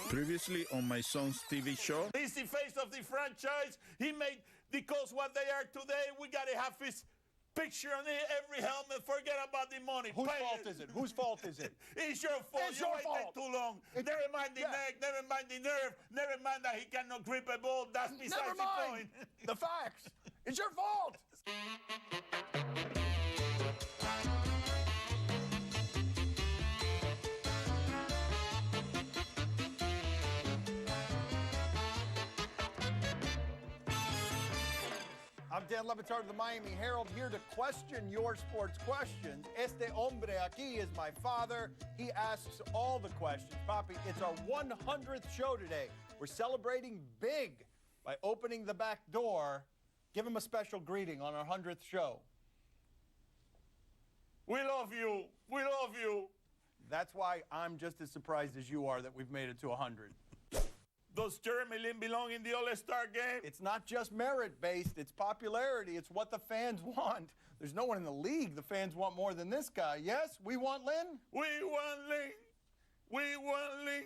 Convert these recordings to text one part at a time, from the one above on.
Previously on my son's TV show. He's the face of the franchise. He made the Colts what they are today. We got to have his picture on every helmet. Forget about the money. Whose fault is it? Whose fault is it? It's your fault. It's your fault. Too long. Never mind the neck. Never mind the nerve. Never mind that he cannot grip a ball. That's besides the point. The facts. It's your fault. I'm Dan Batard of the Miami Herald, here to question your sports questions. Este hombre aquí is my father. He asks all the questions. Papi, it's our 100th show today. We're celebrating big by opening the back door. Give him a special greeting on our 100th show. We love you. We love you. That's why I'm just as surprised as you are that we've made it to 100. Does Jeremy Lin belong in the All-Star game? It's not just merit-based, it's popularity, it's what the fans want. There's no one in the league the fans want more than this guy. Yes, we want Lin? We want Lin. We want Lin.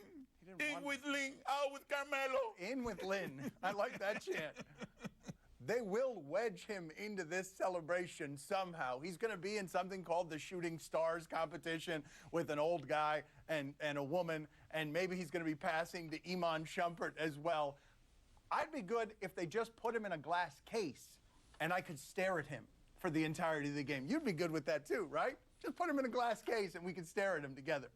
In with Lin, out with Carmelo. In with Lin. I like that chant. They will wedge him into this celebration somehow. He's going to be in something called the Shooting Stars competition with an old guy and a woman, and maybe he's going to be passing to Iman Shumpert as well. I'd be good if they just put him in a glass case and I could stare at him for the entirety of the game. You'd be good with that too, right? Just put him in a glass case and we can stare at him together.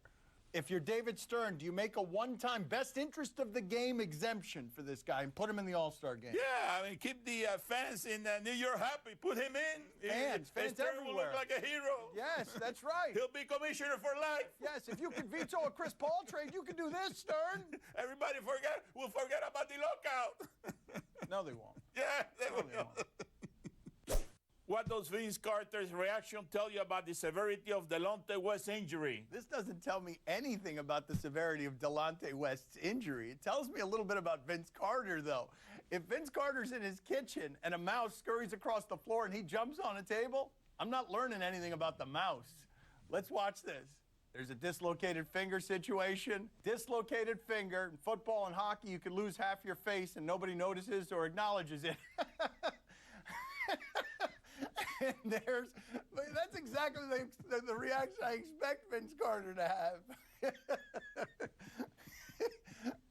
If you're David Stern, do you make a one-time best interest of the game exemption for this guy and put him in the All-Star game? Yeah, I mean, keep the fans in New York happy. Put him in. Fans Stern everywhere. will look like a hero. Yes, that's right. He'll be commissioner for life. Yes, if you could veto a Chris Paul trade, you could do this, Stern. Everybody will forget about the lockout. No, they won't. Yeah, they will. What does Vince Carter's reaction tell you about the severity of Delonte West's injury? This doesn't tell me anything about the severity of Delonte West's injury. It tells me a little bit about Vince Carter, though. If Vince Carter's in his kitchen and a mouse scurries across the floor and he jumps on a table, I'm not learning anything about the mouse. Let's watch this. There's a dislocated finger situation. Dislocated finger. In football and hockey, you could lose half your face and nobody notices or acknowledges it. And that's exactly the reaction I expect Vince Carter to have.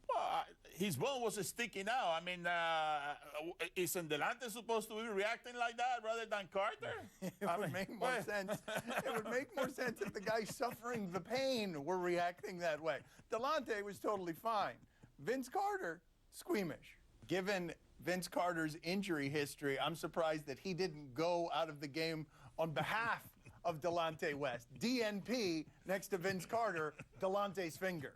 Well, his bone was sticking out. I mean, isn't Delonte supposed to be reacting like that rather than Carter? It would make more sense. It would make more sense if the guy suffering the pain were reacting that way. Delonte was totally fine. Vince Carter, squeamish. Given Vince Carter's injury history, I'm surprised that he didn't go out of the game on behalf of Delonte West. DNP next to Vince Carter, Delonte's finger.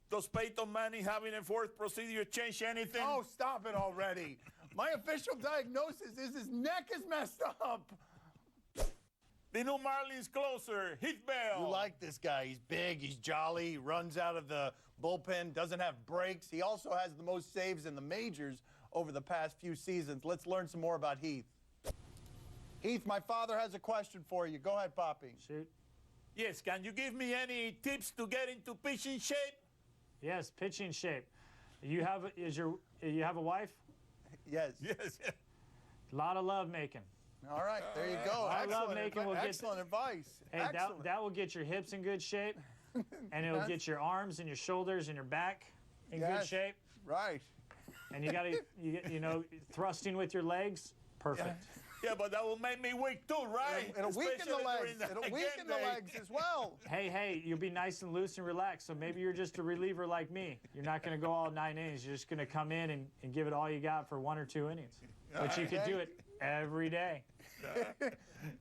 Does Peyton Manning having a fourth procedure change anything? Oh, stop it already. My official diagnosis is his neck is messed up. The new Marlins closer, Heath Bell. You like this guy. He's big, he's jolly, he runs out of the bullpen, doesn't have breaks. He also has the most saves in the majors over the past few seasons. Let's learn some more about Heath. Heath, my father has a question for you. Go ahead, Papi. Shoot. Yes, can you give me any tips to get into pitching shape? Yes, pitching shape. You have a wife? Yes. Yes. A lot of love making. All right, there you go. Excellent advice. Hey, that will get your hips in good shape, and it'll get your arms and your shoulders and your back in good shape. Right. And you got to, thrusting with your legs, perfect. Yeah, but that will make me weak too, right? It'll weaken the legs. It'll weaken the legs as well. Hey, you'll be nice and loose and relaxed. So maybe you're just a reliever like me. You're not going to go all 9 innings. You're just going to come in and give it all you got for 1 or 2 innings. But you could do it every day.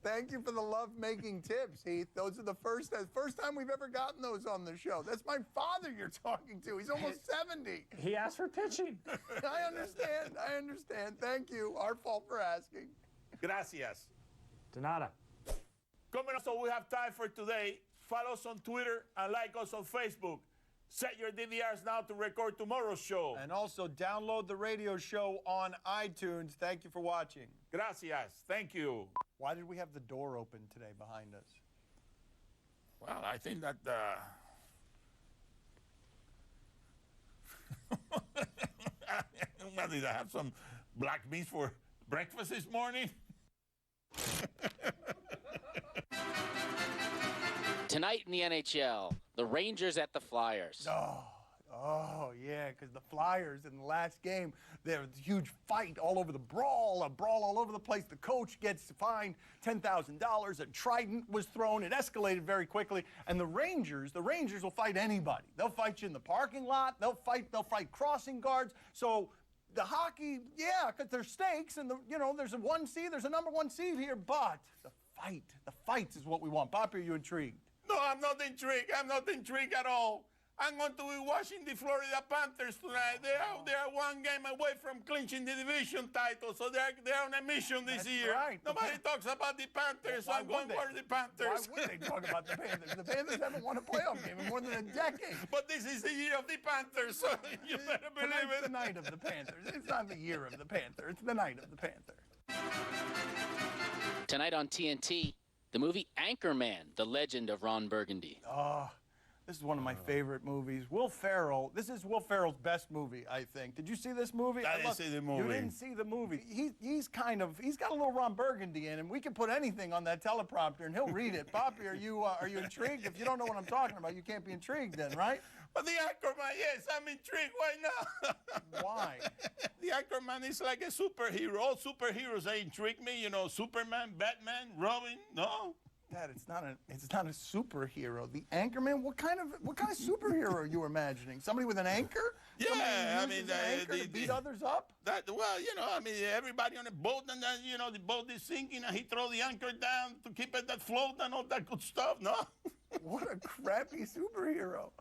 Thank you for the love-making tips, Heath. Those are the first time we've ever gotten those on the show. That's my father you're talking to. He's almost 70. He asked for pitching. I understand. Thank you. Our fault for asking. Gracias. De nada. Coming up, so we have time for today. Follow us on Twitter and like us on Facebook. Set your DVRs now to record tomorrow's show. And also download the radio show on iTunes. Thank you for watching. Gracias. Thank you. Why did we have the door open today behind us? Well, I think that Did I have some black beans for breakfast this morning? Tonight in the NHL, the Rangers at the Flyers. Oh, yeah, because the Flyers in the last game, there was a huge fight all over a brawl all over the place. The coach gets fined $10,000. A trident was thrown. It escalated very quickly. And the Rangers will fight anybody. They'll fight you in the parking lot. They'll fight crossing guards. So the hockey, yeah, because there's stakes, and there's a 1 seed, there's a number 1 seed here, but the fights is what we want. Papi, are you intrigued? No, I'm not intrigued. I'm not intrigued at all. I'm going to be watching the Florida Panthers tonight. They are 1 game away from clinching the division title, so they're on a mission this year. Right. Nobody talks about the Panthers, so I'm going for the Panthers. Why would they talk about the Panthers? The Panthers haven't won a playoff game in more than a decade. But this is the year of the Panthers, so you better believe Tonight's it. the night of the Panthers. It's not the year of the Panther. It's the night of the Panther. Tonight on TNT, the movie Anchorman, The Legend of Ron Burgundy. This is one of my favorite movies. This is Will Ferrell's best movie, I think. Did you see this movie? I didn't see the movie. You didn't see the movie. He's got a little Ron Burgundy in him. We can put anything on that teleprompter and he'll read it. Papi, are you intrigued? If you don't know what I'm talking about, you can't be intrigued then, right? But the Anchorman, yes, I'm intrigued. Why not? Why? The Anchorman is like a superhero. All superheroes, they intrigue me. Superman, Batman, Robin. No. Dad, it's not a superhero. The Anchorman. What kind of superhero are you imagining? Somebody with an anchor? Yeah, Somebody uses an anchor to beat others up. Everybody on a boat, and then the boat is sinking, and he throw the anchor down to keep it afloat and all that good stuff. No. What a crappy superhero.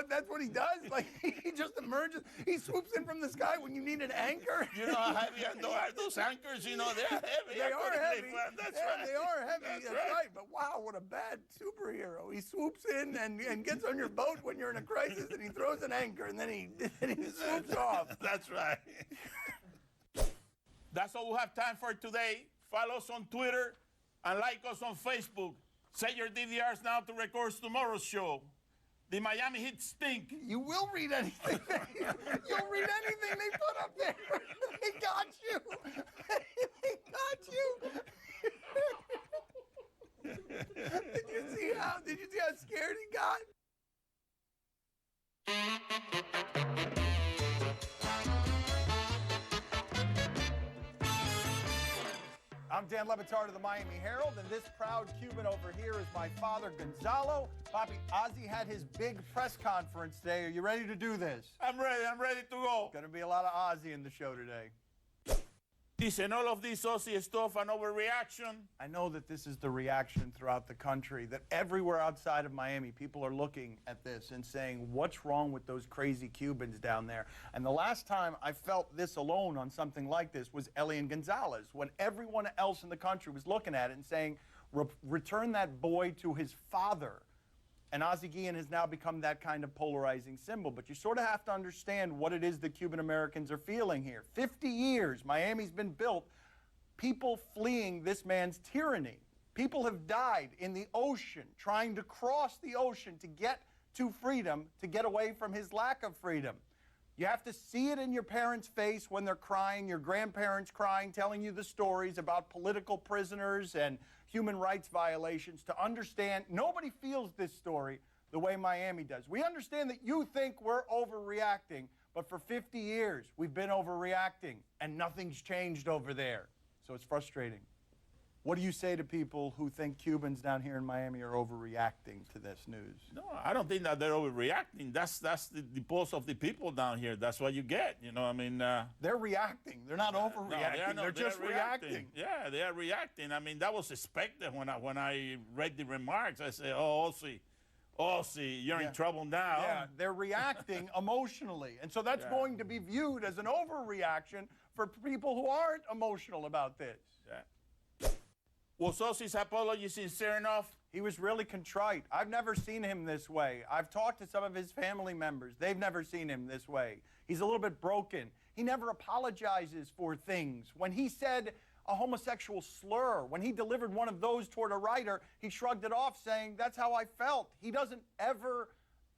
That's what he does? Like, he just emerges. He swoops in from the sky when you need an anchor. You know how heavy are those anchors? They're heavy. They are heavy. That's right. They are heavy. That's right. But wow, what a bad superhero. He swoops in and gets on your boat when you're in a crisis, and he throws an anchor, and then he swoops off. That's right. That's all we have time for today. Follow us on Twitter and like us on Facebook. Set your DVRs now to record tomorrow's show. The Miami Heat stink. You will read anything. You'll read anything they put up there. They got you. They got you. Did you see how scared he got? I'm Dan Batard of the Miami Herald, and this proud Cuban over here is my father, Gonzalo. Papi, Ozzy had his big press conference today. Are you ready to do this? I'm ready to go. Going to be a lot of Ozzy in the show today. Listen, all of this Ozzy stuff and overreaction. I know that this is the reaction throughout the country, that everywhere outside of Miami, people are looking at this and saying, what's wrong with those crazy Cubans down there? And the last time I felt this alone on something like this was Elian Gonzalez, when everyone else in the country was looking at it and saying, return that boy to his father. And Ozzy Guillen has now become that kind of polarizing symbol. But you sort of have to understand what it is that Cuban Americans are feeling here. 50 years, Miami's been built, people fleeing this man's tyranny. People have died in the ocean, trying to cross the ocean to get to freedom, to get away from his lack of freedom. You have to see it in your parents' face when they're crying, your grandparents crying, telling you the stories about political prisoners and human rights violations to understand nobody feels this story the way Miami does. We understand that you think we're overreacting, but for 50 years we've been overreacting and nothing's changed over there. So it's frustrating. What do you say to people who think Cubans down here in Miami are overreacting to this news? No, I don't think that they're overreacting. That's the pulse of the people down here. That's what you get. They're reacting. They're not overreacting. They're just reacting. Yeah, they are reacting. That was expected when I read the remarks. I said, oh, Ozzy, you're in trouble now. Yeah, they're reacting emotionally. And so that's going to be viewed as an overreaction for people who aren't emotional about this. Yeah. Was Ozzy's apology sincere enough? He was really contrite. I've never seen him this way. I've talked to some of his family members. They've never seen him this way. He's a little bit broken. He never apologizes for things. When he said a homosexual slur, when he delivered one of those toward a writer, he shrugged it off saying, that's how I felt. He doesn't ever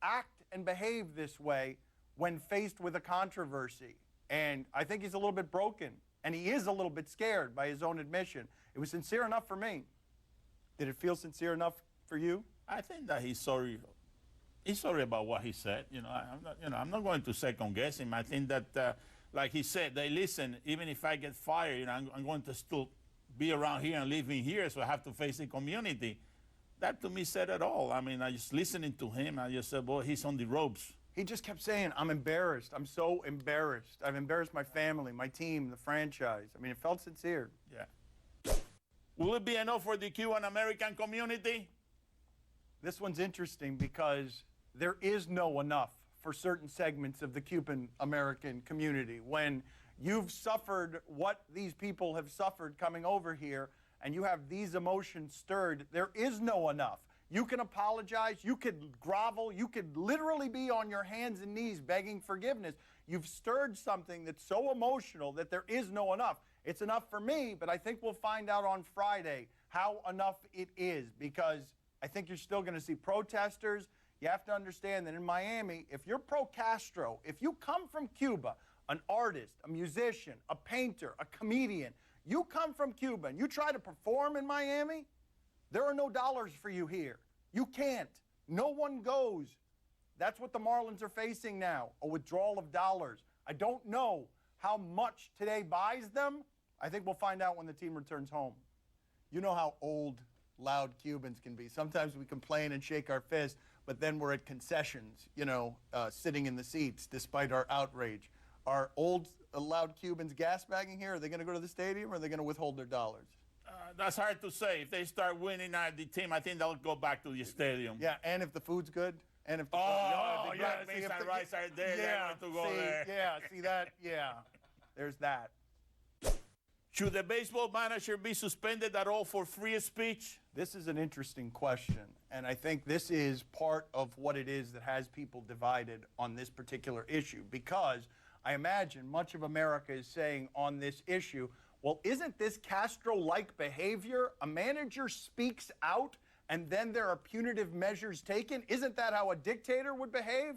act and behave this way when faced with a controversy. And I think he's a little bit broken, and he is a little bit scared by his own admission. It was sincere enough for me. Did it feel sincere enough for you? I think that he's sorry. He's sorry about what he said. I'm not going to second guess him. I think that, like he said, they listen. Even if I get fired, I'm going to still be around here and live in here, so I have to face the community. That to me said it all. I mean, I just listening to him. I just said, boy, he's on the ropes. He just kept saying, I'm embarrassed. I'm so embarrassed. I've embarrassed my family, my team, the franchise. I mean, it felt sincere. Yeah. Will it be enough for the Cuban American community? This one's interesting because there is no enough for certain segments of the Cuban American community. When you've suffered what these people have suffered coming over here and you have these emotions stirred, there is no enough. You can apologize, you could grovel, you could literally be on your hands and knees begging forgiveness. You've stirred something that's so emotional that there is no enough. It's enough for me, but I think we'll find out on Friday how enough it is, because I think you're still going to see protesters. You have to understand that in Miami, if you're pro-Castro, if you come from Cuba, an artist, a musician, a painter, a comedian, you come from Cuba and you try to perform in Miami, there are no dollars for you here. You can't. No one goes. That's what the Marlins are facing now, a withdrawal of dollars. I don't know how much today buys them. I think we'll find out when the team returns home. You know how old, loud Cubans can be. Sometimes we complain and shake our fist, but then we're at concessions, sitting in the seats despite our outrage. Are old, loud Cubans gas bagging here? Are they going to go to the stadium, or are they going to withhold their dollars? That's hard to say. If they start winning the team, I think they'll go back to the stadium. Yeah, and if the food's good, and if the black beans and rice are there, they're going to go there. Yeah, see that? Yeah, there's that. Should the baseball manager be suspended at all for free speech? This is an interesting question, and I think this is part of what it is that has people divided on this particular issue, because I imagine much of America is saying on this issue, well, isn't this Castro-like behavior? A manager speaks out and then there are punitive measures taken. Isn't that how a dictator would behave?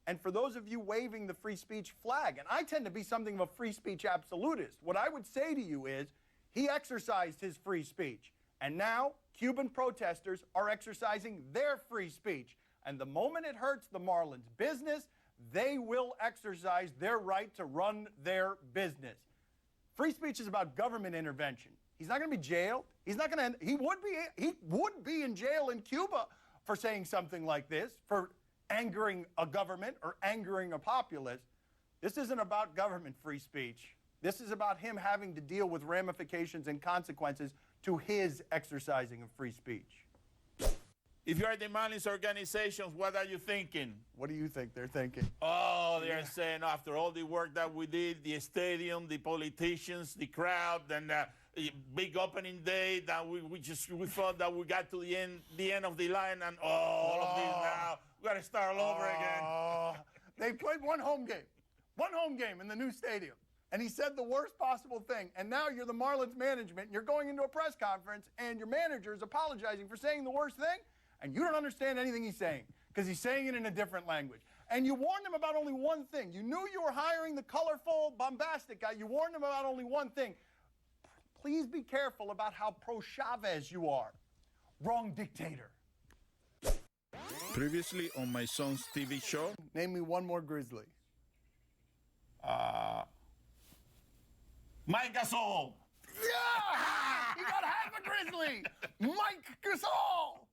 And for those of you waving the free speech flag, and I tend to be something of a free speech absolutist, what I would say to you is he exercised his free speech. And now Cuban protesters are exercising their free speech. And the moment it hurts the Marlins' business, they will exercise their right to run their business. Free speech is about government intervention. He's not going to be jailed. He would be in jail in Cuba for saying something like this, for angering a government or angering a populace. This isn't about government free speech. This is about him having to deal with ramifications and consequences to his exercising of free speech. If you are the Marlins organizations, what are you thinking? What do you think they're thinking? Oh, they're saying after all the work that we did, the stadium, the politicians, the crowd, and the big opening day, that we thought that we got to the end of the line, and all of this now, we got to start all over again. They played one home game in the new stadium, and he said the worst possible thing. And now you're the Marlins management, and you're going into a press conference, and your manager is apologizing for saying the worst thing. And you don't understand anything he's saying because he's saying it in a different language. And you warned him about only one thing. You knew you were hiring the colorful, bombastic guy. You warned him about only one thing. Please be careful about how pro-Chavez you are. Wrong dictator. Previously on my son's TV show. Name me one more Grizzly. Mike Gasol. Yeah! You got half a Grizzly! Mike Gasol!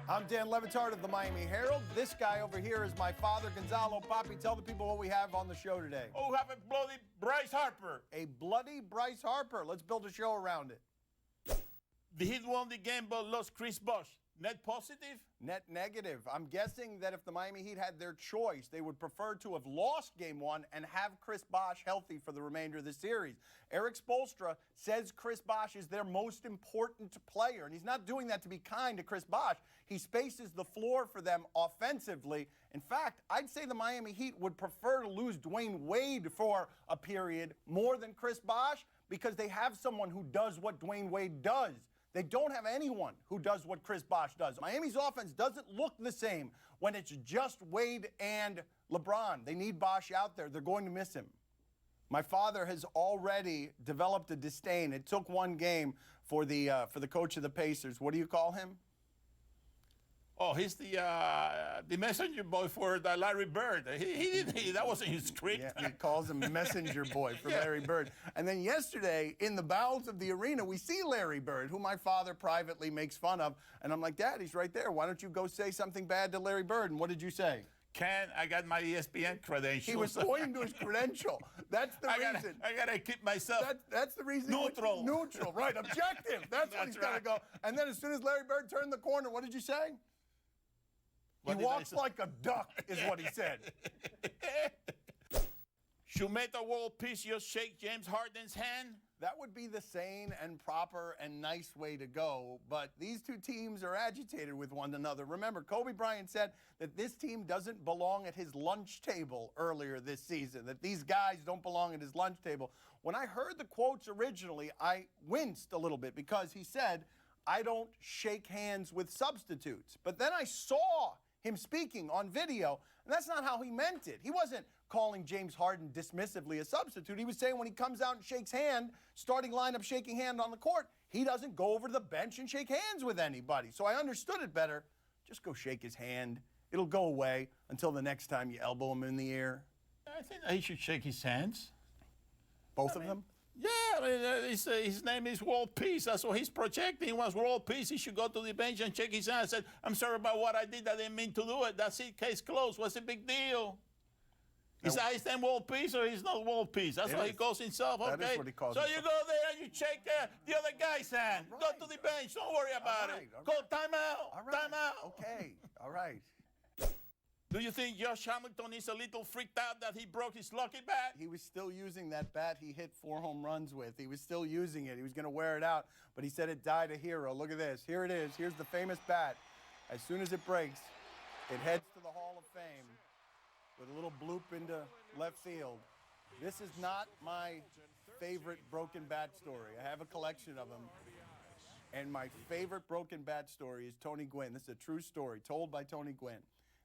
I'm Dan Levitard of the Miami Herald. This guy over here is my father, Gonzalo. Papi, tell the people what we have on the show today. Oh, we have a bloody Bryce Harper. A bloody Bryce Harper. Let's build a show around it. The Heat won the game but lost Chris Bosh. Net positive? Net negative. I'm guessing that if the Miami Heat had their choice, they would prefer to have lost Game 1 and have Chris Bosh healthy for the remainder of the series. Eric Spoelstra says Chris Bosh is their most important player, and he's not doing that to be kind to Chris Bosh. He spaces the floor for them offensively. In fact, I'd say the Miami Heat would prefer to lose Dwayne Wade for a period more than Chris Bosh because they have someone who does what Dwayne Wade does. They don't have anyone who does what Chris Bosh does. Miami's offense doesn't look the same when it's just Wade and LeBron. They need Bosh out there. They're going to miss him. My father has already developed a disdain. It took one game for the coach of the Pacers. What do you call him? Oh, he's the messenger boy for the Larry Bird. That wasn't his script. Yeah, he calls him messenger boy for Larry Bird. And then yesterday, in the bowels of the arena, we see Larry Bird, who my father privately makes fun of. And I'm like, Dad, he's right there. Why don't you go say something bad to Larry Bird? And what did you say? I got my ESPN credentials. He was pointing to his credential. That's the reason. I gotta keep myself that's the reason. Neutral. Neutral, right? Objective. That's what he's got to go. And then as soon as Larry Bird turned the corner, what did you say? He walks like a duck, is what he said. Should make the world peace just shake James Harden's hand? That would be the sane and proper and nice way to go, but these two teams are agitated with one another. Remember, Kobe Bryant said that this team doesn't belong at his lunch table earlier this season, that these guys don't belong at his lunch table. When I heard the quotes originally, I winced a little bit because he said, I don't shake hands with substitutes. But then I saw him speaking on video, and that's not how he meant it. He wasn't calling James Harden dismissively a substitute. He was saying when he comes out and shakes hand, starting lineup shaking hand on the court, he doesn't go over to the bench and shake hands with anybody. So I understood it better. Just go shake his hand. It'll go away until the next time you elbow him in the ear. I think he should shake his hands. Both of them? Yeah, I mean, his name is World Peace. That's what he's projecting. He wants World Peace. He should go to the bench and shake his hand and say, I'm sorry about what I did. I didn't mean to do it. That's it. Case closed. What's the big deal? Is that his name World Peace or he's not World Peace? That's what he calls himself. Okay. That is what he calls himself. So you go there and you shake the other guy's hand. Right. Go to the bench. Don't worry about it. All Go right. timeout. All right. Timeout. Okay. All right. Do you think Josh Hamilton is a little freaked out that he broke his lucky bat? He was still using that bat he hit 4 home runs with. He was still using it. He was going to wear it out, but he said it died a hero. Look at this. Here it is. Here's the famous bat. As soon as it breaks, it heads to the Hall of Fame with a little bloop into left field. This is not my favorite broken bat story. I have a collection of them. And my favorite broken bat story is Tony Gwynn. This is a true story told by Tony Gwynn.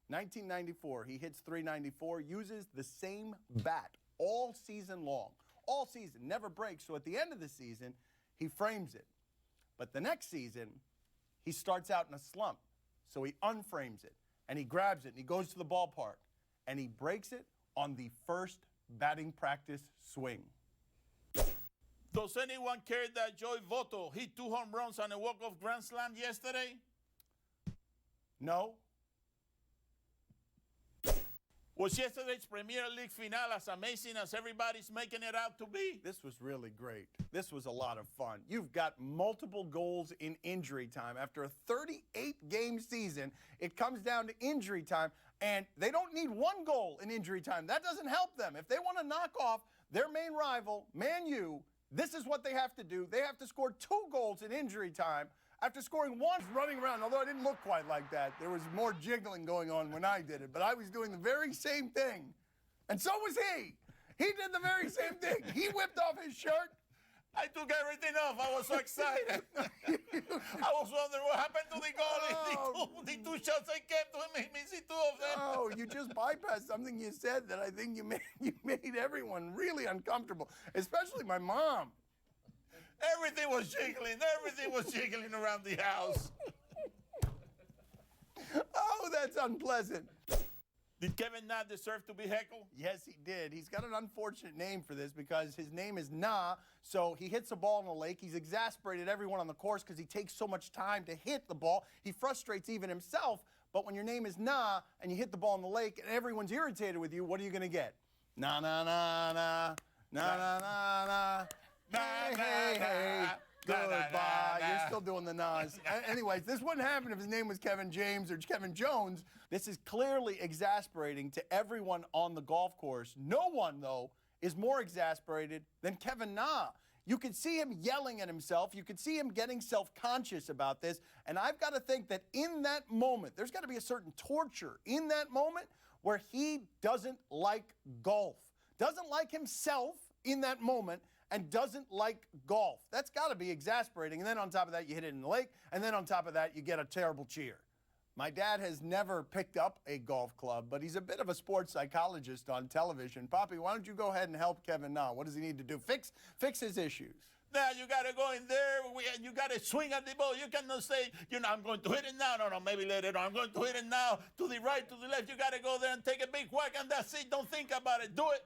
1994, he hits .394, uses the same bat all season long. All season, never breaks. So at the end of the season, he frames it. But the next season, he starts out in a slump. So he unframes it, and he grabs it, and he goes to the ballpark, and he breaks it on the first batting practice swing. Does anyone care that Joey Votto hit 2 home runs and a walk-off grand slam yesterday? No? Was yesterday's Premier League finale as amazing as everybody's making it out to be? This was really great. This was a lot of fun. You've got multiple goals in injury time. After a 38-game season, it comes down to injury time, and they don't need 1 goal in injury time. That doesn't help them. If they want to knock off their main rival, Man U, this is what they have to do. They have to score 2 goals in injury time. After scoring 1, running around, although I didn't look quite like that. There was more jiggling going on when I did it, but I was doing the very same thing. And so was he. He did the very same thing. He whipped off his shirt. I took everything off. I was so excited. I was wondering what happened to the goalie. Oh. The two shots I kept to him, missing 2 of them. Oh, you just bypassed something you said that I think you made everyone really uncomfortable, especially my mom. Everything was jiggling. Everything was jiggling around the house. Oh, that's unpleasant. Did Kevin not deserve to be heckled? Yes, he did. He's got an unfortunate name for this because his name is Na, so he hits a ball in the lake. He's exasperated everyone on the course because he takes so much time to hit the ball. He frustrates even himself, but when your name is Na and you hit the ball in the lake and everyone's irritated with you, what are you going to get? Na, na, na, na, na, na, na, na. Hey, hey, hey, goodbye. You're still doing the nas. Anyways, this wouldn't happen if his name was Kevin James or Kevin Jones. This is clearly exasperating to everyone on the golf course. No one, though, is more exasperated than Kevin Na. You could see him yelling at himself. You could see him getting self-conscious about this. And I've got to think that in that moment, there's got to be a certain torture in that moment where he doesn't like golf, doesn't like himself in that moment, and doesn't like golf. That's got to be exasperating. And then on top of that, you hit it in the lake. And then on top of that, you get a terrible cheer. My dad has never picked up a golf club, but he's a bit of a sports psychologist on television. Papi, why don't you go ahead and help Kevin now? What does he need to do? Fix his issues. Now you got to go in there. You got to swing at the ball. You cannot say, I'm going to hit it now. No, maybe later on. I'm going to hit it now. To the right, to the left. You got to go there and take a big whack, and that's it. Don't think about it. Do it.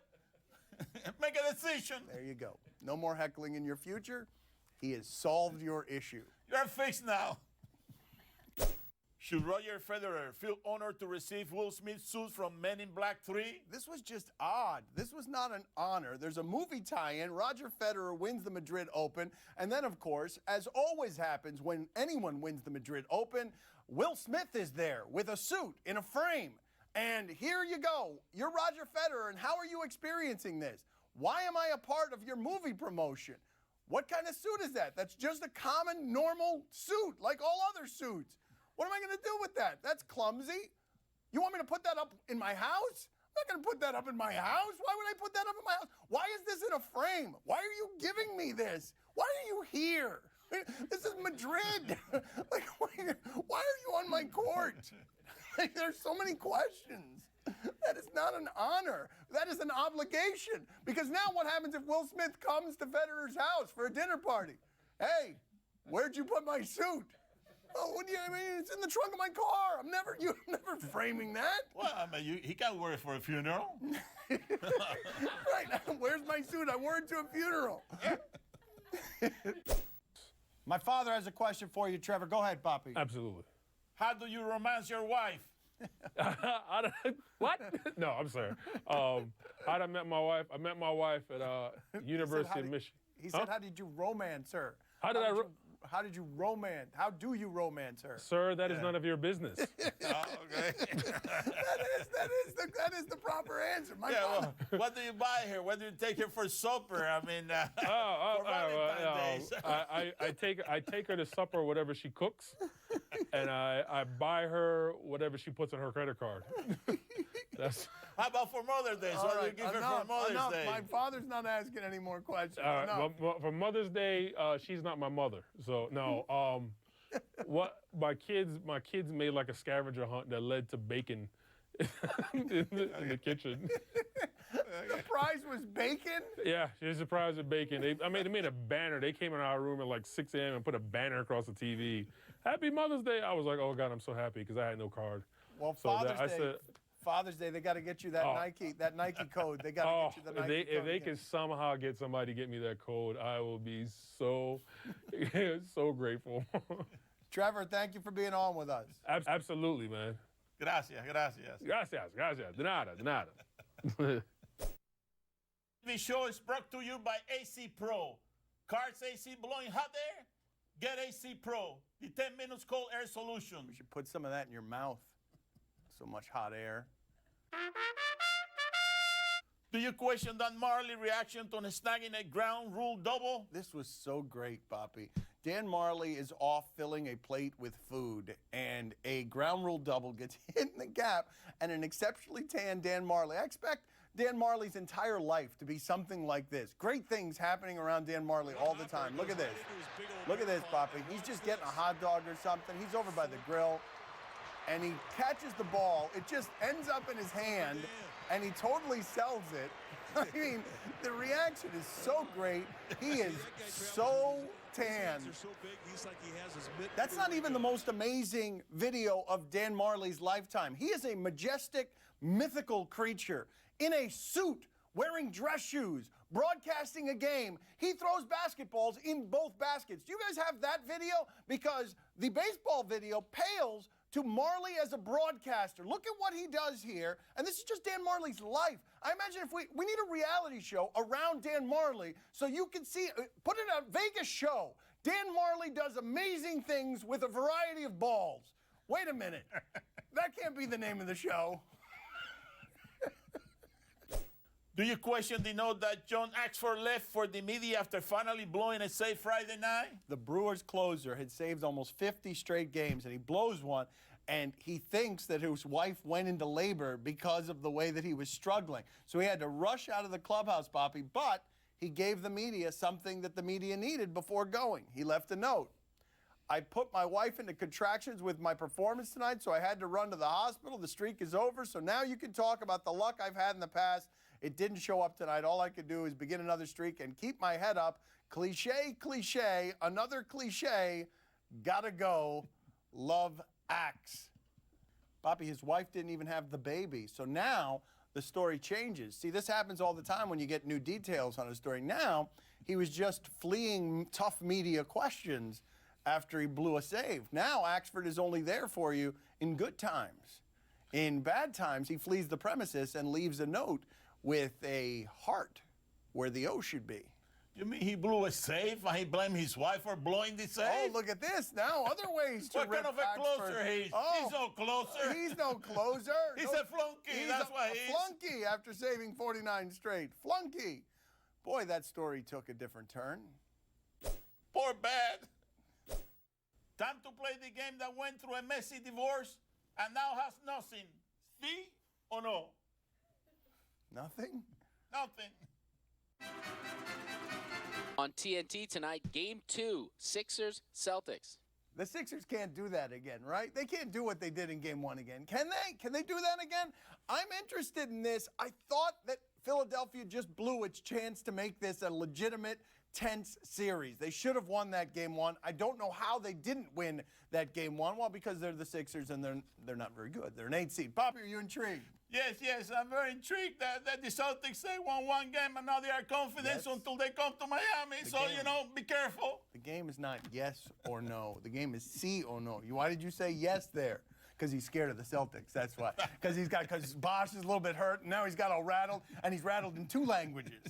Make a decision. There you go. No more heckling in your future. He has solved your issue. You're fixed now. Should Roger Federer feel honored to receive Will Smith's suit from Men in Black 3? This was just odd. This was not an honor. There's a movie tie-in. Roger Federer wins the Madrid Open. And then, of course, as always happens when anyone wins the Madrid Open, Will Smith is there with a suit in a frame. And here you go. You're Roger Federer, and how are you experiencing this? Why am I a part of your movie promotion? What kind of suit is that? That's just a common, normal suit, like all other suits. What am I going to do with that? That's clumsy. You want me to put that up in my house? I'm not going to put that up in my house. Why would I put that up in my house? Why is this in a frame? Why are you giving me this? Why are you here? This is Madrid. Like, why are you on my court? Like, there's so many questions. That is not an honor. That is an obligation. Because now what happens if Will Smith comes to Federer's house for a dinner party? Hey, where'd you put my suit? Oh, what do you mean? It's in the trunk of my car. I'm never framing that. Well, I mean, he can wear it for a funeral. Right now, where's my suit? I wore it to a funeral. My father has a question for you, Trevor. Go ahead, Papi. Absolutely. How do you romance your wife? What? No, I'm sorry. How'd I met my wife? I met my wife at University of Michigan. He said, how did you romance her? How do you romance her? Sir, that is none of your business. Okay. that is the proper answer. Well, what do you buy here? What do you take her for supper? I mean, for Valentine's Days. I take her to supper, whatever she cooks, and I buy her whatever she puts on her credit card. How about for Mother's Day? So what do you give her for Mother's Day? My father's not asking any more questions. Well, for Mother's Day, she's not my mother. So no. What my kids made like a scavenger hunt that led to bacon in the kitchen. The prize was bacon? Yeah, she was surprised with bacon. They made a banner. They came in our room at like 6 a.m. and put a banner across the TV. Happy Mother's Day. I was like, oh God, I'm so happy because I had no card. Well, Father's Day, they got to get you that Nike code. They got to get you the Nike code. If they can somehow get somebody to get me that code, I will be so grateful. Trevor, thank you for being on with us. Absolutely, man. Gracias. Gracias. De nada. This show is brought to you by AC Pro. Cars AC blowing hot air? Get AC Pro, the 10 minutes cold air solution. You should put some of that in your mouth. So much hot air. Do you question Dan Majerle reaction to snagging a ground rule double? This was so great, Papi. Dan Majerle is off filling a plate with food, and a ground rule double gets hit in the gap, and an exceptionally tan Dan Majerle. I expect Dan Marley's entire life to be something like this. Great things happening around Dan Majerle all the time. Look at this. Look at this, Papi. He's just getting a hot dog or something. He's over by the grill, and he catches the ball. It just ends up in his hand, and he totally sells it. I mean, the reaction is so great. He is so tan. That's not even the most amazing video of Dan Majerle's lifetime. He is a majestic, mythical creature in a suit, wearing dress shoes, broadcasting a game. He throws basketballs in both baskets. Do you guys have that video? Because the baseball video pales to Majerle as a broadcaster. Look at what he does here. And this is just Dan Majerle's life. I imagine if we need a reality show around Dan Majerle so you can see, put it on Vegas show. Dan Majerle does amazing things with a variety of balls. Wait a minute. That can't be the name of the show. Do you question the note that John Axford left for the media after finally blowing a save Friday night? The Brewers closer had saved almost 50 straight games, and he blows one, and he thinks that his wife went into labor because of the way that he was struggling. So he had to rush out of the clubhouse, Papi, but he gave the media something that the media needed before going. He left a note. I put my wife into contractions with my performance tonight, so I had to run to the hospital. The streak is over, so now you can talk about the luck I've had in the past. It didn't show up tonight. All I could do is begin another streak and keep my head up. Cliche, cliche, another cliche. Gotta go. Love, Axe. Papi, his wife didn't even have the baby, so now the story changes. See, this happens all the time when you get new details on a story. Now, he was just fleeing tough media questions after he blew a save. Now, Axford is only there for you in good times. In bad times, he flees the premises and leaves a note with a heart where the O should be. You mean he blew a save and he blamed his wife for blowing the save? Oh, look at this now. Other ways to What rip kind of a closer Axford. he is? Oh, He's no closer. He's no closer. He's No, a flunky. he's That's a what he is. flunky after saving 49 straight. Flunky. Boy, that story took a different turn. Poor Bad. Time to play the game that went through a messy divorce and now has nothing. See or no? Nothing? Nothing. On TNT tonight, Game 2, Sixers-Celtics. The Sixers can't do that again, right? They can't do what they did in Game 1 again. Can they? Can they do that again? I'm interested in this. I thought that Philadelphia just blew its chance to make this a legitimate, tense series. They should have won that Game 1. I don't know how they didn't win that Game 1. Well, because they're the Sixers and they're not very good. They're an 8 seed. Papi, are you intrigued? Yes, I'm very intrigued that the Celtics, they won one game and now they are confident Yes. until they come to Miami. So, game. you know, be careful. The game is not yes or no. The game is sí or no. Why did you say yes there? Because he's scared of the Celtics. That's why. Because Bosch is a little bit hurt, and now he's got all rattled, and he's rattled in 2 languages.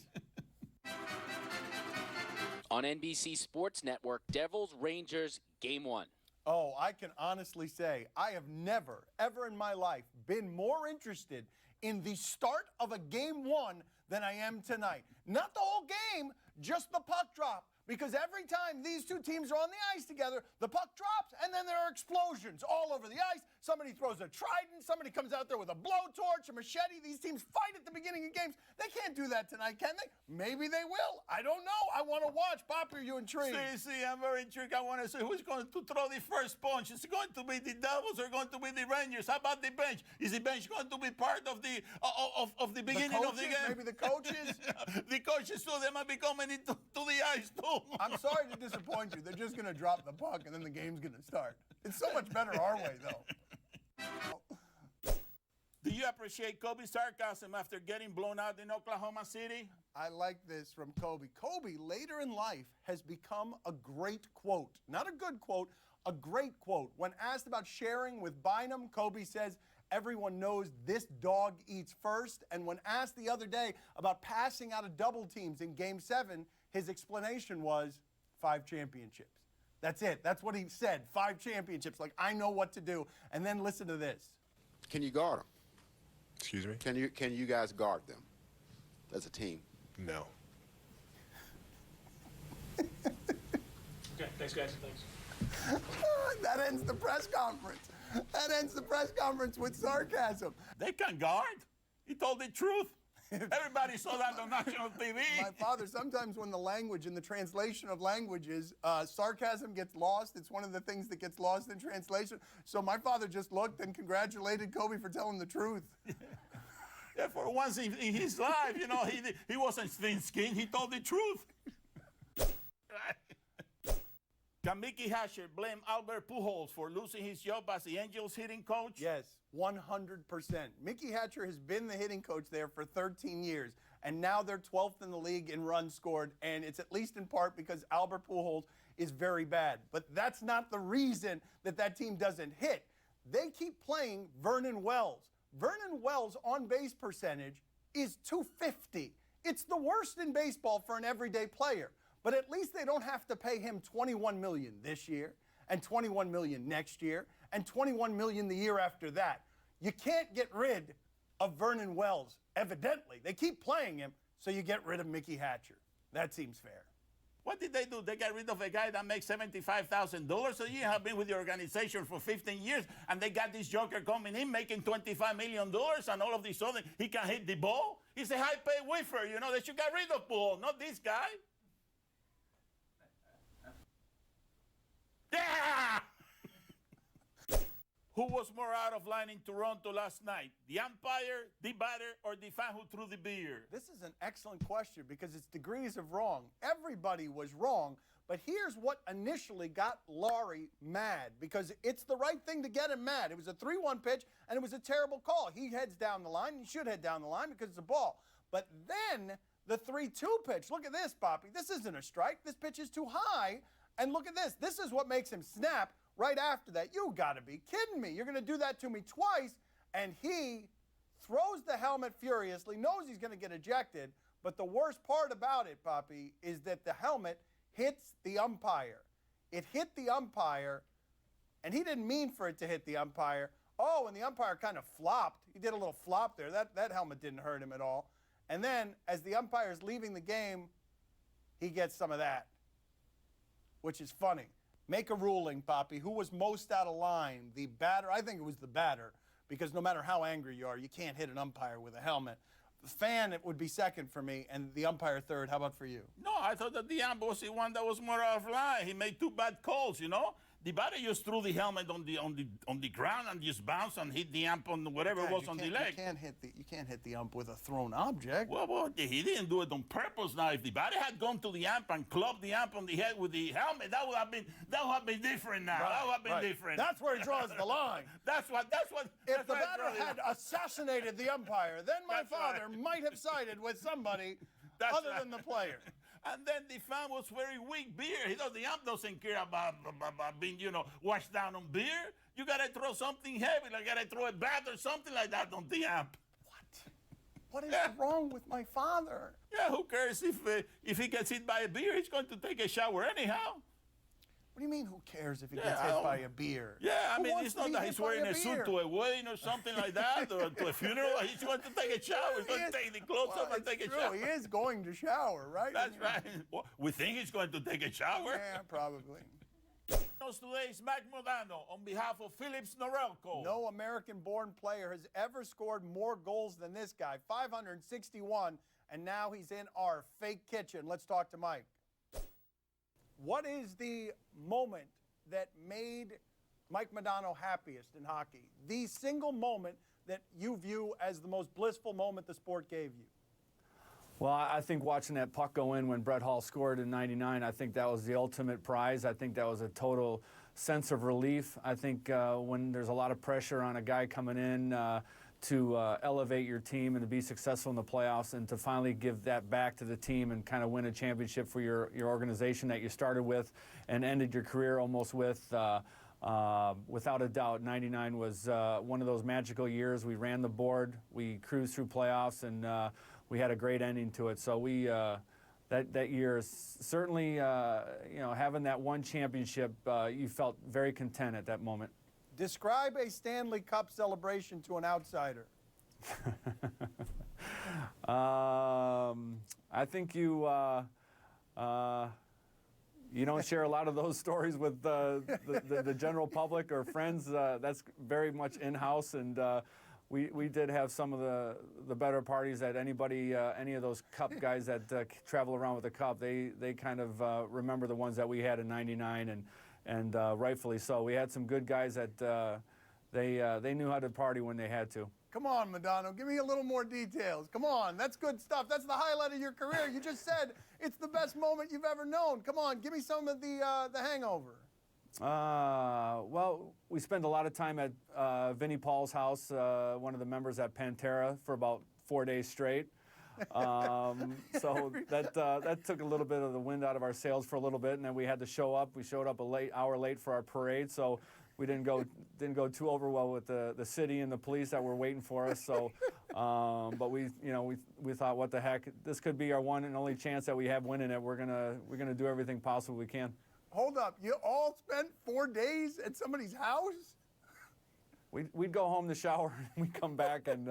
On NBC Sports Network, Devils-Rangers, Game 1. Oh, I can honestly say I have never, ever in my life been more interested in the start of a Game 1 than I am tonight. Not the whole game, just the puck drop. Because every time these two teams are on the ice together, the puck drops, and then there are explosions all over the ice. Somebody throws a trident. Somebody comes out there with a blowtorch, a machete. These teams fight at the beginning of games. They can't do that tonight, can they? Maybe they will. I don't know. I want to watch. Papi, are you intrigued? See, I'm very intrigued. I want to see who's going to throw the first punch. Is it going to be the Devils or going to be the Rangers? How about the bench? Is the bench going to be part of the beginning of the game? Maybe the coaches? The coaches too. They might be coming into the ice too. I'm sorry to disappoint you. They're just going to drop the puck, and then the game's going to start. It's so much better our way, though. Do you appreciate Kobe's sarcasm after getting blown out in Oklahoma City? I like this from Kobe. Kobe, later in life, has become a great quote. Not a good quote, a great quote. When asked about sharing with Bynum, Kobe says, "Everyone knows this dog eats first." And when asked the other day about passing out of double teams in Game 7, his explanation was 5 championships. That's it. That's what he said, 5 championships. Like, I know what to do. And then listen to this. Can you guard them? Excuse me? Can you guys guard them as a team? No. Okay, thanks, guys. Thanks. That ends the press conference. That ends the press conference with sarcasm. They can guard. He told the truth. Everybody saw that on national TV. My father, sometimes when the language and the translation of languages, sarcasm gets lost. It's one of the things that gets lost in translation. So my father just looked and congratulated Kobe for telling the truth. Yeah, for once in his life, you know, he wasn't thin-skinned. He told the truth. Can Mickey Hatcher blame Albert Pujols for losing his job as the Angels hitting coach? Yes, 100%. Mickey Hatcher has been the hitting coach there for 13 years, and now they're 12th in the league in runs scored, and it's at least in part because Albert Pujols is very bad. But that's not the reason that team doesn't hit. They keep playing Vernon Wells. Vernon Wells' on-base percentage is .250. It's the worst in baseball for an everyday player. But at least they don't have to pay him $21 million this year, and $21 million next year, and $21 million the year after that. You can't get rid of Vernon Wells, evidently. They keep playing him, so you get rid of Mickey Hatcher. That seems fair. What did they do? They got rid of a guy that makes $75,000 a year, have been with the organization for 15 years, and they got this joker coming in making $25 million, and all of this sudden he can hit the ball. He's a high-paid whiffer, you know. They should get rid of Bull, not this guy. Yeah! Who was more out of line in Toronto last night? The umpire, the batter, or the fan who threw the beer? This is an excellent question because it's degrees of wrong. Everybody was wrong, but here's what initially got Laurie mad because it's the right thing to get him mad. It was a 3-1 pitch, and it was a terrible call. He heads down the line. He should head down the line because it's a ball. But then the 3-2 pitch. Look at this, Papi. This isn't a strike. This pitch is too high. And look at this. This is what makes him snap. Right after that, you gotta be kidding me. You're gonna do that to me twice, and he throws the helmet furiously, knows he's gonna get ejected, but the worst part about it, Papi, is that the helmet hits the umpire. It hit the umpire, and he didn't mean for it to hit the umpire. Oh, and the umpire kind of flopped. He did a little flop there. That helmet didn't hurt him at all. And then, as the umpire's leaving the game, he gets some of that, which is funny. Make a ruling, Papi. Who was most out of line? The batter? I think it was the batter, because no matter how angry you are, you can't hit an umpire with a helmet. The fan, it would be second for me, and the umpire third. How about for you? No, I thought that the ump was the one that was more out of line. He made 2 bad calls, you know? The batter just threw the helmet on the ground and just bounced and hit the ump on whatever was on the leg. You can't hit the ump with a thrown object. Well, he didn't do it on purpose. Now, if the batter had gone to the ump and clubbed the ump on the head with the helmet, that would have been different now. That would have been different. That's where he draws the line. That's what. If the batter had assassinated the umpire, then my father might have sided with somebody other than the player. And then the fan was very weak beer. The ump doesn't care about being, washed down on beer. You gotta throw something heavy, like gotta throw a bat or something like that on the ump. What is wrong with my father? Yeah, who cares if he gets hit by a beer? He's going to take a shower anyhow. What do you mean, who cares if he gets hit by a beer? Yeah, I mean, it's not that he's wearing a suit suit to a wedding or something like that, or to a funeral. He's going to take a shower. He's going to take the clothes off and take a shower. He is going to shower, right? That's right. Well, we think he's going to take a shower. Yeah, probably. Today is Mac Modano on behalf of Phillips Norelco. No American-born player has ever scored more goals than this guy, 561, and now he's in our fake kitchen. Let's talk to Mike. What is the moment that made Mike Modano happiest in hockey? The single moment that you view as the most blissful moment the sport gave you? Well, I think watching that puck go in when Brett Hall scored in '99, I think that was the ultimate prize. I think that was a total sense of relief. I think when there's a lot of pressure on a guy coming in to elevate your team and to be successful in the playoffs and to finally give that back to the team and kind of win a championship for your organization that you started with and ended your career almost with, without a doubt, '99 was one of those magical years. We ran the board, we cruised through playoffs, and we had a great ending to it. So we that year is certainly, having that one championship, you felt very content at that moment. Describe a Stanley Cup celebration to an outsider. I think you don't share a lot of those stories with the general public or friends. That's very much in-house, and we did have some of the better parties that any of those Cup guys that travel around with the Cup, they kind of remember the ones that we had in '99, and rightfully so. We had some good guys that they knew how to party when they had to. Come on, Modano, give me a little more details. Come on, that's good stuff. That's the highlight of your career. You just said it's the best moment you've ever known. Come on, give me some of the hangover. Well, we spent a lot of time at Vinnie Paul's house, one of the members at Pantera, for about 4 days straight. So that took a little bit of the wind out of our sails for a little bit, and then we had to show up. We showed up hour late for our parade, so we didn't go too over well with the city and the police that were waiting for us. So, but we thought, what the heck, this could be our one and only chance that we have winning it. We're gonna do everything possible we can. Hold up, you all spent 4 days at somebody's house? We'd go home to shower and we'd come back and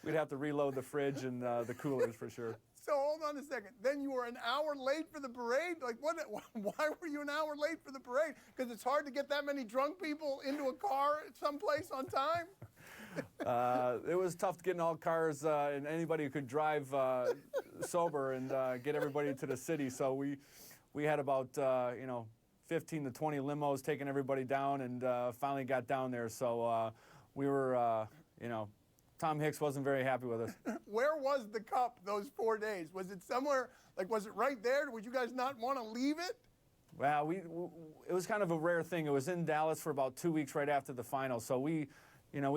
we'd have to reload the fridge and the coolers for sure. So hold on a second. Then you were an hour late for the parade? Like, what? Why were you an hour late for the parade? Because it's hard to get that many drunk people into a car someplace on time? It was tough getting all cars and anybody who could drive sober and get everybody to the city. So we had about 15 to 20 limos taking everybody down, and finally got down there. So we were, Tom Hicks wasn't very happy with us. Where was the cup those 4 days? Was it somewhere, like, was it right there? Would you guys not want to leave it? Well, it was kind of a rare thing. It was in Dallas for about 2 weeks right after the final. So we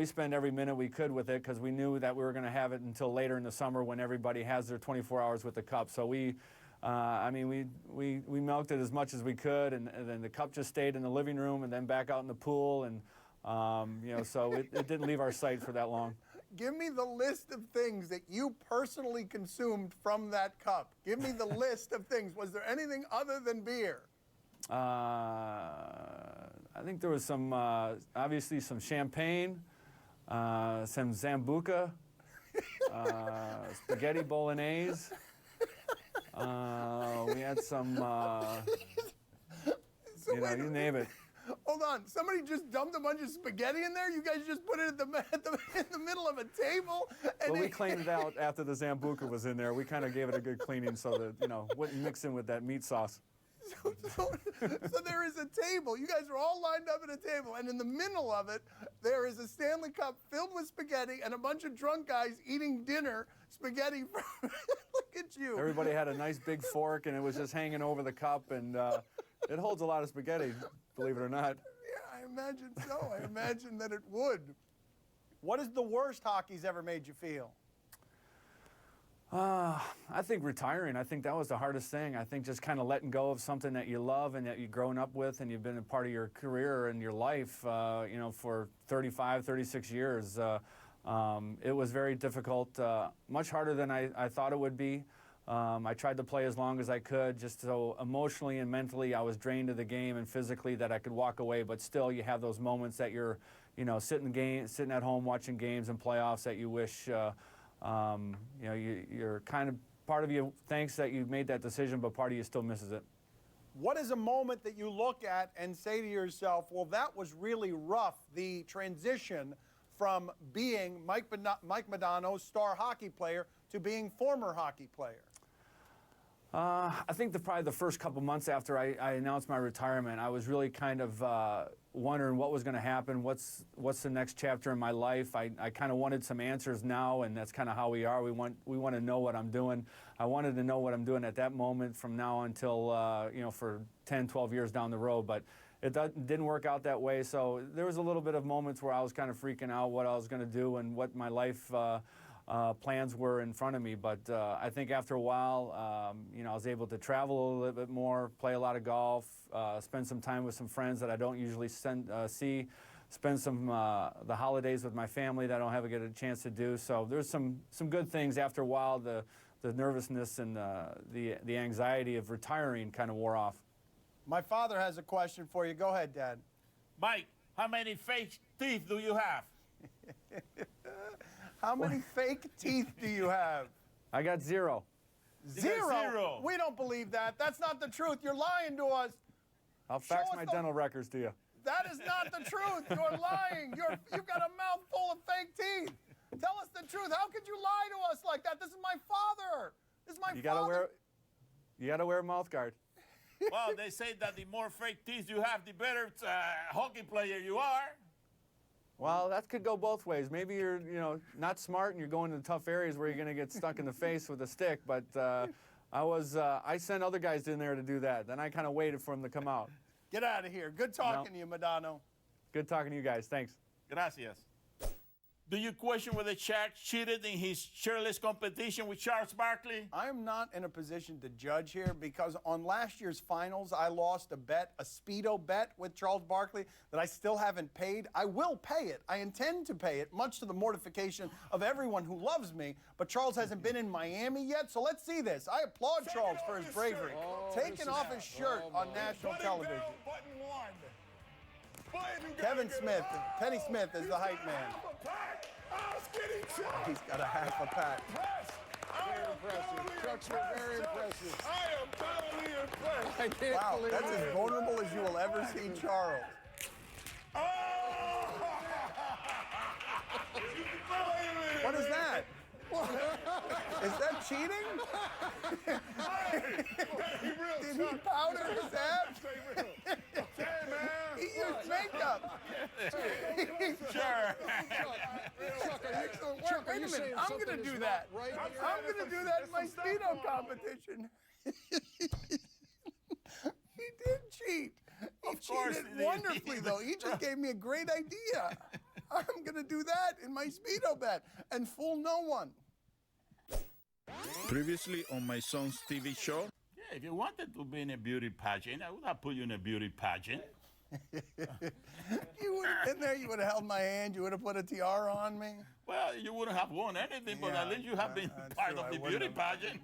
spent every minute we could with it because we knew that we were going to have it until later in the summer when everybody has their 24 hours with the cup. So we milked it as much as we could, and then the cup just stayed in the living room and then back out in the pool, and so it didn't leave our sight for that long. Give me the list of things that you personally consumed from that cup. Give me the list of things. Was there anything other than beer? I think there was some, obviously some champagne, some Zambuca, spaghetti bolognese. We had some, you name it. Hold on. Somebody just dumped a bunch of spaghetti in there? You guys just put it in the middle of a table? And well, we cleaned it out after the Zambuca was in there. We kind of gave it a good cleaning so that, wouldn't mix in with that meat sauce. So there is a table. You guys are all lined up at a table, and in the middle of it, there is a Stanley Cup filled with spaghetti and a bunch of drunk guys eating dinner spaghetti. Look at you. Everybody had a nice big fork, and it was just hanging over the cup, and it holds a lot of spaghetti, believe it or not. Yeah, I imagine so. I imagine that it would. What is the worst hockey's ever made you feel? I think retiring. I think that was the hardest thing. I think just kind of letting go of something that you love and that you've grown up with and you've been a part of your career and your life, for 35, 36 years. It was very difficult, much harder than I thought it would be. I tried to play as long as I could, just so emotionally and mentally I was drained of the game and physically that I could walk away. But still, you have those moments that you're, sitting at home watching games and playoffs that you wish. You're kind of, part of you thinks that you made that decision, but part of you still misses it. What is a moment that you look at and say to yourself, well, that was really rough, the transition from being Mike Modano's star hockey player to being former hockey player? I think probably the first couple months after I announced my retirement, I was really kind of wondering what was going to happen, what's the next chapter in my life. I kind of wanted some answers now, and that's kind of how we are. We want to know what I'm doing. I wanted to know what I'm doing at that moment from now until, for 10, 12 years down the road, but it didn't work out that way. So there was a little bit of moments where I was kind of freaking out what I was going to do and what my life plans were in front of me, but I think after a while, I was able to travel a little bit more, play a lot of golf, spend some time with some friends that I don't usually see, spend some the holidays with my family that I don't get a chance to do. So there's some good things. After a while, the nervousness and the anxiety of retiring kind of wore off. My father has a question for you. Go ahead, Dad. Mike, how many fake teeth do you have? How many fake teeth do you have? I got zero. Zero? We don't believe that. That's not the truth. You're lying to us. I'll fax my dental records to you. That is not the truth. You're lying. You've got a mouth full of fake teeth. Tell us the truth. How could you lie to us like that? This is my father. This is my father. You gotta wear a mouth guard. Well, they say that the more fake teeth you have, the better hockey player you are. Well, that could go both ways. Maybe you're, not smart and you're going to tough areas where you're going to get stuck in the face with a stick. But I sent other guys in there to do that. Then I kind of waited for them to come out. Get out of here. Good talking to you, Modano. Good talking to you guys. Thanks. Gracias. Do you question whether Shaq cheated in his shirtless competition with Charles Barkley? I am not in a position to judge here because on last year's finals, I lost a Speedo bet with Charles Barkley that I still haven't paid. I will pay it. I intend to pay it, much to the mortification of everyone who loves me. But Charles hasn't been in Miami yet, so let's see this. I applaud Charles for his bravery. Taking off his shirt on national television. Kevin Smith, Penny Smith is the hype man. He's got a half a pack. impressive. Chucks were very impressive. I am totally impressed. I can't Wow, believe that's it. as vulnerable as you will ever see Charles. What is that? Is that cheating? Did he powder his abs? He used makeup. Sure. Chuck, Wait a minute, I'm going to do that. I'm going to do that in my Speedo competition. He did cheat. He course cheated he did. wonderfully, though. He just gave me a great idea. I'm going to do that in my Speedo bet and fool no one. Previously on my son's TV show. Yeah, if you wanted to be in a beauty pageant, I would have put you in a beauty pageant. You would have been there. You would have held my hand. You would have put a tiara on me. Well, you wouldn't have won anything, but at least you have been that's part true, of I the wouldn't beauty have. pageant.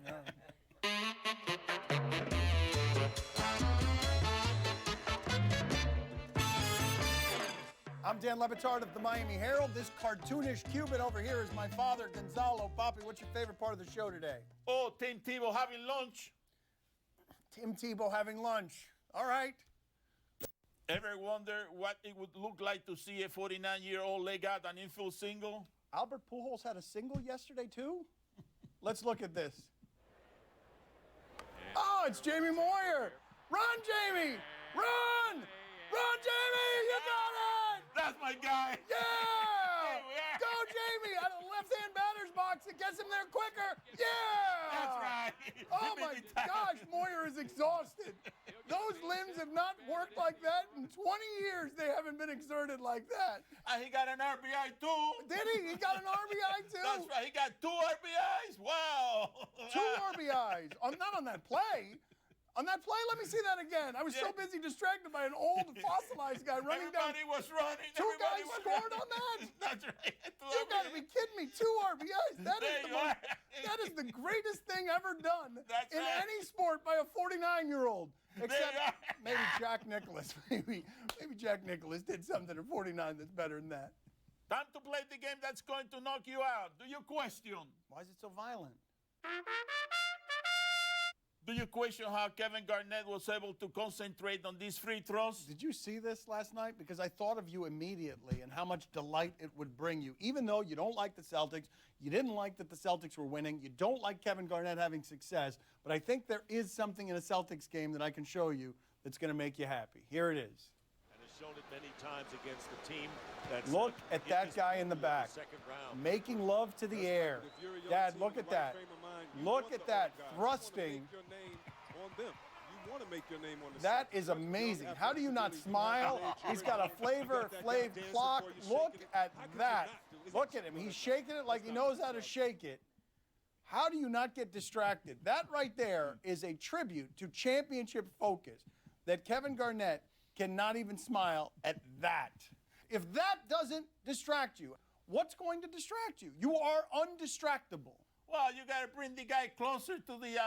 I'm Dan Batard of the Miami Herald. This cartoonish Cuban over here is my father, Gonzalo. Papi, what's your favorite part of the show today? Oh, Tim Tebow having lunch. Tim Tebow having lunch. All right. Ever wonder what it would look like to see a 49-year-old leg out an infield single? Albert Pujols had a single yesterday, too? Let's look at this. Oh, it's Jamie Moyer. Run, Jamie! Run! Run, Jamie! You got it! That's my guy. Yeah! Go, Jamie! Out of the left-hand batter's box. It gets him there quicker. Yeah! That's right. Oh, my gosh, Moyer is exhausted. Those limbs have not worked like that in 20 years. They haven't been exerted like that. And he got an RBI, too. Did he? He got an RBI, too? That's right. He got 2 RBIs. Wow. 2 RBIs. Not on that play. On that play, let me see that again. I was so busy distracted by an old fossilized guy running down. Everybody was running. 2 guys Everybody was scored running. on that? That's right. You gotta be kidding me. 2 RBIs. That There is the you are. that is the greatest thing ever done That's in right. any sport by a 49-year-old. Except you are. maybe Jack Nicklaus. Maybe Jack Nicklaus did something at 49 that's better than that. Time to play the game that's going to knock you out. Do you question? Why is it so violent? Do you question how Kevin Garnett was able to concentrate on these free throws? Did you see this last night? Because I thought of you immediately and how much delight it would bring you. Even though you don't like the Celtics, you didn't like that the Celtics were winning, you don't like Kevin Garnett having success, but I think there is something in a Celtics game that I can show you that's going to make you happy. Here it is. And has shown it many times against the team that's Look at that guy in the back, second round. making love to the air. Dad, look at that. Look at that, thrusting. That is amazing. How do you not smile? He's got a Flavor Flav clock. Look at that. Look at him. He's shaking it like he knows how to shake it. How do you not get distracted? That right there is a tribute to championship focus that Kevin Garnett cannot even smile at that. If that doesn't distract you, what's going to distract you? You are undistractible. Well, you got to bring the guy closer to the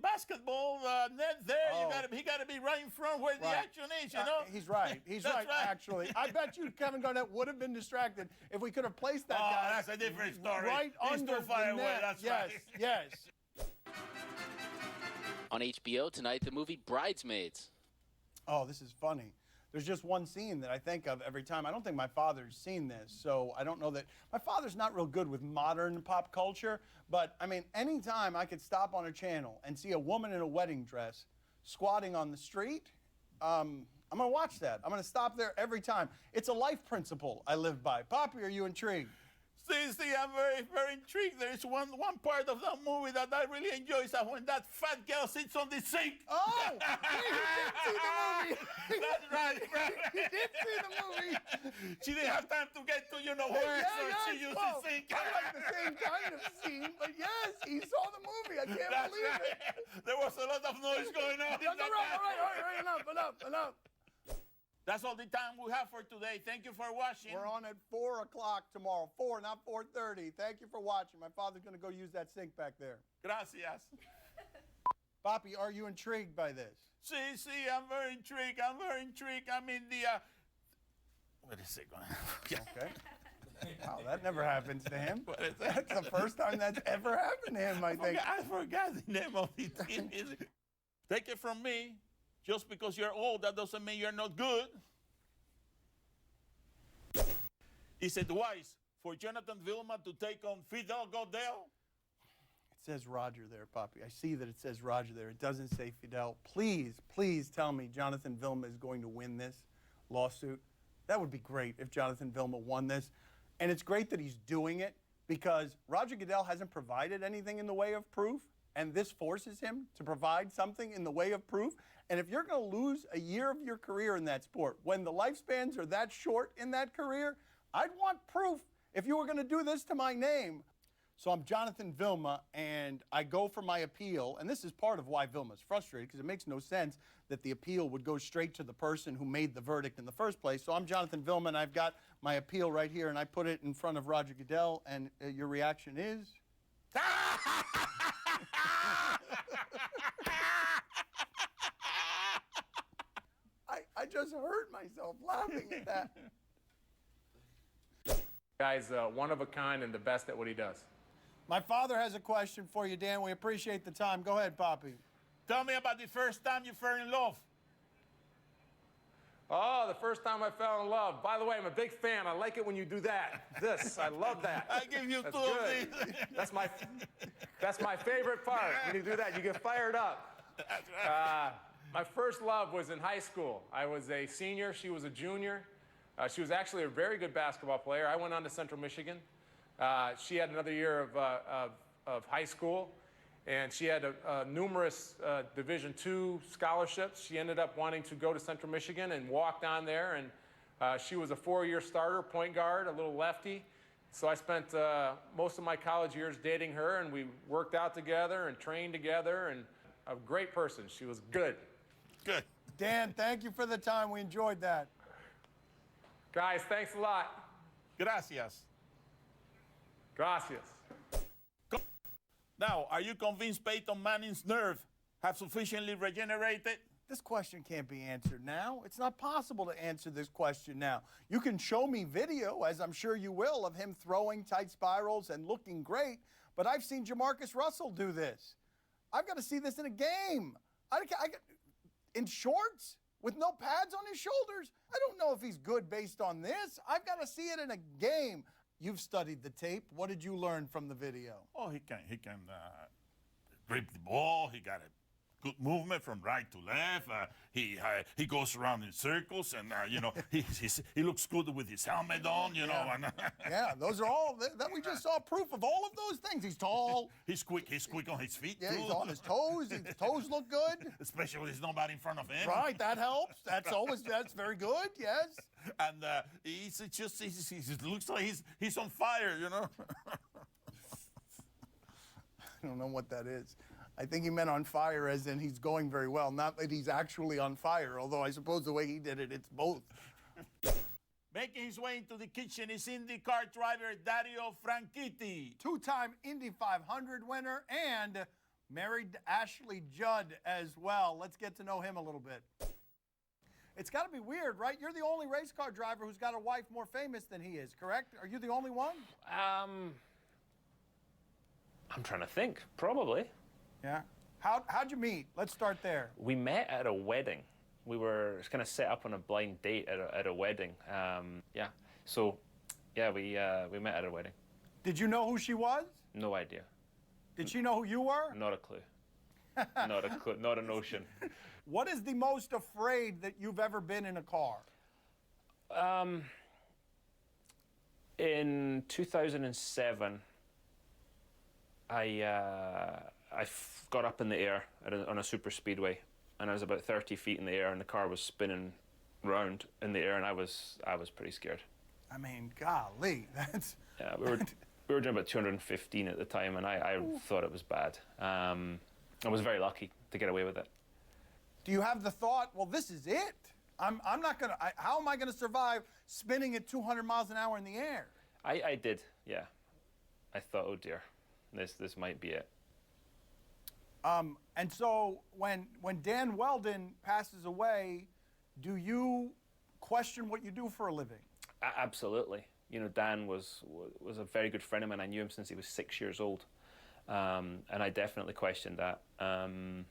basketball net there. Oh. He got to be right in front where the action is, you know? He's right. He's That's right, actually. I bet you Kevin Garnett would have been distracted if we could have placed that guy. That's a different story. Right He's under too far the away. net. That's yes, right. yes. On HBO tonight, the movie Bridesmaids. Oh, this is funny. There's just one scene that I think of every time. I don't think my father's seen this, so I don't know that. My father's not real good with modern pop culture, but I mean, anytime I could stop on a channel and see a woman in a wedding dress squatting on the street, I'm going to watch that. I'm going to stop there every time. It's a life principle I live by. Papi, are you intrigued? See, I'm very, very intrigued. There is one part of that movie that I really enjoy is when that fat girl sits on the sink. Oh, he did see the movie. That's right. He did see the movie. She didn't have time to get to, where, so she used the sink. Not like the same kind of scene, but yes, he saw the movie. I can't That's believe right. it. There was a lot of noise going on. All right, enough. That's all the time we have for today. Thank you for watching. We're on at 4 o'clock tomorrow. 4, not 4:30. Thank you for watching. My father's going to go use that sink back there. Gracias. Papi, are you intrigued by this? See, I'm very intrigued. I mean, wait a second. Okay. Wow, that never happens to him. That's the first time that's ever happened to him, I think. I forgot the name of the team. Take it from me. Just because you're old, that doesn't mean you're not good. Is it wise for Jonathan Vilma to take on Fidel Godell? It says Roger there, Papi. I see that it says Roger there. It doesn't say Fidel. Please, please tell me Jonathan Vilma is going to win this lawsuit. That would be great if Jonathan Vilma won this. And it's great that he's doing it because Roger Goodell hasn't provided anything in the way of proof, and this forces him to provide something in the way of proof. And if you're going to lose a year of your career in that sport, when the lifespans are that short in that career, I'd want proof if you were going to do this to my name. So I'm Jonathan Vilma, and I go for my appeal. And this is part of why Vilma's frustrated, because it makes no sense that the appeal would go straight to the person who made the verdict in the first place. So I'm Jonathan Vilma, and I've got my appeal right here, and I put it in front of Roger Goodell, and your reaction is? I just hurt myself laughing at that. Guy's one of a kind and the best at what he does. My father has a question for you, Dan. We appreciate the time. Go ahead, Papi. Tell me about the first time you fell in love. Oh, the first time I fell in love. By the way, I'm a big fan. I like it when you do that. This, I love that. I give you That's two good. of these. That's my favorite part. When you do that, you get fired up. My first love was in high school. I was a senior. She was a junior. She was actually a very good basketball player. I went on to Central Michigan. She had another year of high school, and she had numerous Division II scholarships. She ended up wanting to go to Central Michigan and walked on there, and she was a 4-year starter, point guard, a little lefty. So I spent most of my college years dating her, and we worked out together and trained together, and a great person. She was good. Good. Dan, thank you for the time. We enjoyed that. Guys, thanks a lot. Gracias. Gracias. Now, are you convinced Peyton Manning's nerve have sufficiently regenerated? This question can't be answered now. It's not possible to answer this question now. You can show me video, as I'm sure you will, of him throwing tight spirals and looking great, but I've seen Jamarcus Russell do this. I've got to see this in a game. In shorts? With no pads on his shoulders? I don't know if he's good based on this. I've got to see it in a game. You've studied the tape. What did you learn from the video? Oh, he can grip the ball. He got a good movement from right to left. He goes around in circles, and he looks good with his helmet on. You know. And yeah, those are all that we just saw proof of all of those things. He's tall. He's quick. He's quick on his feet yeah, too. He's on his toes. His toes look good. Especially when there's nobody in front of him. Right, that helps. That's very good. Yes. And he looks like he's on fire. You know. I don't know what that is. I think he meant on fire as in he's going very well, not that he's actually on fire, although I suppose the way he did it, it's both. Making his way into the kitchen is IndyCar driver Dario Franchitti. Two-time Indy 500 winner and married to Ashley Judd as well. Let's get to know him a little bit. It's got to be weird, right? You're the only race car driver who's got a wife more famous than he is, correct? Are you the only one? I'm trying to think. Probably. Yeah. How'd you meet? Let's start there. We met at a wedding. We were kind of set up on a blind date at a wedding. Yeah. So, yeah, we met at a wedding. Did you know who she was? No idea. Did she know who you were? Not a clue. Not a clue. Not a notion. What is the most afraid that you've ever been in a car? In 2007, I got up in the air on a super speedway, and I was about 30 feet in the air, and the car was spinning round in the air, and I was pretty scared. I mean, golly, that's... Yeah, we were doing about 215 at the time, and I thought it was bad. I was very lucky to get away with it. Do you have the thought, well, this is it? I'm not gonna, how am I gonna survive spinning at 200 miles an hour in the air? I did, yeah. I thought, oh dear, this might be it. And so when Dan Weldon passes away, do you question what you do for a living? Absolutely. You know, Dan was a very good friend of mine. I knew him since he was 6 years old, and I definitely questioned that. And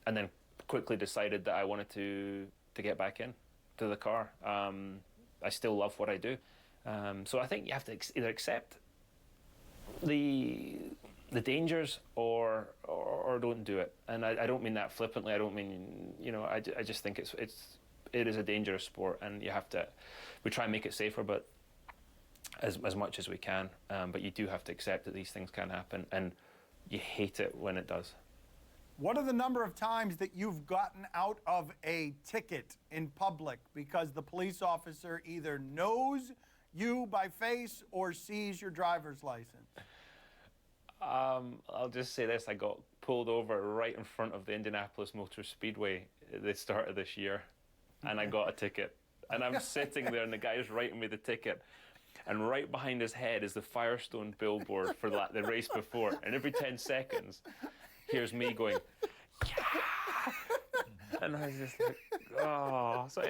then quickly decided that I wanted to get back in to the car. I still love what I do, so I think you have to either accept the dangers or don't do it. And I don't mean that flippantly. I don't mean, you know, I just think it is a dangerous sport, and we try and make it safer, but as much as we can. But you do have to accept that these things can happen, and you hate it when it does. What are the number of times that you've gotten out of a ticket in public because the police officer either knows you by face or sees your driver's license? I'll just say this. I got pulled over right in front of the Indianapolis Motor Speedway at the start of this year, and I got a ticket. And I'm sitting there, and the guy's writing me the ticket. And right behind his head is the Firestone billboard for the race before. And every 10 seconds, here's me going, yeah! And I was just like, oh. So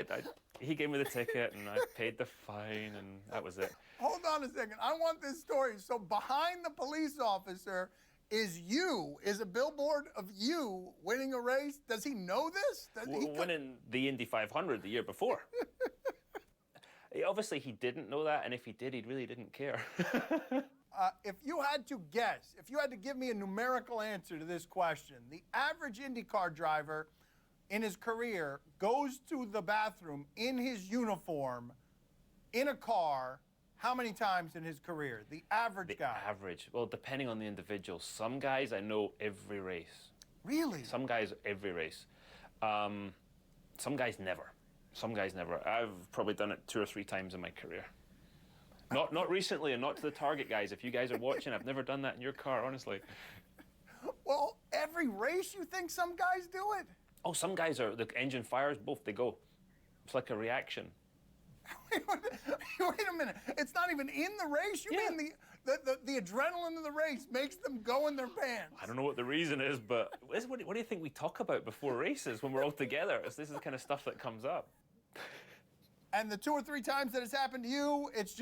he gave me the ticket, and I paid the fine, and that was it. Hold on a second. I want this story. So behind the police officer is a billboard of you winning a race. Does he know this? Winning the Indy 500 the year before. Obviously, he didn't know that, and if he did, he really didn't care. If you had to guess, if you had to give me a numerical answer to this question, the average IndyCar driver in his career goes to the bathroom in his uniform, in a car, how many times in his career? The average guy. Average. Well, depending on the individual. Some guys I know every race. Really? Some guys every race. Some guys never. Some guys never. I've probably done it 2 or 3 times in my career. Not recently, and not to the Target guys. If you guys are watching, I've never done that in your car, honestly. Well, every race you think some guys do it? Oh, some guys are, the engine fires, both they go. It's like a reaction. Wait a minute. It's not even in the race? You mean the adrenaline of the race makes them go in their pants? I don't know what the reason is, but what do you think we talk about before races when we're all together? This is the kind of stuff that comes up. And the 2 or 3 times that it's happened to you, it's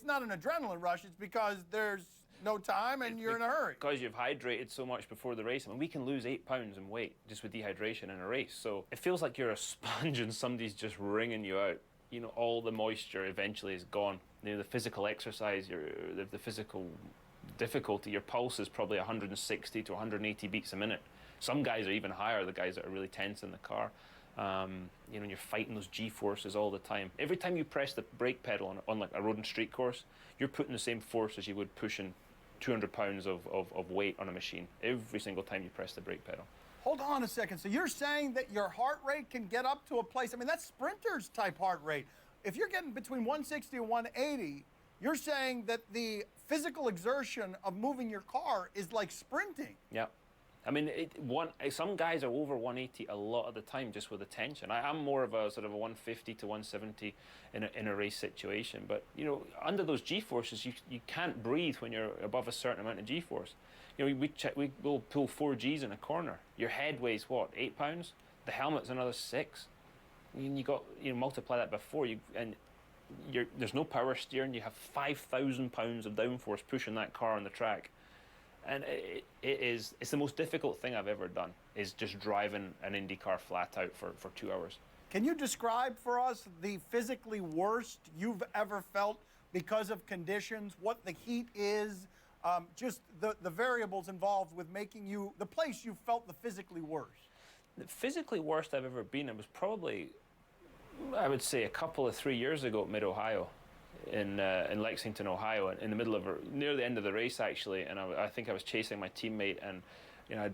not an adrenaline rush. It's because there's no time and you're in a hurry. Because you've hydrated so much before the race. I mean, we can lose 8 pounds in weight just with dehydration in a race. So it feels like you're a sponge and somebody's just wringing you out. You know, all the moisture eventually is gone. You know, the physical exercise, the physical difficulty, your pulse is probably 160 to 180 beats a minute. Some guys are even higher, the guys that are really tense in the car. You know, you're fighting those G-forces all the time. Every time you press the brake pedal on like a road and street course, you're putting the same force as you would pushing 200 pounds of weight on a machine. Every single time you press the brake pedal. Hold on a second. So you're saying that your heart rate can get up to a place, I mean, that's sprinter's type heart rate. If you're getting between 160 and 180, you're saying that the physical exertion of moving your car is like sprinting. Yeah. I mean, some guys are over 180 a lot of the time just with the tension. I'm more of a sort of a 150 to 170 in a race situation. But, you know, under those G-forces, you can't breathe when you're above a certain amount of G-force. You know, we'll pull 4 Gs in a corner. Your head weighs, what, 8 pounds? The helmet's another 6. You multiply that by 4, there's no power steering. You have 5,000 pounds of downforce pushing that car on the track. And it's the most difficult thing I've ever done, is just driving an Indy car flat out for 2 hours. Can you describe for us the physically worst you've ever felt because of conditions, what the heat is, just the variables involved with making you, the place you felt the physically worst? The physically worst I've ever been, it was probably, I would say, a couple of 3 years ago at Mid-Ohio. In Lexington, Ohio, in the middle of near the end of the race actually, and I think I was chasing my teammate, and you know,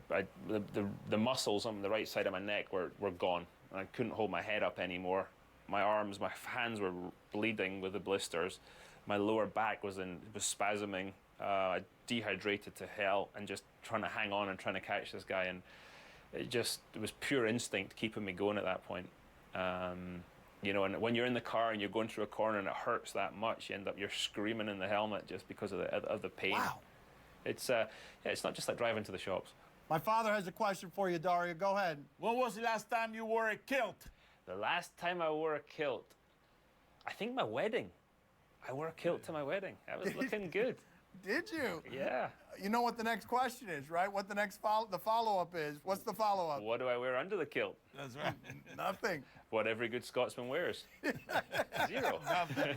the muscles on the right side of my neck were gone, and I couldn't hold my head up anymore. My arms, my hands were bleeding with the blisters. My lower back was spasming. I dehydrated to hell, and just trying to hang on and trying to catch this guy, and it was pure instinct keeping me going at that point. You know, and when you're in the car and you're going through a corner and it hurts that much, you're screaming in the helmet just because of the pain. Wow. It's not just like driving to the shops. My father has a question for you, Dario. Go ahead. When was the last time you wore a kilt? The last time I wore a kilt, I think my wedding. I wore a kilt to my wedding. I was looking good. Did you? Yeah. You know what the next question is, right? What the next the follow-up is. What's the follow-up? What do I wear under the kilt? That's right. Nothing. What every good Scotsman wears. Zero.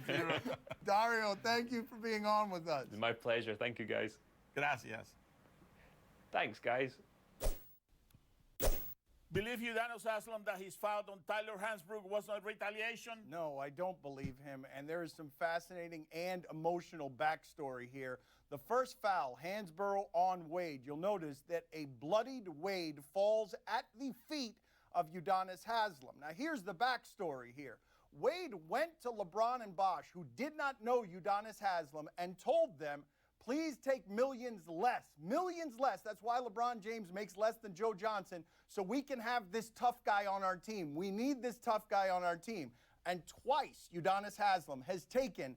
Zero. Dario, thank you for being on with us. It's my pleasure. Thank you, guys. Gracias. Thanks, guys. Believe you, Daniel Sutherland, that his foul on Tyler Hansbrook was not retaliation? No, I don't believe him, and there is some fascinating and emotional backstory here. The first foul, Hansborough on Wade. You'll notice that a bloodied Wade falls at the feet of Udonis Haslem. Now, here's the backstory here. Wade went to LeBron and Bosh, who did not know Udonis Haslem, and told them, please take millions less. Millions less. That's why LeBron James makes less than Joe Johnson, so we can have this tough guy on our team. We need this tough guy on our team. And twice, Udonis Haslem has taken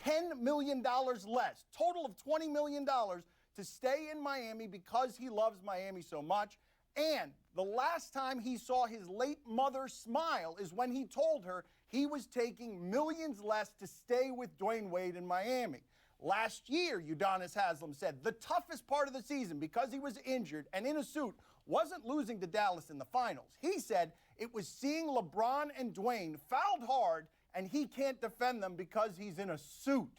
$10 million less, total of $20 million, to stay in Miami because he loves Miami so much. And the last time he saw his late mother smile is when he told her he was taking millions less to stay with Dwayne Wade in Miami. Last year, Udonis Haslem said the toughest part of the season, because he was injured and in a suit, wasn't losing to Dallas in the finals. He said it was seeing LeBron and Dwayne fouled hard and he can't defend them because he's in a suit.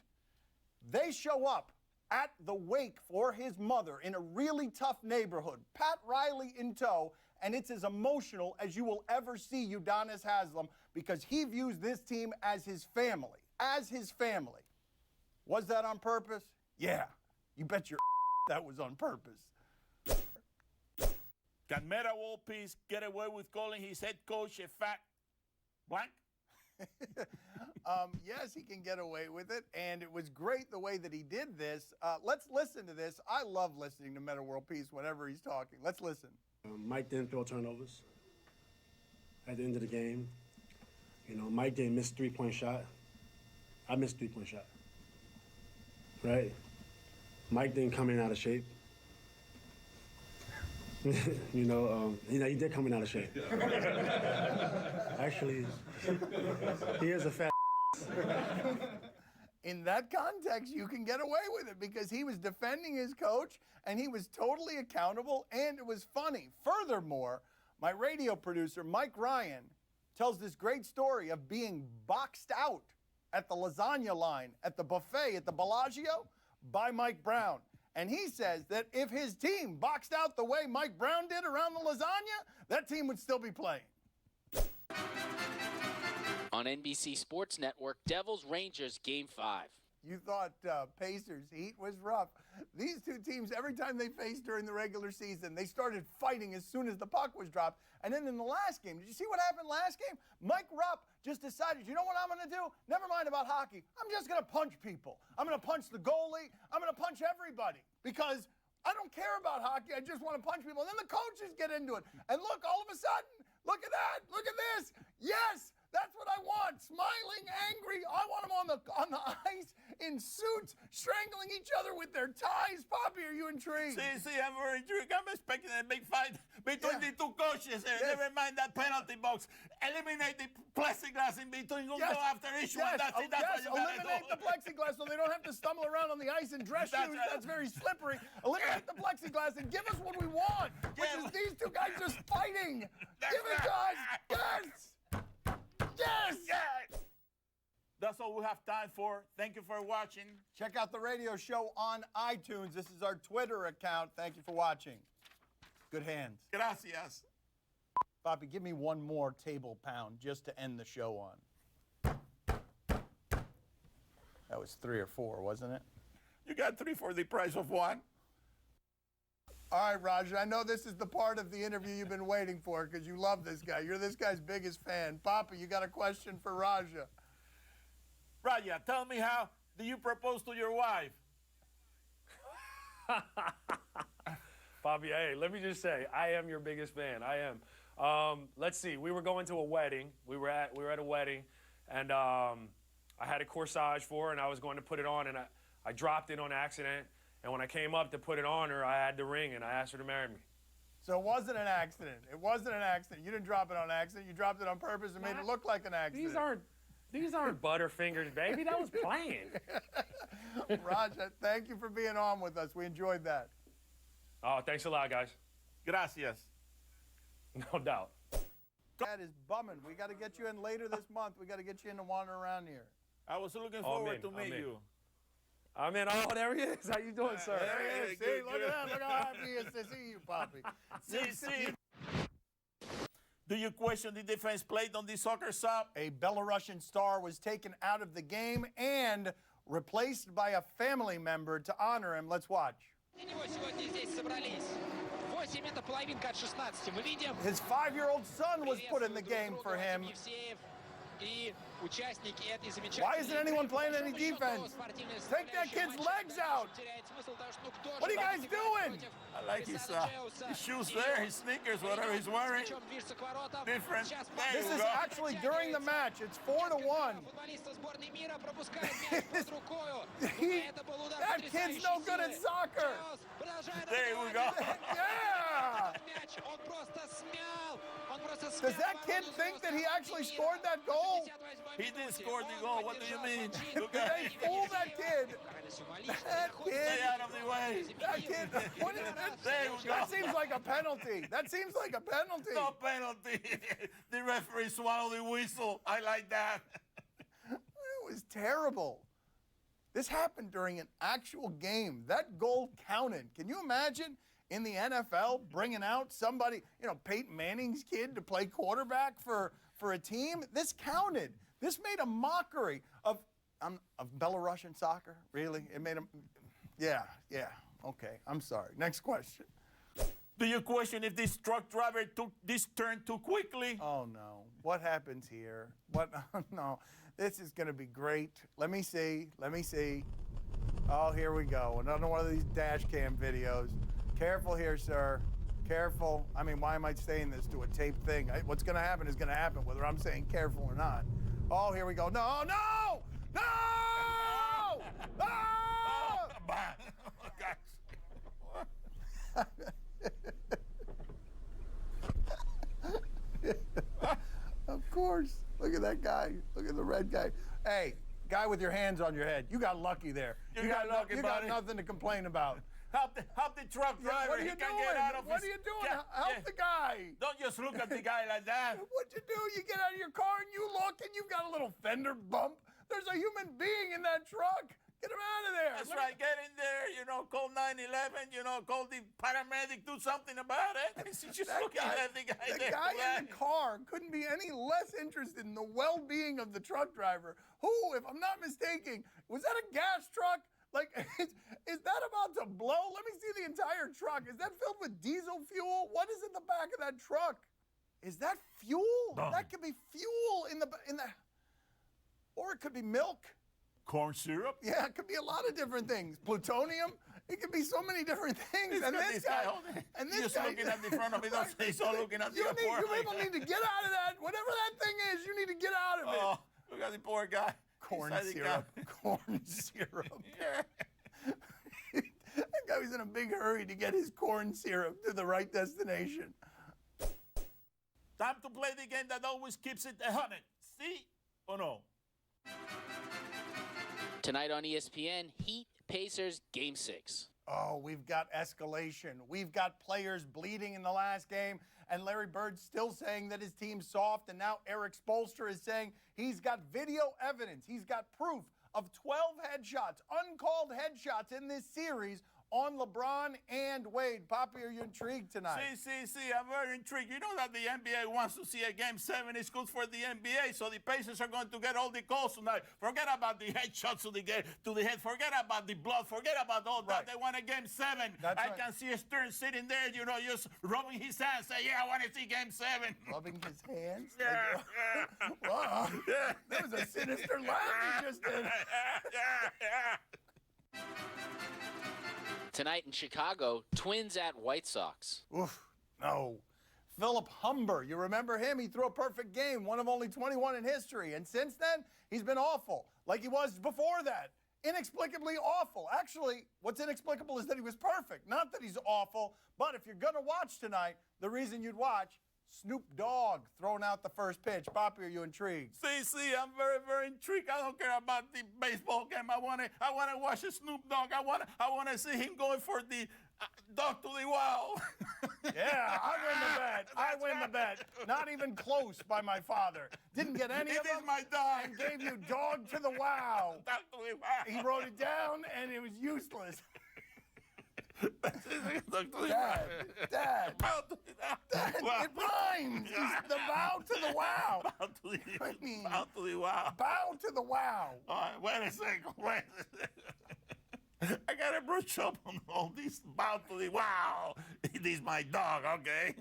They show up at the wake for his mother in a really tough neighborhood, Pat Riley in tow, and it's as emotional as you will ever see Udonis Haslem because he views this team as his family, Was that on purpose? Yeah, you bet your that was on purpose. Can Meta World Peace get away with calling his head coach a fat blank? Yes, he can get away with it, and it was great the way that he did this. Let's listen to this. I love listening to Meta World Peace whenever he's talking. Let's listen. Mike didn't throw turnovers at the end of the game. You know, Mike didn't miss three-point shot. I missed three-point shot. Right? Mike didn't come in out of shape. You know, he did come in out of shape. Actually, he is a fat. In that context, you can get away with it because he was defending his coach and he was totally accountable and it was funny. Furthermore, my radio producer, Mike Ryan, tells this great story of being boxed out at the lasagna line, at the buffet, at the Bellagio by Mike Brown. And he says that if his team boxed out the way Mike Brown did around the lasagna, that team would still be playing. On NBC Sports Network, Devils-Rangers Game 5. You thought Pacers Heat was rough. These two teams, every time they faced during the regular season, they started fighting as soon as the puck was dropped. And then in the last game, did you see what happened last game? Mike Rupp just decided, you know what I'm going to do? Never mind about hockey. I'm just going to punch people. I'm going to punch the goalie. I'm going to punch everybody because I don't care about hockey. I just want to punch people. And then the coaches get into it. And look, all of a sudden, look at that. Look at this. Yes. That's what I want. Smiling, angry. I want them on the ice in suits, strangling each other with their ties. Papi, are you intrigued? See, I'm very intrigued. I'm expecting a big fight between the two coaches. Never mind that penalty box. Eliminate the plexiglass in between. Go after each one. That's it. That's what you gotta eliminate do. the plexiglass so they don't have to stumble around on the ice in dress shoes. Right. That's very slippery. Eliminate the plexiglass and give us what we want, which is these two guys just fighting. Give it to us. Yes. Yes! Yes! That's all we have time for. Thank you for watching. Check out the radio show on iTunes. This is our Twitter account. Thank you for watching. Good hands. Gracias. Papi, give me one more table pound just to end the show on. That was 3 or 4, wasn't it? You got 3 for the price of 1. All right, Raja, I know this is the part of the interview you've been waiting for because you love this guy. You're this guy's biggest fan. Papi, you got a question for Raja. Raja, tell me, how do you propose to your wife? Papi, hey, let me just say, I am your biggest fan. I am. Let's see. We were going to a wedding. We were at a wedding, and I had a corsage for her, and I was going to put it on, and I dropped it on accident. And when I came up to put it on her, I had the ring, and I asked her to marry me. So it wasn't an accident. It wasn't an accident. You didn't drop it on accident. You dropped it on purpose and made it look like an accident. These aren't Butterfingers, baby. That was playing. Raj, thank you for being on with us. We enjoyed that. Oh, thanks a lot, guys. Gracias. No doubt. That is bumming. We got to get you in later this month. We got to get you in to wander around here. I was looking forward to meet you. I'm in. Oh, there he is. How you doing, sir? There he is. See, look at that. Look how happy he is to see you, Papi. See. Do you question the defense played on the soccer sub? A Belarusian star was taken out of the game and replaced by a family member to honor him. Let's watch. His 5-year-old son was put in the game for him. Why isn't anyone playing any defense? Take that kid's legs out. What are you guys doing? I like his shoes there, his sneakers, whatever he's wearing. Different. This is actually during the match. It's 4-1. That kid's no good at soccer. There we go. Yeah. Does that kid think that he actually scored that goal? He did score the goal. What do you mean? They fooled that kid. That kid. Stay out of the way. That kid. That seems like a penalty. That seems like a penalty. No penalty. The referee swallowed the whistle. I like that. It was terrible. This happened during an actual game. That goal counted. Can you imagine in the NFL bringing out somebody, Peyton Manning's kid to play quarterback for a team? This counted. This made a mockery of Belarusian soccer. Really? It made a, yeah. Okay, I'm sorry. Next question. Do you question if this truck driver took this turn too quickly? Oh, no. What happens here? What? No. This is going to be great. Let me see. Oh, here we go. Another one of these dash cam videos. Careful here, sir. Careful. I mean, why am I saying this to a tape thing? What's going to happen is going to happen, whether I'm saying careful or not. Oh, here we go. No! No! No! No! Of course. Look at that guy. Look at the red guy. Hey, guy with your hands on your head. You got lucky there. You got nothing to complain about. Help the truck driver. What are you doing? What are you doing? Help the guy. Don't just look at the guy like that. What you do? You get out of your car and you look and you've got a little fender bump. There's a human being in that truck. Get him out of there. That's right. Get in there. Call 911. Call the paramedic. Do something about it. Just looking at the guy there. The guy in the car couldn't be any less interested in the well-being of the truck driver. Who, if I'm not mistaken, was that a gas truck? Like, is that about to blow? Let me see the entire truck. Is that filled with diesel fuel? What is in the back of that truck? Is that fuel? That could be fuel in the, or it could be milk. Corn syrup? Yeah, it could be a lot of different things. Plutonium? It could be so many different things. And this guy looking at the front of it. He's all looking at the You people need to get out of that. Whatever that thing is, you need to get out of it. Oh, look at the poor guy. Corn syrup. Corn syrup. That guy was in a big hurry to get his corn syrup to the right destination. Time to play the game that always keeps it 100. See or no? Tonight on ESPN, Heat Pacers Game 6. Oh, we've got escalation. We've got players bleeding in the last game, and Larry Bird's still saying that his team's soft, and now Eric Spoelstra is saying he's got video evidence. He's got proof of 12 headshots, uncalled headshots in this series on LeBron and Wade. Papi, are you intrigued tonight? See, I'm very intrigued. You know that the NBA wants to see a Game 7. It's good for the NBA, so the Pacers are going to get all the calls tonight. Forget about the headshots to the head. Forget about the blood. Forget about all that. They want a Game 7. I can see Stern sitting there, just rubbing his hands, say, yeah, I want to see Game 7. Rubbing his hands? Yeah. Wow. Yeah. That was a sinister laugh he just did. Yeah. Tonight in Chicago, Twins at White Sox. Oof, no. Philip Humber, you remember him? He threw a perfect game, one of only 21 in history. And since then, he's been awful, like he was before that. Inexplicably awful. Actually, what's inexplicable is that he was perfect, not that he's awful. But if you're going to watch tonight, the reason you'd watch Snoop Dogg throwing out the first pitch. Papi, are you intrigued? See, I'm very, very intrigued. I don't care about the baseball game. I want to watch a Snoop Dogg. I want to see him going for the dog to the wow. Yeah, I win the bet. I win the bet. Not even close by my father. Didn't get any of them. It is my dog. And gave you dog to the wow. Dog to the wow. He wrote it down, and it was useless. Dad, wow. it rhymes. The bow to the wow. Bow to the wow. Bow to the wow. All right, wait a second. I got to brush up on all these bow to the wow. It is my dog, okay?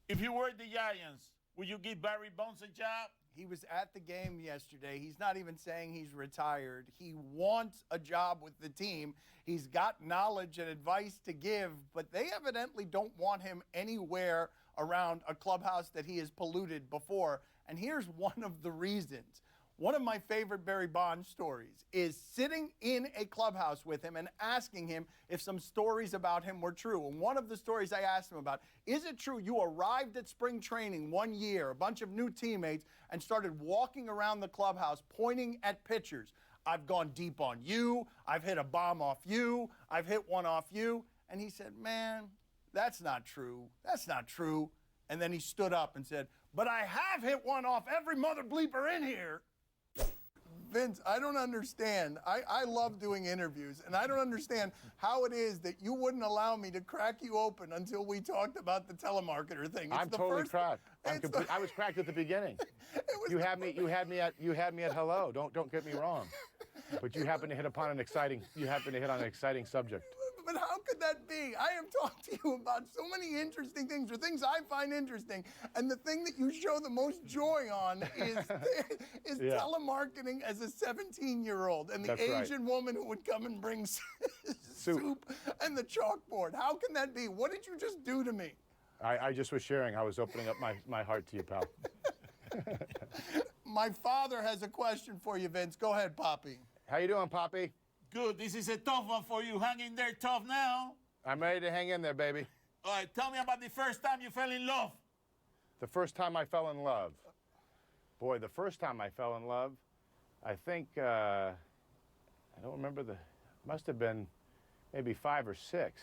If you were the Giants, would you give Barry Bonds a job? He was at the game yesterday. He's not even saying he's retired. He wants a job with the team. He's got knowledge and advice to give, but they evidently don't want him anywhere around a clubhouse that he has polluted before. And here's one of the reasons. One of my favorite Barry Bonds stories is sitting in a clubhouse with him and asking him if some stories about him were true. And one of the stories I asked him about, is it true you arrived at spring training one year, a bunch of new teammates, and started walking around the clubhouse pointing at pitchers? I've gone deep on you. I've hit a bomb off you. I've hit one off you. And he said, man, that's not true. That's not true. And then he stood up and said, but I have hit one off every mother bleeper in here. Vince, I don't understand. I love doing interviews, and I don't understand how it is that you wouldn't allow me to crack you open until we talked about the telemarketer thing. I'm totally cracked. I was cracked at the beginning. You had me at hello. Don't get me wrong. But you happen to hit on an exciting subject. But how could that be? I have talked to you about so many interesting things, or things I find interesting, and the thing that you show the most joy on is telemarketing as a 17-year-old, and the That's Asian woman who would come and bring soup and the chalkboard. How can that be? What did you just do to me? I just was sharing. I was opening up my heart to you, pal. My father has a question for you, Vince. Go ahead, Papi. How you doing, Papi? Good. This is a tough one for you. Hang in there tough now. I'm ready to hang in there, baby. All right, tell me about the first time you fell in love. The first time I fell in love. Boy, the first time I fell in love, I think, I don't remember must have been maybe 5 or 6.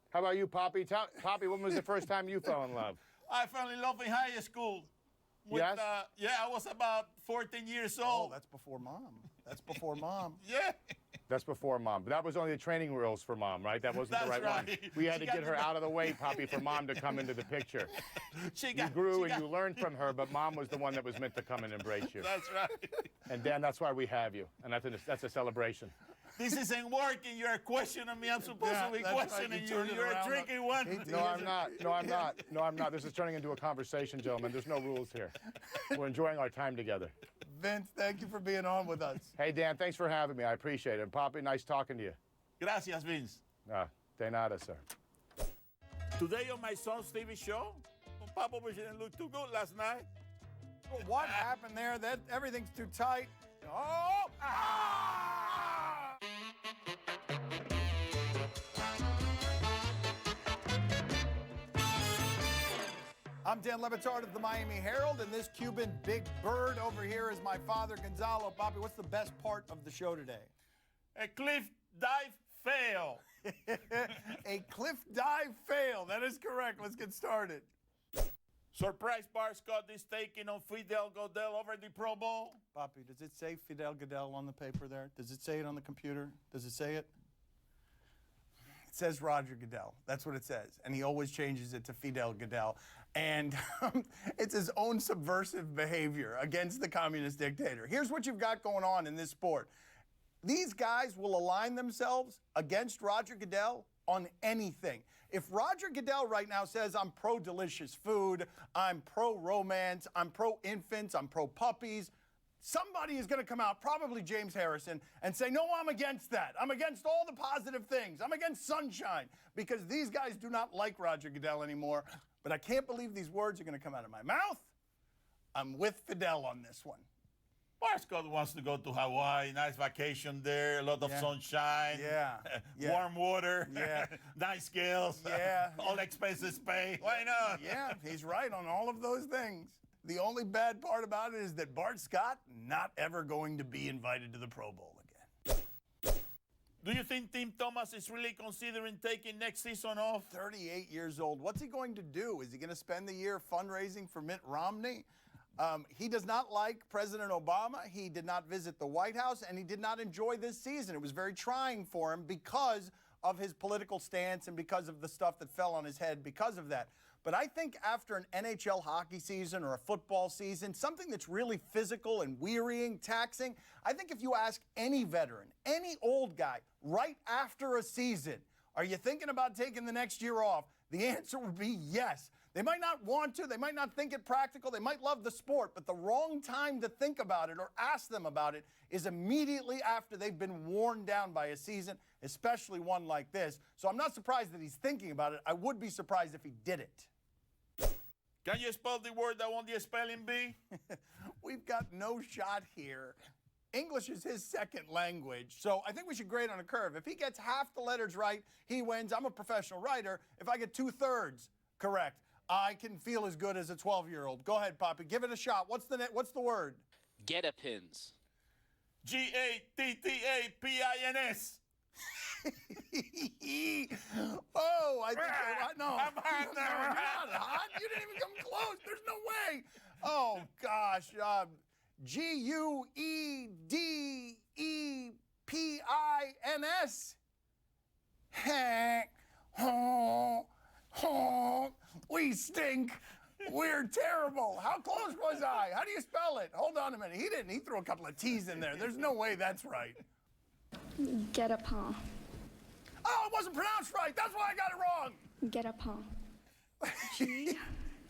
How about you, Papi? Papi, when was the first time you fell in love? I fell in love in high school. Yes? I was about 14 years old. Oh, that's before Mom. That's before Mom. Yeah. That's before Mom. But that was only the training wheels for Mom, right? That wasn't the right one. We had to get her out of the way, Papi, for Mom to come into the picture. You grew and you learned from her, but Mom was the one that was meant to come and embrace you. That's right. And Dan, that's why we have you. And that's a celebration. This isn't working. You're questioning me. I'm supposed to be questioning you. You're a tricky one. No, I'm not. No, I'm not. No, I'm not. This is turning into a conversation, gentlemen. There's no rules here. We're enjoying our time together. Vince, thank you for being on with us. Hey, Dan, thanks for having me. I appreciate it. And Papi, nice talking to you. Gracias, Vince. De nada, sir. Today on my son's TV show, Papa didn't look too good last night. Well, what happened there? Everything's too tight. Oh! Ah! I'm Dan Batard of the Miami Herald, and this Cuban big bird over here is my father, Gonzalo. Papi, what's the best part of the show today? A cliff dive fail. A cliff dive fail. That is correct. Let's get started. Surprise bar Scott is taking on Fidel Goodell over the Pro Bowl. Papi, does it say Fidel Goodell on the paper there? Does it say it on the computer? Does it say it? It says Roger Goodell. That's what it says. And he always changes it to Fidel Goodell. And it's his own subversive behavior against the communist dictator. Here's what you've got going on in this sport. These guys will align themselves against Roger Goodell on anything. If Roger Goodell right now says, I'm pro-delicious food, I'm pro-romance, I'm pro-infants, I'm pro-puppies, somebody is going to come out, probably James Harrison, and say, no, I'm against that. I'm against all the positive things. I'm against sunshine, because these guys do not like Roger Goodell anymore. But I can't believe these words are going to come out of my mouth. I'm with Fidel on this one. Scott wants to go to Hawaii, nice vacation there, a lot of sunshine, warm water, nice girls, all expenses paid. Why not? Yeah, he's right on all of those things. The only bad part about it is that Bart Scott not ever going to be invited to the Pro Bowl again. Do you think Tim Thomas is really considering taking next season off? 38 years old. What's he going to do? Is he going to spend the year fundraising for Mitt Romney? He does not like President Obama. He did not visit the White House, and he did not enjoy this season. It was very trying for him because of his political stance and because of the stuff that fell on his head because of that. But I think after an NHL hockey season or a football season, something that's really physical and wearying, taxing, I think if you ask any veteran, any old guy, right after a season, are you thinking about taking the next year off? The answer would be yes. They might not want to, they might not think it practical, they might love the sport, but the wrong time to think about it or ask them about it is immediately after they've been worn down by a season, especially one like this. So I'm not surprised that he's thinking about it. I would be surprised if he did it. Can you spell the word that won the spelling bee? We've got no shot here. English is his second language, so I think we should grade on a curve. If he gets half the letters right, he wins. I'm a professional writer. If I get 2/3 correct, I can feel as good as a 12-year-old. Go ahead, Papi. Give it a shot. What's the word? Get-a-pins. G-A-T-T-A-P-I-N-S. Oh, I think no. I'm hot now. You're not hot. You didn't even come close. There's no way. Oh gosh. G-U-E-D-E-P-I-N-S. We stink. We're terrible. How close was I? How do you spell it? Hold on a minute. He didn't. He threw a couple of T's in there. There's no way that's right. Get a paw. Oh, it wasn't pronounced right. That's why I got it wrong. Get a paw.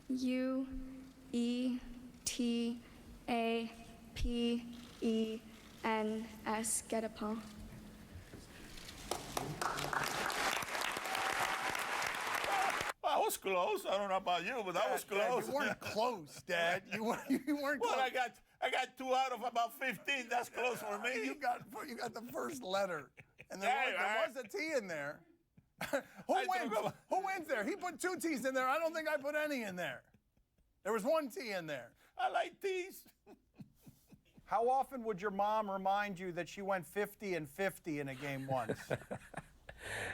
G-U-E-T-A-P-E-N-S. Get a paw. I was close. I don't know about you, but I was close. Dad, you weren't close, Dad. You weren't close. Well, I got 2 out of about 15. That's close for me. You got the first letter, and there was a T in there. Who wins there? He put 2 T's in there. I don't think I put any in there. There was 1 T in there. I like T's. How often would your mom remind you that she went 50 and 50 in a game once?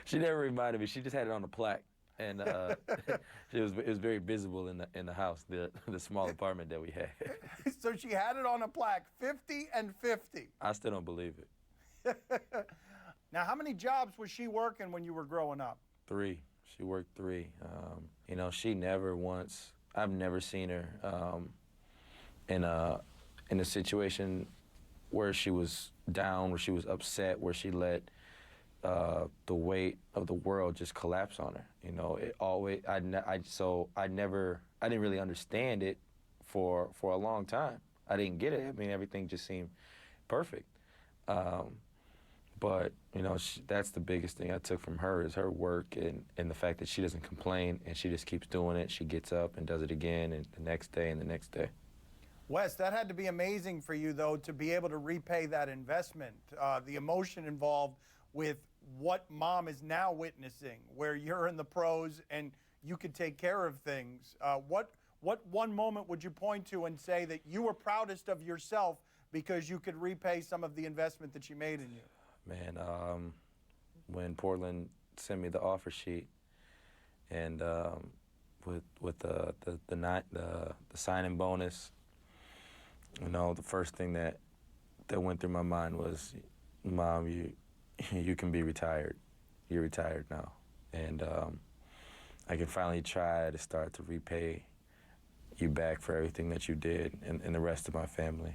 She never reminded me. She just had it on the plaque. And it was very visible in the house, the small apartment that we had. So she had it on a plaque, 50 and 50. I still don't believe it. Now, how many jobs was she working when you were growing up? 3. She worked 3. She never once. I've never seen her in a situation where she was down, where she was upset, where she let the weight of the world just collapse on her. It always. I didn't really understand it for a long time. I didn't get it. I mean, everything just seemed perfect. But that's the biggest thing I took from her is her work and the fact that she doesn't complain and she just keeps doing it. She gets up and does it again and the next day and the next day. Wes, that had to be amazing for you, though, to be able to repay that investment. The emotion involved with what Mom is now witnessing, where you're in the pros and you could take care of things. What one moment would you point to and say that you were proudest of yourself because you could repay some of the investment that she made in you? Man, when Portland sent me the offer sheet and with the signing bonus, the first thing that went through my mind was, Mom, you can be retired. You're retired now. And I can finally try to start to repay you back for everything that you did and the rest of my family.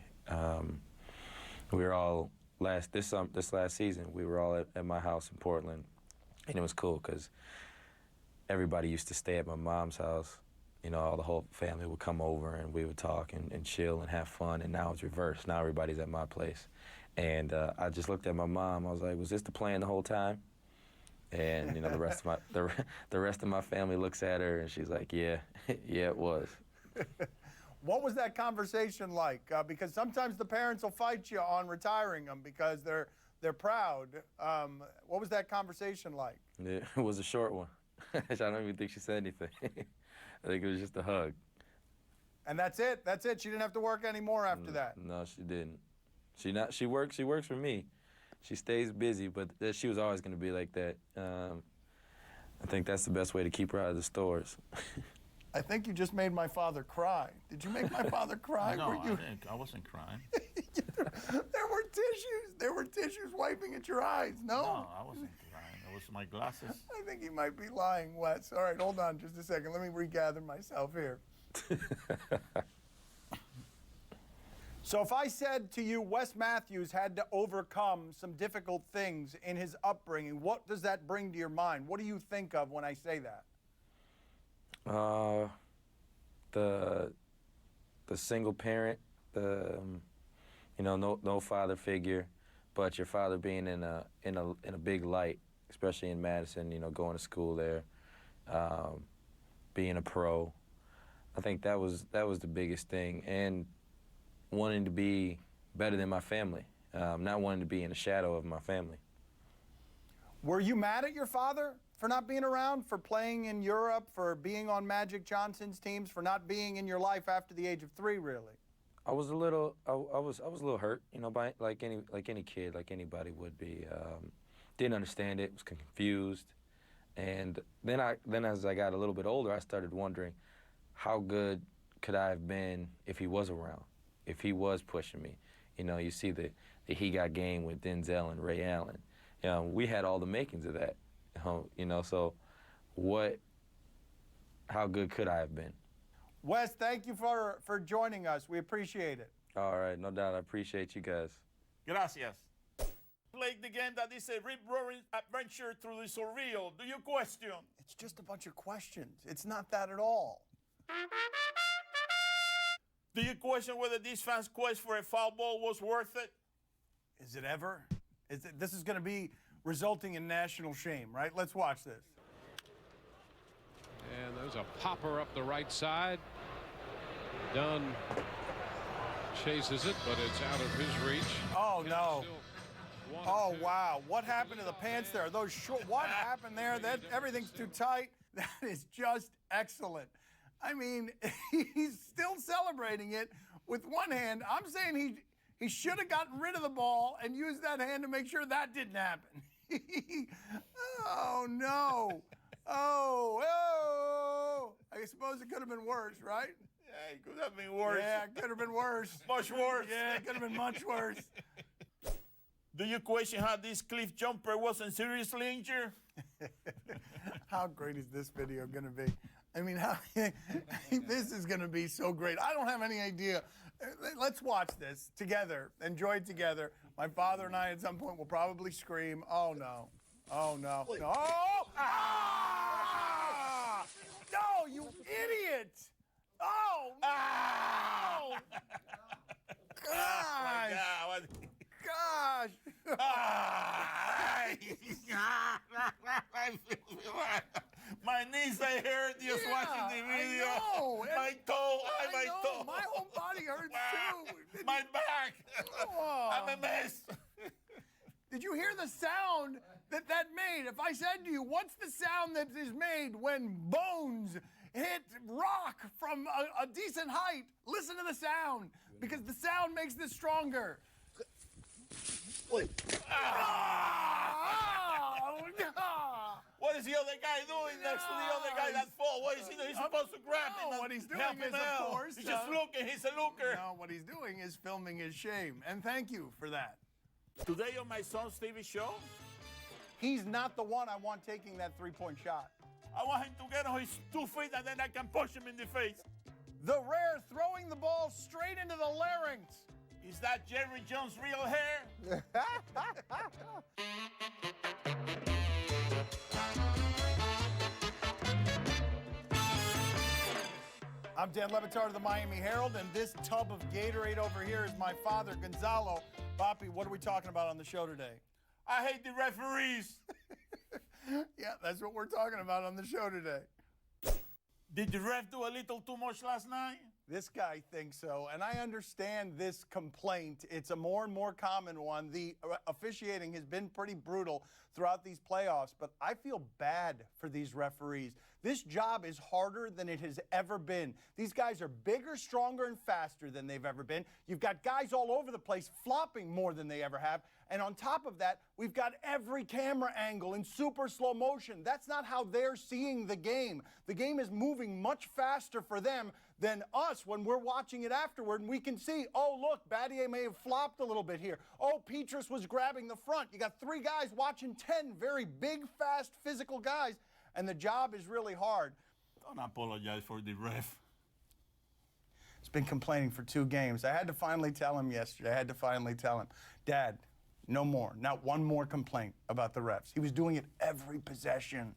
We were all, this last season, we were all at my house in Portland, and it was cool because everybody used to stay at my mom's house. The whole family would come over and we would talk and chill and have fun, and now it's reversed. Now everybody's at my place. And I just looked at my mom. I was like, was this the plan the whole time? And the rest of my family looks at her and she's like, yeah, it was. What was that conversation like? Because sometimes the parents will fight you on retiring them because they're proud. What was that conversation like? It was a short one. I don't even think she said anything. I think it was just a hug. And that's it? That's it? She didn't have to work anymore after that? No, she didn't. She works for me. She stays busy, but she was always going to be like that. I think that's the best way to keep her out of the stores. I think you just made my father cry. Did you make my father cry? No, Were you... I wasn't crying. There were tissues. There were tissues wiping at your eyes. No? No, I wasn't crying. It was my glasses. I think he might be lying, Wes. All right, hold on just a second. Let me regather myself here. So if I said to you, Wes Matthews had to overcome some difficult things in his upbringing, what does that bring to your mind? What do you think of when I say that? The single parent, no father figure, but your father being in a big light, especially in Madison, going to school there, being a pro. I think that was the biggest thing, and wanting to be better than my family, not wanting to be in the shadow of my family. Were you mad at your father for not being around, for playing in Europe, for being on Magic Johnson's teams, for not being in your life after the age of 3, really? I was a little hurt, by like any kid, like anybody would be. Didn't understand it, was confused, and then as I got a little bit older, I started wondering, how good could I have been if he was around, if he was pushing me? You see the He Got Game with Denzel and Ray Allen. We had all the makings of that. So how good could I have been? Wes, thank you for joining us. We appreciate it. All right, no doubt. I appreciate you guys. Gracias. Played the game that is a rip-roaring adventure through the surreal. Do you question? It's just a bunch of questions. It's not that at all. Do you question whether this fan's quest for a foul ball was worth it? Is it ever? This is going to be resulting in national shame, right? Let's watch this. And there's a popper up the right side. Dunn chases it, but it's out of his reach. Oh, no. Oh, wow. What happened to the pants there? Those short. What happened there? Everything's too tight. That is just excellent. I mean, he's still celebrating it with one hand. I'm saying he should have gotten rid of the ball and used that hand to make sure that didn't happen. Oh, no. Oh. I suppose it could have been worse, right? Yeah, it could have been worse. Yeah, it could have been worse. Much worse. Yeah, it could have been much worse. Do you question how this cliff jumper wasn't seriously injured? How great is this video going to be? I mean, this is going to be so great. I don't have any idea. Let's watch this together. Enjoy it together. My father and I at some point will probably scream, oh, no. Oh, no. No! Ah! No, you idiot! Oh, no! Gosh! Gosh! My knees, I heard just watching the video. I know. My toe, my toe. My whole body hurts too. My back. Oh. I'm a mess. Did you hear the sound that made? If I said to you, what's the sound that is made when bones hit rock from a decent height? Listen to the sound, because the sound makes this stronger. What is the other guy doing next to the other guy that fall? What is he doing? He's supposed to grab him. What he's doing is, of course, he's just looking. He's a looker. No, what he's doing is filming his shame. And thank you for that. Today on my son's TV show, he's not the one I want taking that three-point shot. I want him to get on his 2 feet and then I can punch him in the face. The rare throwing the ball straight into the larynx. Is that Jerry Jones' real hair? I'm Dan Lebatard of the Miami Herald, and this tub of Gatorade over here is my father, Gonzalo. Papi, what are we talking about on the show today? I hate the referees. Yeah, that's what we're talking about on the show today. Did the ref do a little too much last night? This guy thinks so, and I understand this complaint. It's a more and more common one. The officiating has been pretty brutal throughout these playoffs, but I feel bad for these referees. This job is harder than it has ever been. These guys are bigger, stronger, and faster than they've ever been. You've got guys all over the place flopping more than they ever have, and on top of that, we've got every camera angle in super slow motion. That's not how they're seeing the game. The game is moving much faster for them than us when we're watching it afterward, and we can see, oh, look, Battier may have flopped a little bit here. Oh, Petrus was grabbing the front. You got 3 guys watching 10 very big, fast, physical guys, and the job is really hard. Don't apologize for the ref. He's been complaining for 2 games. I had to finally tell him yesterday. Dad, no more. Not one more complaint about the refs. He was doing it every possession.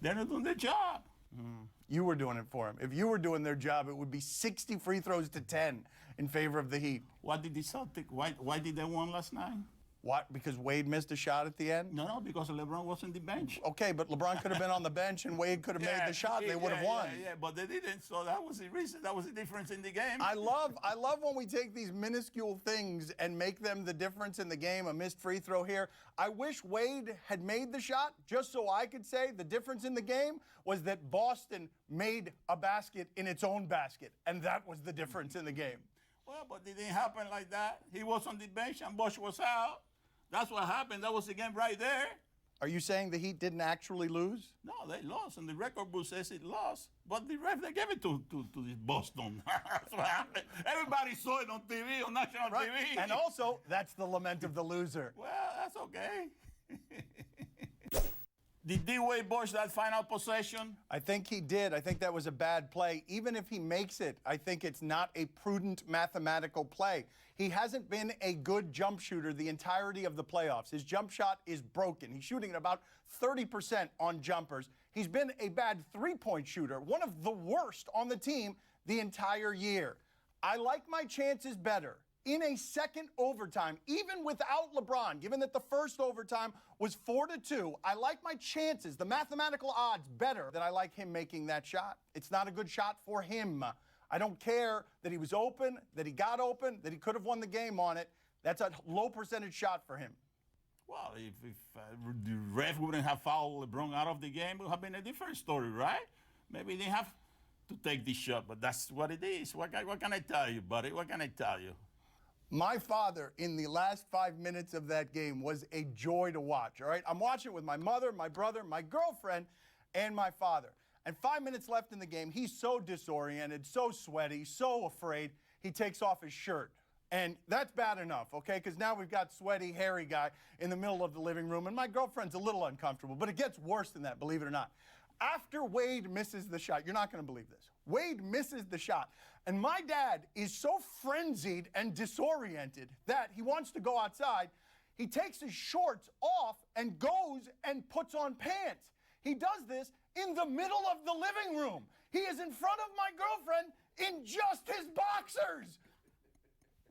They're not doing their job. You were doing it for him. If you were doing their job, it would be 60 free throws to 10 in favor of the Heat. What did the Celtics, why did they win last night? What? Because Wade missed a shot at the end? No, because LeBron was on the bench. Okay, but LeBron could have been on the bench and Wade could have made the shot. They would have won. Yeah, but they didn't, so that was the reason. That was the difference in the game. I love when we take these minuscule things and make them the difference in the game. A missed free throw here. I wish Wade had made the shot just so I could say the difference in the game was that Boston made a basket in its own basket, and that was the difference in the game. Well, but it didn't happen like that. He was on the bench and Bosch was out. That's what happened. That was the game right there. Are you saying the Heat didn't actually lose? No, they lost, and the record book says it lost. But the ref, they gave it to this Boston. That's what happened. Everybody saw it on TV, on national TV. And also, that's the lament of the loser. Well, that's okay. Did D-Wade Bosch that final possession? I think he did. I think that was a bad play. Even if he makes it, I think it's not a prudent mathematical play. He hasn't been a good jump shooter the entirety of the playoffs. His jump shot is broken. He's shooting at about 30% on jumpers. He's been a bad three-point shooter, one of the worst on the team the entire year. I like my chances better in a second overtime, even without LeBron, given that the first overtime was 4-2, I like my chances, the mathematical odds, better than I like him making that shot. It's not a good shot for him. I don't care that he was open, that he got open, that he could have won the game on it. That's a low percentage shot for him. Well, if the ref wouldn't have fouled LeBron out of the game, it would have been a different story, right? Maybe they have to take this shot, but that's what it is. What can I tell you, buddy? What can I tell you? My father, in the last 5 minutes of that game, was a joy to watch, all right? I'm watching it with my mother, my brother, my girlfriend, and my father. And 5 minutes left in the game, he's so disoriented, so sweaty, so afraid, he takes off his shirt. And that's bad enough, okay? Because now we've got sweaty, hairy guy in the middle of the living room, and my girlfriend's a little uncomfortable, but it gets worse than that, believe it or not. After Wade misses the shot, you're not going to believe this. Wade misses the shot, and my dad is so frenzied and disoriented that he wants to go outside. He takes his shorts off and goes and puts on pants. He does this in the middle of the living room. He is in front of my girlfriend in just his boxers.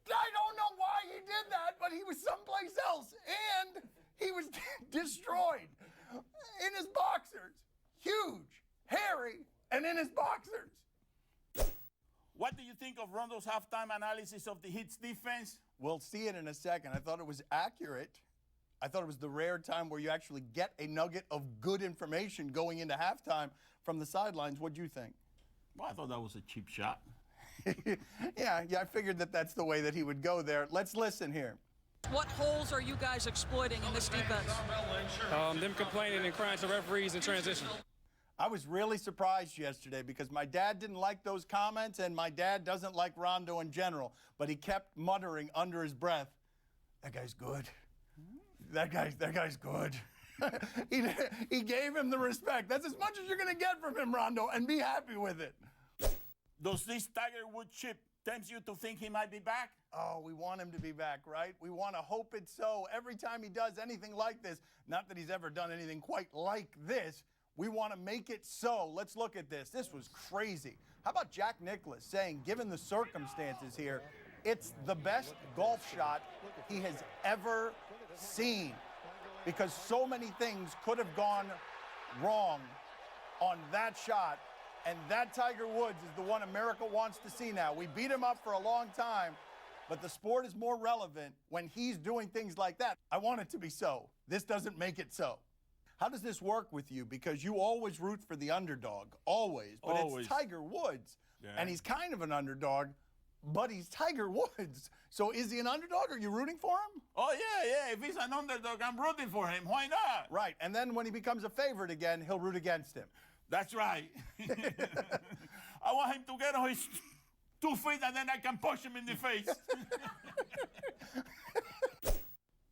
I don't know why he did that, but he was someplace else, and he was destroyed in his boxers. Huge, hairy, and in his boxers. What do you think of Rondo's halftime analysis of the Heat's defense? We'll see it in a second. I thought it was accurate. I thought it was the rare time where you actually get a nugget of good information going into halftime from the sidelines. What'd you think? Well, I thought that was a cheap shot. Yeah, I figured that's the way that he would go there. Let's listen here. What holes are you guys exploiting in this defense? Them complaining and crying to referees in transition. I was really surprised yesterday because my dad didn't like those comments, and my dad doesn't like Rondo in general, but he kept muttering under his breath, "That guy's good. That guy's good." He gave him the respect. That's as much as you're going to get from him, Rondo, and be happy with it. Does this Tiger Woods chip tempt you to think he might be back? Oh, we want him to be back, right? We want to hope it's so. Every time he does anything like this, not that he's ever done anything quite like this, we want to make it so. Let's look at this. This was crazy. How about Jack Nicklaus saying, given the circumstances here, it's the best golf shot he has ever seen, because so many things could have gone wrong on that shot, And that Tiger Woods is the one America wants to see now. We beat him up for a long time, but the sport is more relevant when he's doing things like that. I want it to be so. This doesn't make it so. How does this work with you? Because you always root for the underdog, always. But Always. it's Tiger Woods, Yeah. and he's kind of an underdog, but he's Tiger Woods. So is he an underdog? Are you rooting for him? Oh, yeah. If he's an underdog, I'm rooting for him. Why not? Right, and then when he becomes a favorite again, he'll root against him. That's right. I want him to get on his 2 feet and then I can punch him in the face.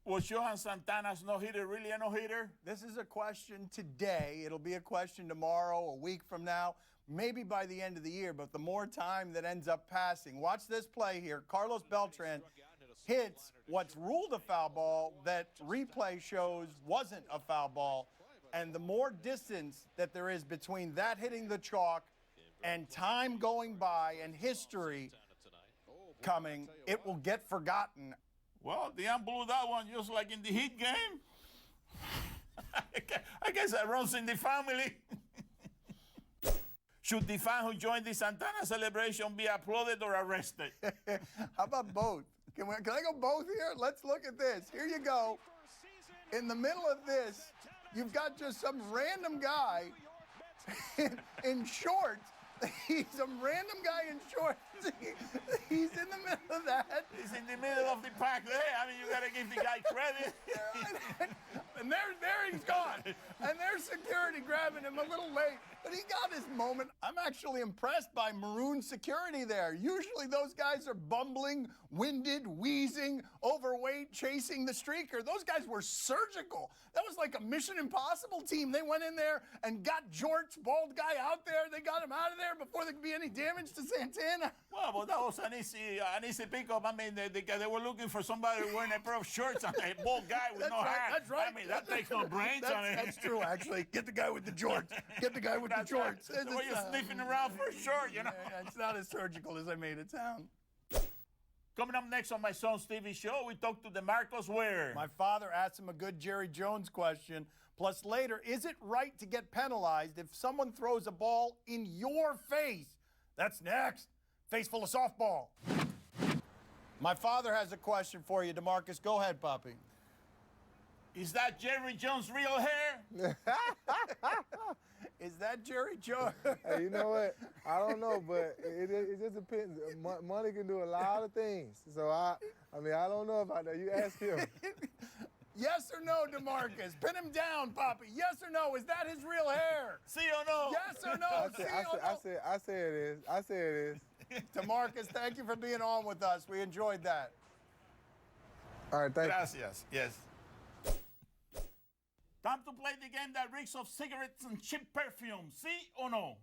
Was Johan Santana's no-hitter really a no-hitter? This is a question today. It'll be a question tomorrow, a week from now, maybe by the end of the year, but the more time that ends up passing. Watch this play here. Carlos Beltran hits what's ruled a foul ball that replay shows wasn't a foul ball. And the more distance that there is between that hitting the chalk and time going by and history coming, it will get forgotten. Well, Dion blew that one just like in the Heat game. I guess that runs in the family. Should the fan who joined the Santana celebration be applauded or arrested? How about both? Can I go both here? Let's look at this. Here you go. In the middle of this, you've got just some random guy in shorts. He's some random guy in shorts. He's in the middle of that. He's in the middle of the pack there. I mean, you got to give the guy credit. And there he's gone. And there's security grabbing him a little late. But he got his moment. I'm actually impressed by maroon security there. Usually those guys are bumbling, winded, wheezing, overweight, chasing the streaker. Those guys were surgical. That was like a Mission Impossible team. They went in there and got George, bald guy, out there. They got him out of there before there could be any damage to Santana. Well, but that was an easy pickup. I mean, they were looking for somebody wearing a pair of shorts and a bald guy with no hair. That's right. I mean, that takes no brains on it. That's true, actually. Get the guy with the jorts. Get the guy with the jorts. Right. So you're sniffing around for a short, you know. Yeah, it's not as surgical as I made it sound. Coming up next on my son's TV show, we talk to Demarcus Ware. My father asked him a good Jerry Jones question. Plus later, is it right to get penalized if someone throws a ball in your face? That's next. Face full of softball. My father has a question for you, Demarcus. Go ahead, Papi. Is that Jerry Jones' real hair? Is that Jerry Jones? Hey, you know what? I don't know, but it just depends. Money can do a lot of things. So, I mean, I don't know about that. You ask him. Yes or no, Demarcus? Pin him down, Papi. Yes or no? Is that his real hair? See or no? Yes or no? I say it is. I say it is. Demarcus, thank you for being on with us. We enjoyed that. All right, thank you. Gracias. Yes. Time to play the game that reeks of cigarettes and cheap perfume. See or no?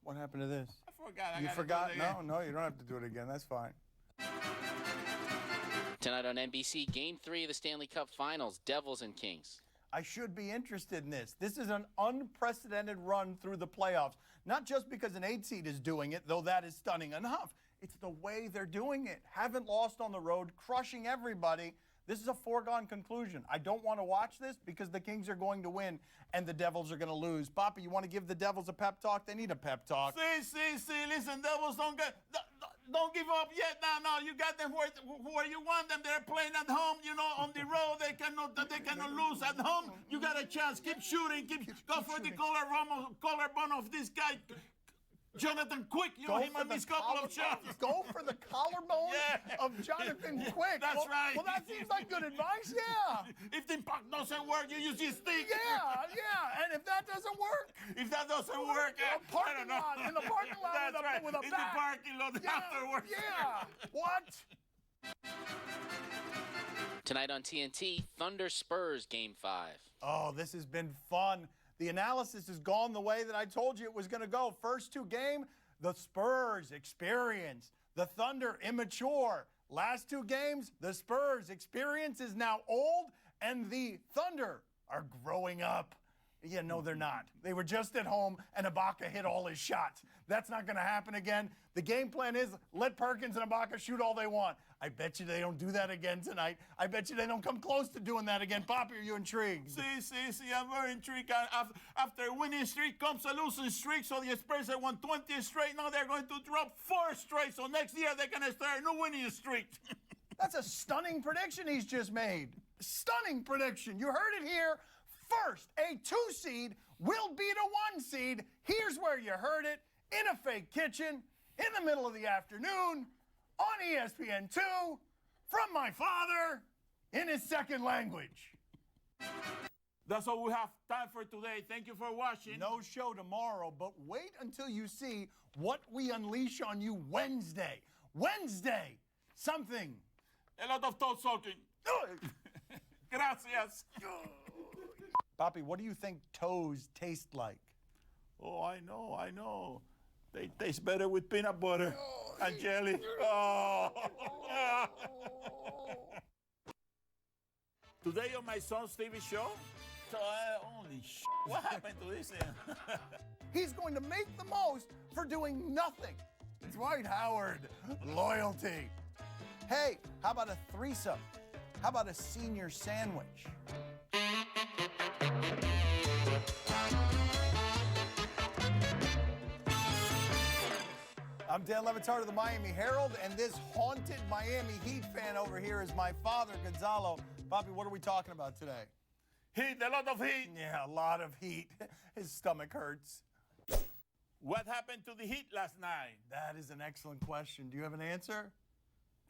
What happened to this? I forgot. You forgot? No, you don't have to do it again. That's fine. Tonight on NBC, Game 3 of the Stanley Cup Finals, Devils and Kings. I should be interested in this. This is an unprecedented run through the playoffs. Not just because an 8 seed is doing it, though that is stunning enough. It's the way they're doing it. Haven't lost on the road, crushing everybody. This is a foregone conclusion. I don't want to watch this because the Kings are going to win and the Devils are going to lose. Papi, you want to give the Devils a pep talk? They need a pep talk. See. Listen, Devils don't give up yet. No, you got them where you want them. They're playing at home, you know, on the road. They cannot lose at home. You got a chance. Keep shooting. Go for the collarbone of this guy. Jonathan Quick, you know, he might miss a couple of shots. Go for the collarbone of Jonathan Quick. That's right. Well, that seems like good advice, yeah. If the puck doesn't work, you use your stick. Yeah. And if that doesn't work? If that doesn't work, I don't know. In the parking lot That's right. with a In bat. the parking lot afterwards. Yeah. What? Tonight on TNT, Thunder Spurs Game 5. Oh, this has been fun. The analysis has gone the way that I told you it was going to go. First 2 games, the Spurs experienced. The Thunder immature. Last 2 games, the Spurs experience is now old, and the Thunder are growing up. Yeah, no, they're not. They were just at home, and Ibaka hit all his shots. That's not going to happen again. The game plan is let Perkins and Ibaka shoot all they want. I bet you they don't do that again tonight. I bet you they don't come close to doing that again. Papi, are you intrigued? See, I'm very intrigued. After a winning streak comes a losing streak, so the Spurs have won 20 straight. Now they're going to drop 4 straight, so next year they're going to start a new winning streak. That's a stunning prediction he's just made. Stunning prediction. You heard it here first. A 2 seed will beat a 1 seed. Here's where you heard it. In a fake kitchen, in the middle of the afternoon, on ESPN2, from my father, in his second language. That's all we have time for today. Thank you for watching. No show tomorrow, but wait until you see what we unleash on you Wednesday. Wednesday, something. A lot of toe sucking. Gracias. Papi, what do you think toes taste like? Oh, I know. They taste better with peanut butter and jelly. Oh. Today on my son's TV show, what happened to this? He's going to make the most for doing nothing. Dwight Howard, loyalty. Hey, how about a threesome? How about a senior sandwich? I'm Dan Levitard of the Miami Herald, and this haunted Miami Heat fan over here is my father, Gonzalo. Papi, what are we talking about today? Heat, a lot of heat. Yeah, a lot of heat. His stomach hurts. What happened to the Heat last night? That is an excellent question. Do you have an answer?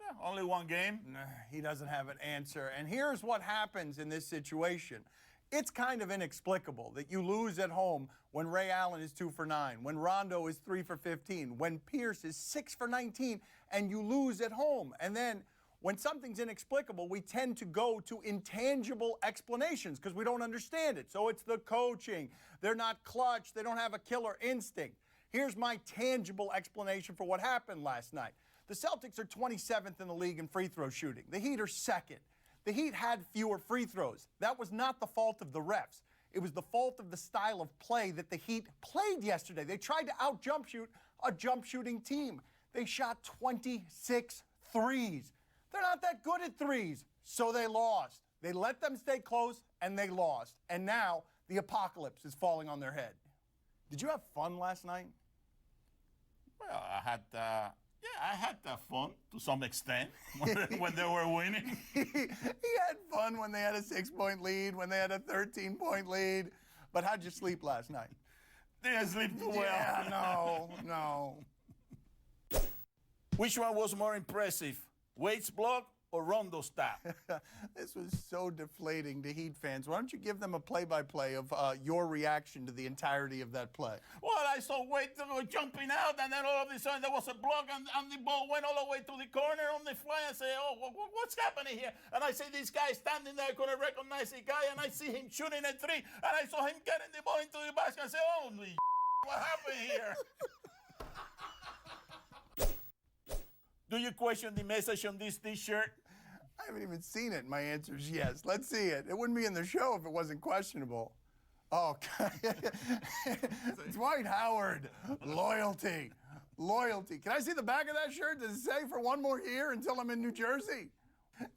Yeah, only one game. Nah, he doesn't have an answer. And here's what happens in this situation. It's kind of inexplicable that you lose at home when Ray Allen is 2 for 9, when Rondo is 3 for 15, when Pierce is 6 for 19, and you lose at home. And then when something's inexplicable, we tend to go to intangible explanations because we don't understand it. So it's the coaching. They're not clutch. They don't have a killer instinct. Here's my tangible explanation for what happened last night. The Celtics are 27th in the league in free throw shooting. The Heat are 2nd. The Heat had fewer free throws. That was not the fault of the refs. It was the fault of the style of play that the Heat played yesterday. They tried to out-jump shoot a jump shooting team. They shot 26 threes. They're not that good at threes, so they lost. They let them stay close, and they lost. And now the apocalypse is falling on their head. Did you have fun last night? Well, I had fun to some extent when they were winning. He had fun when they had a 6-point lead, when they had a 13-point lead. But how'd you sleep last night? Didn't sleep too well. Yeah, no. Which one was more impressive, Wade's block or Rondo's tap? This was so deflating to Heat fans. Why don't you give them a play-by-play of your reaction to the entirety of that play? Well, I saw Wade jumping out, and then all of a sudden there was a block, and the ball went all the way to the corner on the fly. I say, oh, what's happening here? And I see this guy standing there, I couldn't recognize the guy, and I see him shooting a 3, and I saw him getting the ball into the basket. I say, holy what happened here? Do you question the message on this T-shirt? I haven't even seen it. My answer is yes. Let's see it. It wouldn't be in the show if it wasn't questionable. Oh, Dwight Howard, loyalty. Can I see the back of that shirt? Does it say for one more year until I'm in New Jersey? If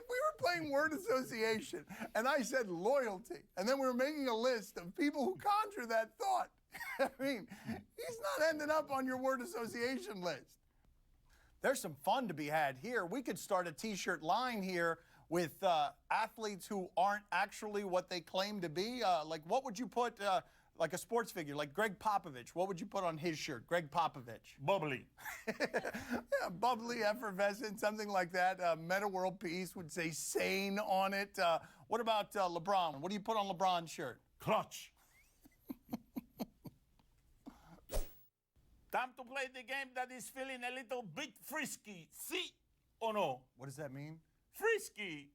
we were playing word association and I said loyalty, and then we were making a list of people who conjure that thought, I mean, he's not ending up on your word association list. There's some fun to be had here. We could start a T-shirt line here with athletes who aren't actually what they claim to be. Like, what would you put, like a sports figure, like Greg Popovich? What would you put on his shirt? Greg Popovich. Bubbly. Yeah, bubbly, effervescent, something like that. Meta World Peace would say sane on it. What about LeBron? What do you put on LeBron's shirt? Clutch. Time to play the game that is feeling a little bit frisky. See or no? What does that mean? Frisky.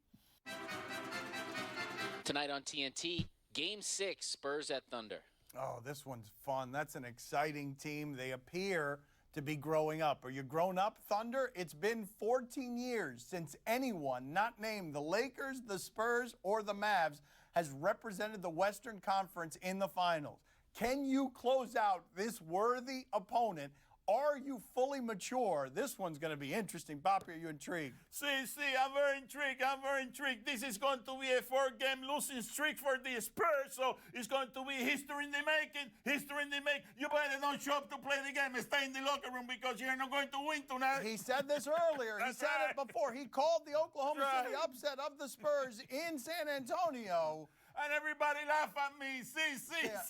Tonight on TNT, Game 6, Spurs at Thunder. Oh, this one's fun. That's an exciting team. They appear to be growing up. Are you grown up, Thunder? It's been 14 years since anyone not named the Lakers, the Spurs, or the Mavs has represented the Western Conference in the finals. Can you close out this worthy opponent? Are you fully mature? This one's going to be interesting. Papi, are you intrigued? See, I'm very intrigued. I'm very intrigued. This is going to be a 4-game losing streak for the Spurs, so it's going to be history in the making. History in the making. You better don't show up to play the game and stay in the locker room because you're not going to win tonight. He said this earlier. He said it before. He called the Oklahoma City upset of the Spurs in San Antonio. And everybody laughed at me.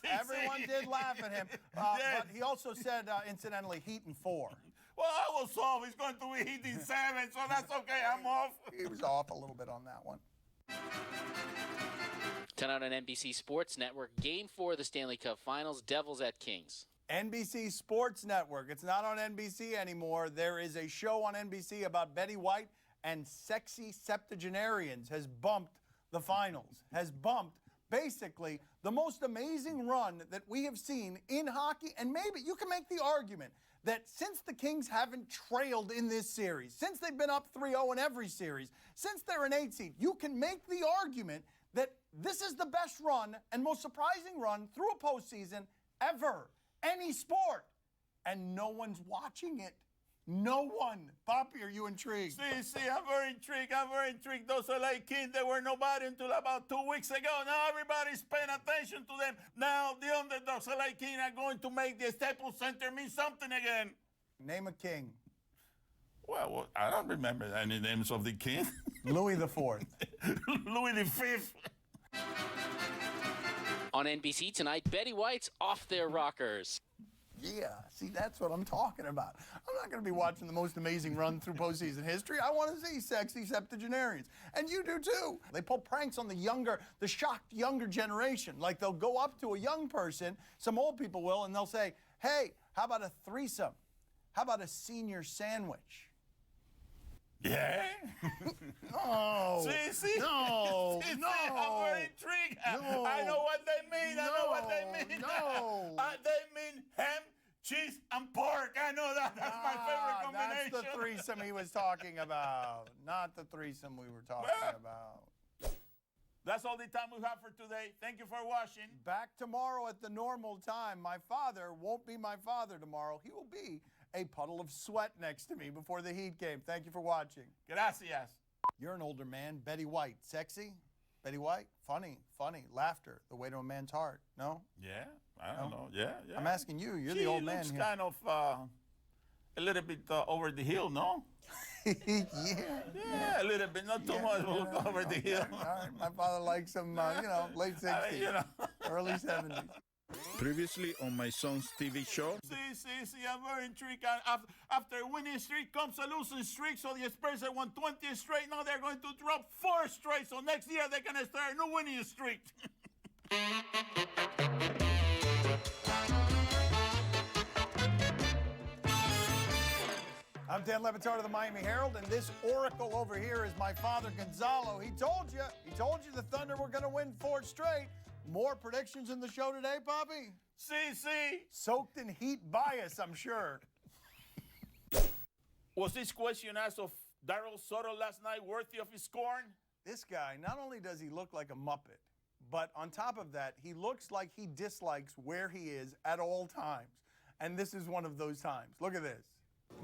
Everyone did laugh at him. But he also said, incidentally, Heat in 4. Well, I was off. He's going to be Heat in 7, so that's okay. I'm off. He was off a little bit on that one. Tonight on NBC Sports Network, Game 4 of the Stanley Cup Finals, Devils at Kings. NBC Sports Network. It's not on NBC anymore. There is a show on NBC about Betty White and sexy septuagenarians has bumped the finals, has bumped basically the most amazing run that we have seen in hockey. And maybe you can make the argument that since the Kings haven't trailed in this series, since they've been up 3-0 in every series, since they're an 8 seed, you can make the argument that this is the best run and most surprising run through a postseason ever, any sport. And no one's watching it. No one. Papi, are you intrigued? See, I'm very intrigued. I'm very intrigued. Those LA Kings, they were nobody until about 2 weeks ago. Now everybody's paying attention to them. Now the underdogs, LA Kings, are going to make the Staples Center mean something again. Name a king. Well, I don't remember any names of the king. Louis the Fourth. Louis the Fifth. On NBC tonight, Betty White's off their rockers. Yeah, see, that's what I'm talking about. I'm not going to be watching the most amazing run through postseason history. I want to see sexy septuagenarians. And you do too. They pull pranks on the shocked younger generation. Like they'll go up to a young person, some old people will, and they'll say, hey, how about a threesome? How about a senior sandwich? Yeah? No. See? No. No. I'm very intrigued. No. I know what they mean. I know what they mean. No. They mean ham, cheese, and pork. I know that. That's my favorite combination. That's the threesome he was talking about, not the threesome we were talking about. That's all the time we have for today. Thank you for watching. Back tomorrow at the normal time. My father won't be my father tomorrow. He will be a puddle of sweat next to me before the Heat game. Thank you for watching. Gracias. You're an older man. Betty White. Sexy? Betty White? Funny. Laughter. The way to a man's heart. No? Yeah. I don't know. Yeah. I'm asking you. You're the old man here. She looks kind of a little bit over the hill, no? Yeah, a little bit. Not too much over the hill. All right. My father likes some, late 60s, early 70s. Previously on my son's TV show. See, I'm very intrigued. After a winning streak comes a losing streak, so the Spurs have won 20 straight. Now they're going to drop 4 straight, so next year they're going to start a new winning streak. I'm Dan Batard of the Miami Herald, and this oracle over here is my father, Gonzalo. He told you the Thunder were going to win 4 straight. More predictions in the show today, Papi? See. Soaked in Heat bias, I'm sure. Was this question asked of Dario Sutherland last night worthy of his scorn? This guy, not only does he look like a Muppet, but on top of that, he looks like he dislikes where he is at all times. And this is one of those times. Look at this.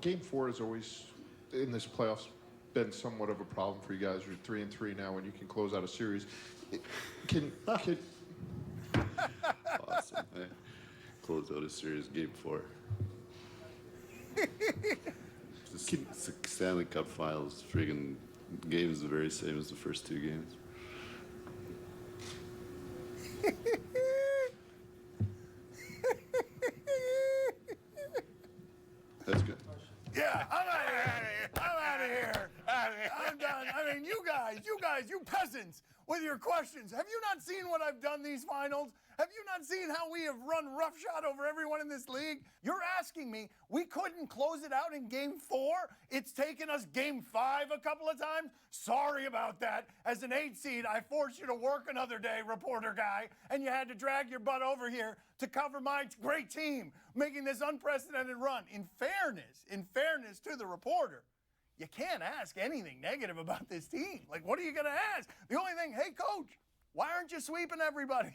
Game 4 has always, in this playoffs, been somewhat of a problem for you guys. You're 3-3 now, and you can close out a series. Can Awesome. Hey, close out a series, Game 4. It's the Stanley Cup Finals. Friggin' game is the very same as the first 2 games. That's good. Yeah, I'm out of here. I'm done. I mean, you guys, you peasants, with your questions. Have you not seen what I've done these finals? Have you not seen how we have run roughshod over everyone in this league? You're asking me, we couldn't close it out in Game 4? It's taken us Game 5 a couple of times? Sorry about that. As an 8 seed, I forced you to work another day, reporter guy, and you had to drag your butt over here to cover my great team, making this unprecedented run. In fairness to the reporter, you can't ask anything negative about this team. Like, what are you going to ask? The only thing, hey, coach, Why aren't you sweeping everybody?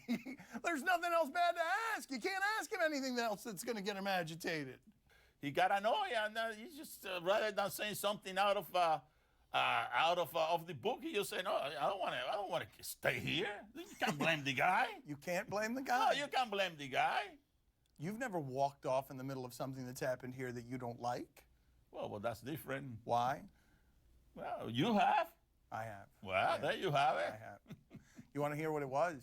There's nothing else bad to ask. You can't ask him anything else that's going to get him agitated. He got annoyed, and he just rather than saying something out of the book, he just said, "No, I don't want to stay here." You can't blame the guy. You can't blame the guy. No, you can't blame the guy. You've never walked off in the middle of something that's happened here that you don't like? Well, that's different. Why? Well, you have. I have. Well, there you have it. I have. You want to hear what it was?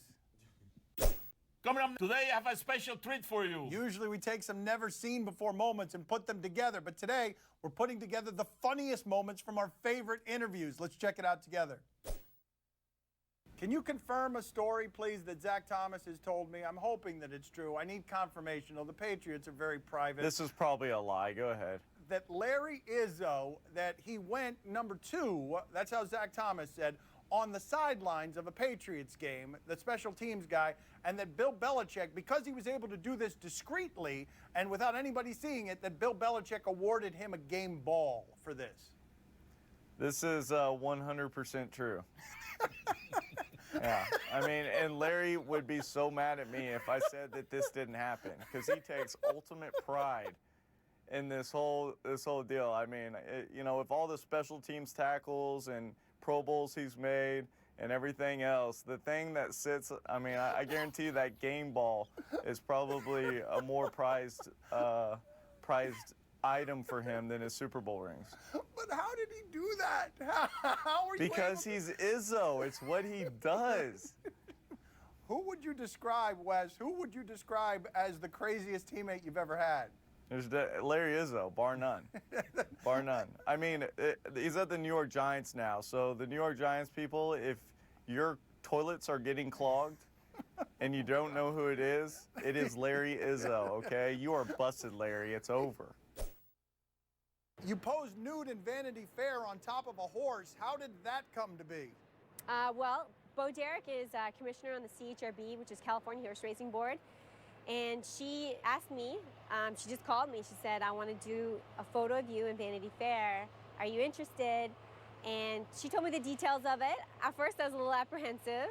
Coming up today, I have a special treat for you. Usually we take some never-seen-before moments and put them together, but today we're putting together the funniest moments from our favorite interviews. Let's check it out together. Can you confirm a story, please, that Zach Thomas has told me? I'm hoping that it's true. I need confirmation, though the Patriots are very private. This is probably a lie. Go ahead. That Larry Izzo, that he went number 2, that's how Zach Thomas said, on the sidelines of a Patriots game, the special teams guy, and that Bill Belichick, because he was able to do this discreetly and without anybody seeing it, that Bill Belichick awarded him a game ball for this. This is 100% true. Yeah, I mean, and Larry would be so mad at me if I said that this didn't happen, because he takes ultimate pride in this whole deal. I mean, you know, with all the special teams tackles and Pro Bowls he's made and everything else, the thing that sits, I mean, I guarantee that game ball is probably a more prized item for him than his Super Bowl rings. But how did he do that? How are you Because he's Izzo. It's what he does. Who would you describe, Wes? Who would you describe as the craziest teammate you've ever had? There's Larry Izzo, bar none. Bar none. I mean, he's at the New York Giants now. So the New York Giants people, if your toilets are getting clogged and you don't know who it is Larry Izzo, okay? You are busted, Larry. It's over. You posed nude in Vanity Fair on top of a horse. How did that come to be? Well, Bo Derek is commissioner on the CHRB, which is California Horse Racing Board. And she asked me, she just called me, she said, I want to do a photo of you in Vanity Fair. Are you interested? And she told me the details of it. At first, I was a little apprehensive.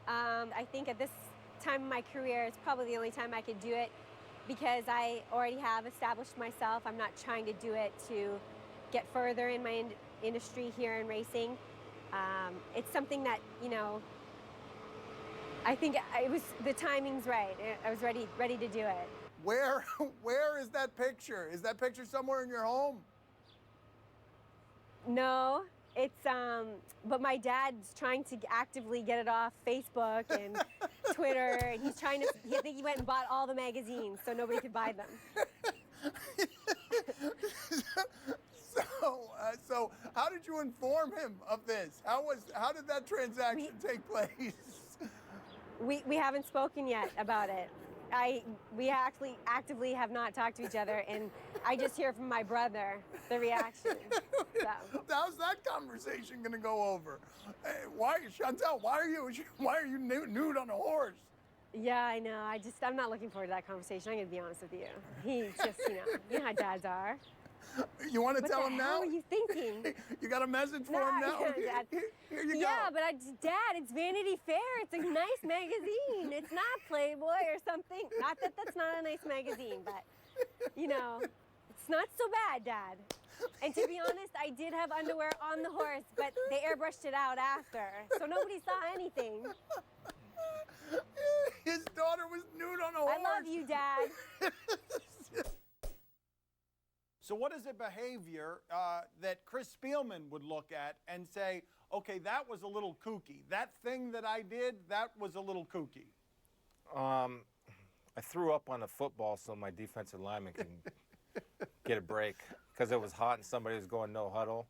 I think at this time in my career, it's probably the only time I could do it because I already have established myself. I'm not trying to do it to get further in my industry here in racing. It's something that, you know, I think the timing's right. I was ready to do it. Where is that picture? Is that picture somewhere in your home? No, it's but my dad's trying to actively get it off Facebook and Twitter, and he's trying to. I think he went and bought all the magazines so nobody could buy them. So how did you inform him of this? How did that transaction take place? We haven't spoken yet about it. We actually actively have not talked to each other, and I just hear from my brother the reaction. So. How's that conversation going to go over? Chantal? Why are you nude on a horse? Yeah, I know. I'm not looking forward to that conversation. I'm going to be honest with you. He's just, you know how dads are. You want to tell him now? What are you thinking? You got a message for him now? Dad. Here you go. Yeah, but Dad, it's Vanity Fair. It's a nice magazine. It's not Playboy or something. Not that that's not a nice magazine, but, you know, it's not so bad, Dad. And to be honest, I did have underwear on the horse, but they airbrushed it out after, so nobody saw anything. His daughter was nude on a horse. I love you, Dad. So what is a behavior that Chris Spielman would look at and say, okay, that was a little kooky. That thing that I did, that was a little kooky. I threw up on the football so my defensive lineman can get a break because it was hot and somebody was going no huddle.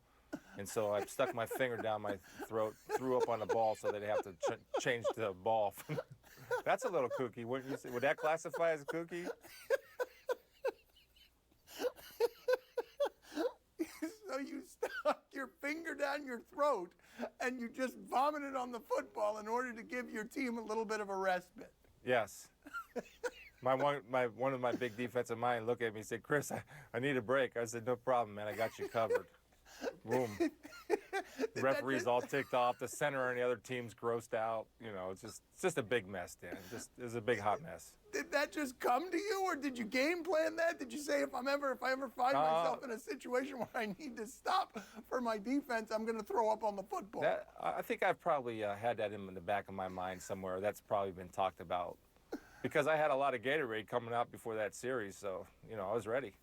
And so I stuck my finger down my throat, threw up on the ball so they'd have to change the ball. That's a little kooky, wouldn't you say? Would that classify as kooky? So you stuck your finger down your throat and you just vomited on the football in order to give your team a little bit of a respite. Yes. One of my big defensive mind looked at me and said, Chris, I need a break. I said, no problem, man. I got you covered. boom. Referees all ticked off. The center and the other team's grossed out. You know, it's just a big mess, Dan. It's a big hot mess. Did that just come to you, or did you game plan that? Did you say if I ever find myself in a situation where I need to stop for my defense, I'm going to throw up on the football? I think I've probably had that in the back of my mind somewhere. That's probably been talked about because I had a lot of Gatorade coming out before that series, so you know I was ready.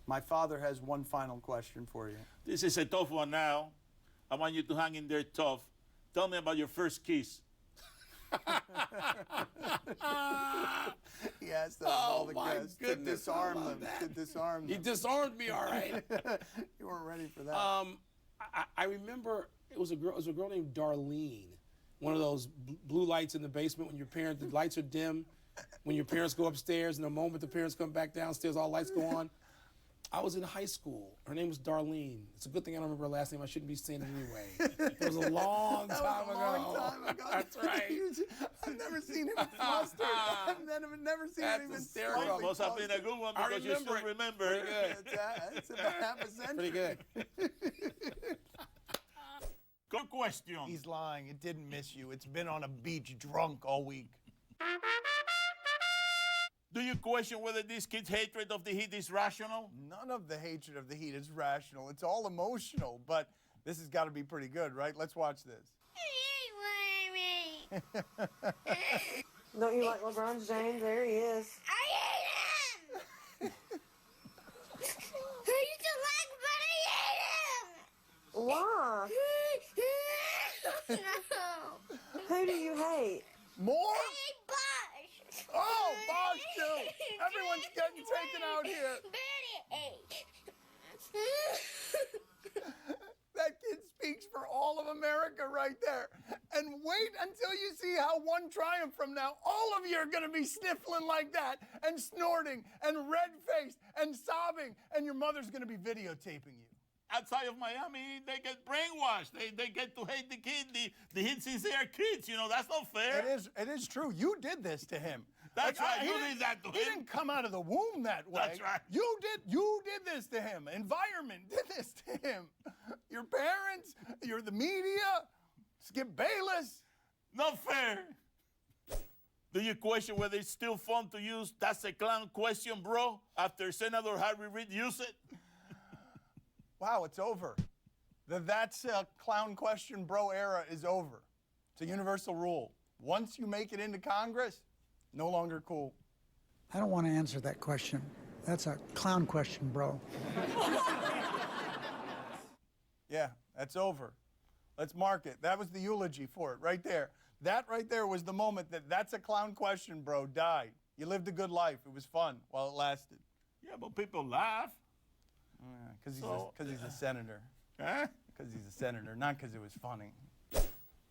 My father has one final question for you. This is a tough one now. I want you to hang in there tough. Tell me about your first kiss. He asked all the guests to disarm them. He disarmed me, all right. You weren't ready for that. I remember it was a girl named Darlene. One of those blue lights in the basement when the lights are dim, when your parents go upstairs, and the moment the parents come back downstairs, all lights go on. I was in high school. Her name was Darlene. It's a good thing I don't remember her last name. I shouldn't be saying it anyway. It was a long time ago. That's right. I've never seen him flustered. I've never seen him even slightly. Well, must have been a good one because you still remember. Pretty good. It's about half a century. Pretty good. Good question. He's lying. It didn't miss you. It's been on a beach drunk all week. Do you question whether this kid's hatred of the Heat is rational? None of the hatred of the Heat is rational. It's all emotional, but this has got to be pretty good, right? Let's watch this. Don't you like LeBron James? There he is. I hate him! I used to like, but I hate him! Why? No. Who do you hate? More? I hate Bosch. Oh, Bosch too! Everyone's getting taken out here. That kid speaks for all of America right there. And wait until you see how one triumph from now, all of you are going to be sniffling like that and snorting and red-faced and sobbing, and your mother's going to be videotaping you. Outside of Miami, they get brainwashed. They get to hate the kid. The Heat since they are kids. You know, that's not fair. It is true. You did this to him. That's right. You did that to him. He didn't come out of the womb that way. That's right. You did this to him. Environment did this to him. Your parents, the media, Skip Bayless. Not fair. Do you question whether it's still fun to use "that's a clown question, bro" after Senator Harry Reid used it? Wow, it's over. The "that's a clown question, bro" era is over. It's a universal rule. Once you make it into Congress, no longer cool. I don't want to answer that question. That's a clown question, bro. Yeah, that's over. Let's mark it. That was the eulogy for it right there. That right there was the moment "that's a clown question, bro" died. You lived a good life. It was fun while it lasted. Yeah, but people laugh. Because he's a senator. Huh? Because he's a senator, not because it was funny.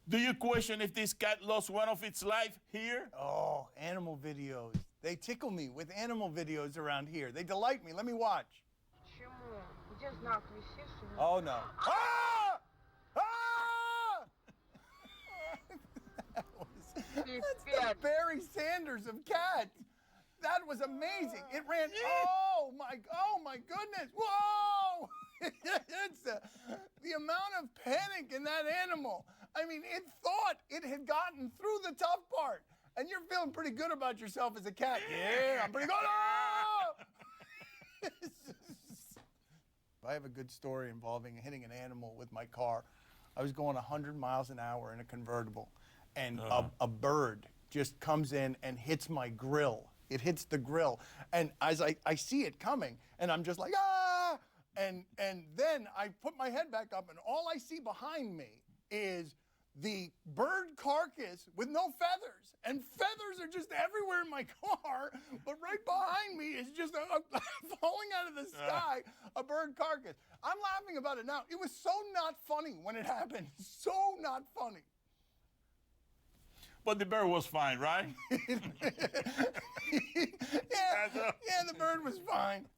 Do you question if this cat lost one of its life here? Oh, animal videos. They tickle me with animal videos around here. They delight me. Let me watch. Just knocked me sister. Oh, no. Ah! Ah! That's the Barry Sanders of cats. That was amazing. It ran, oh my goodness. Whoa! It's the amount of panic in that animal. I mean, it thought it had gotten through the tough part. And you're feeling pretty good about yourself as a cat. Yeah, I'm pretty good. Oh! I have a good story involving hitting an animal with my car. I was going 100 miles an hour in a convertible, and a bird just comes in and hits my grill. It hits the grill, and as I see it coming, and I'm just like, ah! And then I put my head back up, and all I see behind me is the bird carcass with no feathers. And feathers are just everywhere in my car, but right behind me is just falling out of the sky, a bird carcass. I'm laughing about it now. It was so not funny when it happened. So not funny. But the bird was fine, right? Yeah, the bird was fine.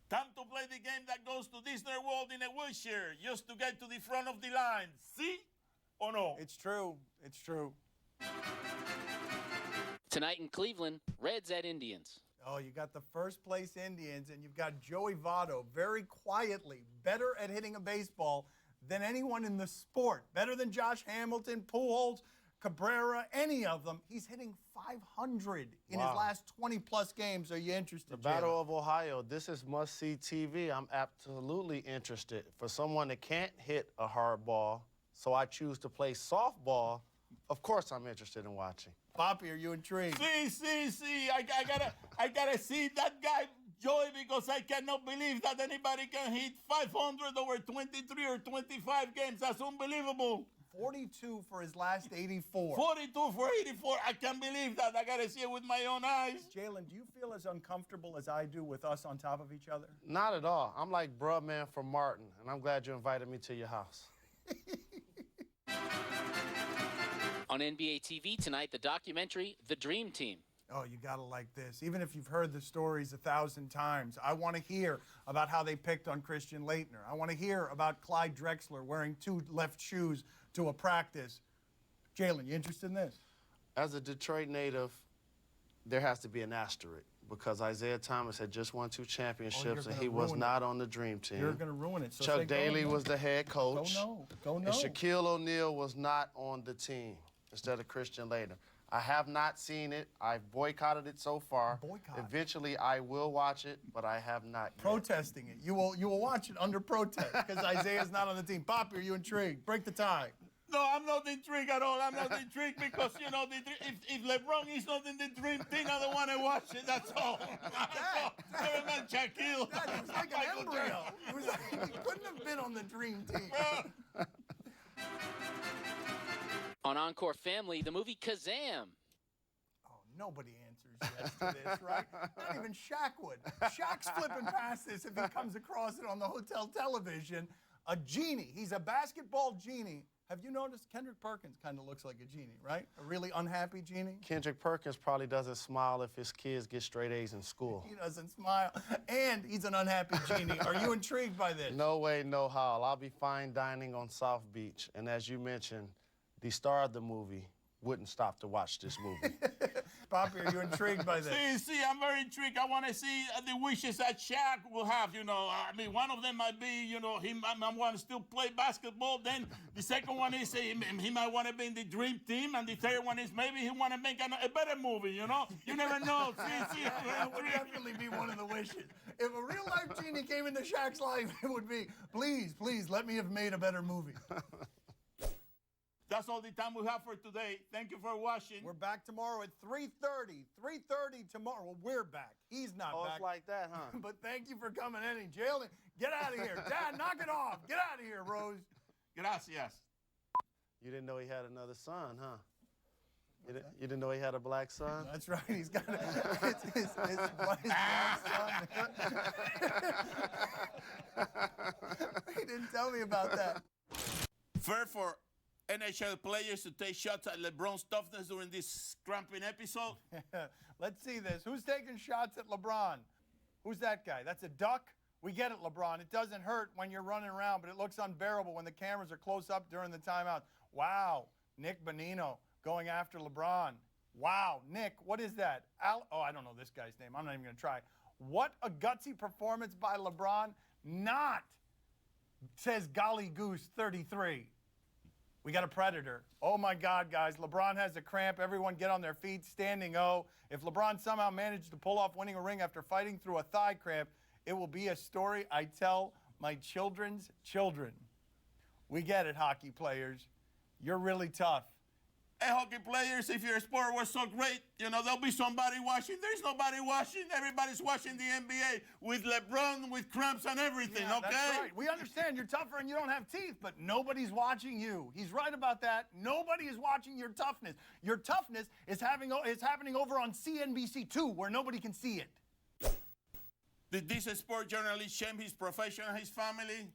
Time to play the game that goes to Disney World in a wheelchair just to get to the front of the line. See or no? It's true. It's true. Tonight in Cleveland, Reds at Indians. Oh, you got the first place Indians, and you've got Joey Votto, very quietly better at hitting a baseball than anyone in the sport. Better than Josh Hamilton, Pujols, Cabrera, any of them. He's hitting 500 in his last 20-plus games. Are you interested, The Battle Jalen? of Ohio, this is must-see TV. I'm absolutely interested. For someone that can't hit a hard ball, so I choose to play softball, of course I'm interested in watching. Papi, are you intrigued? See. I gotta see that guy, Joey, because I cannot believe that anybody can hit 500 over 23 or 25 games. That's unbelievable. 42 for his last 84. 42 for 84. I can't believe that. I gotta see it with my own eyes. Jalen, do you feel as uncomfortable as I do with us on top of each other? Not at all. I'm like bruh man from Martin, and I'm glad you invited me to your house. On NBA TV tonight, the documentary The Dream Team. Oh, you gotta like this. Even if you've heard the stories 1,000 times, I want to hear about how they picked on Christian Laettner. I want to hear about Clyde Drexler wearing 2 left shoes to a practice. Jalen, you interested in this? As a Detroit native, there has to be an asterisk because Isaiah Thomas had just won 2 championships and he was not on the Dream Team. You're gonna ruin it. So Chuck Daly was the head coach. Go no. And Shaquille O'Neal was not on the team instead of Christian Laettner. I have not seen it. I've boycotted it so far. Eventually, I will watch it, but I have not yet. Protesting it. You will watch it under protest because Isaiah's not on the team. Papi, are you intrigued? Break the tie. No, I'm not intrigued at all. I'm not intrigued because, you know, if LeBron is not in the Dream Team, I don't want to watch it. That's all. Never mind Shaquille. Dad, he was like an embryo. He couldn't have been on the Dream Team. On Encore Family, the movie Kazam. Oh, nobody answers yes to this, right? Not even Shaq would. Shaq's flipping past this if he comes across it on the hotel television. A genie. He's a basketball genie. Have you noticed Kendrick Perkins kind of looks like a genie, right? A really unhappy genie? Kendrick Perkins probably doesn't smile if his kids get straight A's in school. He doesn't smile. And he's an unhappy genie. Are you intrigued by this? No way, no how. I'll be fine dining on South Beach. And as you mentioned, the star of the movie wouldn't stop to watch this movie. Papi, are you intrigued by this? See, I'm very intrigued. I want to see the wishes that Shaq will have, you know. I mean, one of them might be, you know, I want to still play basketball. Then the second one is he might want to be in the Dream Team. And the third one is maybe he want to make a better movie, you know. You never know. See, that would definitely be one of the wishes. If a real-life genie came into Shaq's life, it would be, please, let me have made a better movie. That's all the time we have for today. Thank you for watching. We're back tomorrow at 3:30. 3:30 tomorrow. Well, we're back. He's not back. It's like that, huh? But thank you for coming in. Jalen, get out of here. Dad, knock it off. Get out of here, Rose. Gracias. You didn't know he had another son, huh? You didn't know he had a black son? That's right. He's got his black son. He didn't tell me about that. Fair for NHL players to take shots at LeBron's toughness during this cramping episode? Let's see this. Who's taking shots at LeBron? Who's that guy? That's a duck? We get it, LeBron. It doesn't hurt when you're running around, but it looks unbearable when the cameras are close up during the timeout. Wow. Nick Bonino going after LeBron. Wow. Nick, what is that? I don't know this guy's name. I'm not even going to try. What a gutsy performance by LeBron. Not, says Golly Goose 33. We got a predator. Oh, my God, guys. LeBron has a cramp. Everyone get on their feet, standing O. If LeBron somehow managed to pull off winning a ring after fighting through a thigh cramp, it will be a story I tell my children's children. We get it, hockey players. You're really tough. Hey, hockey players, if your sport was so great, you know, there'll be somebody watching. There's nobody watching. Everybody's watching the NBA with LeBron, with cramps and everything, okay? That's right. We understand you're tougher and you don't have teeth, but nobody's watching you. He's right about that. Nobody is watching your toughness. Your toughness is happening over on CNBC2, where nobody can see it. Did this sport journalist shame his profession and his family?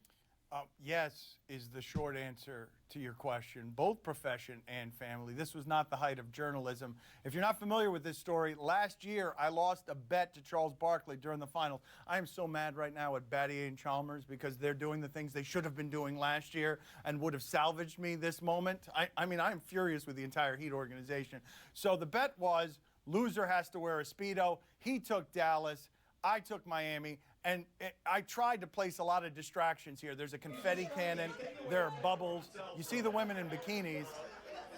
Yes is the short answer to your question. Both profession and family. This was not the height of journalism. If you're not familiar with this story, last year I lost a bet to Charles Barkley during the finals. I am so mad right now at Battier and Chalmers because they're doing the things they should have been doing last year and would have salvaged me this moment. I mean, I'm furious with the entire Heat organization. So the bet was Loser has to wear a Speedo. He took Dallas. I took Miami. And I tried to place a lot of distractions here. There's a confetti cannon. There are bubbles. You see the women in bikinis.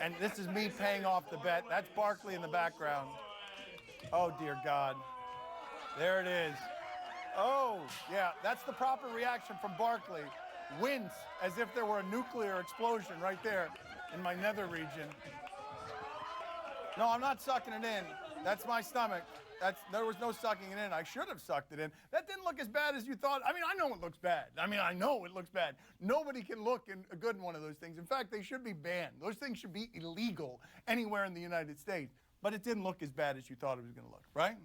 And this is me paying off the bet. That's Barkley in the background. Oh, dear God. There it is. Oh, yeah, that's the proper reaction from Barkley. Wince, as if there were a nuclear explosion right there in my nether region. No, I'm not sucking it in. That's my stomach. There was no sucking it in. I should have sucked it in. That didn't look as bad as you thought. I mean, I know it looks bad. I know it looks bad. Nobody can look good in one of those things. In fact, they should be banned. Those things should be illegal anywhere in the United States. But it didn't look as bad as you thought it was going to look, right?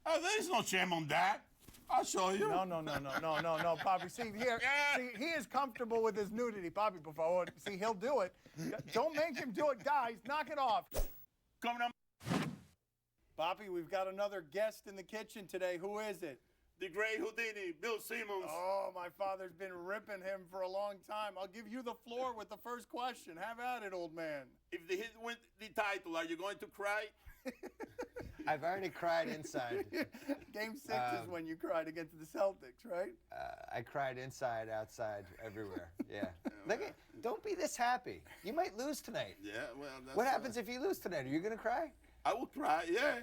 Oh, there's no shame on that. I'll show you. No, Papi. See, here, see, he is comfortable with his nudity. Papi, por favor. See, he'll do it. Don't make him do it. Guys, knock it off. Coming up. Papi, we've got another guest in the kitchen today. Who is it? The great Houdini, Bill Simmons. Oh, my father's been ripping him for a long time. I'll give you the floor with the first question. Have at it, old man. If the Heat win the title, are you going to cry? I've already cried inside. Game 6 is when you cried against the Celtics, right? I cried inside, outside, everywhere. Yeah. Look at, don't be this happy. You might lose tonight. Yeah, well, that's what happens if you lose tonight? Are you going to cry? I will cry, yeah.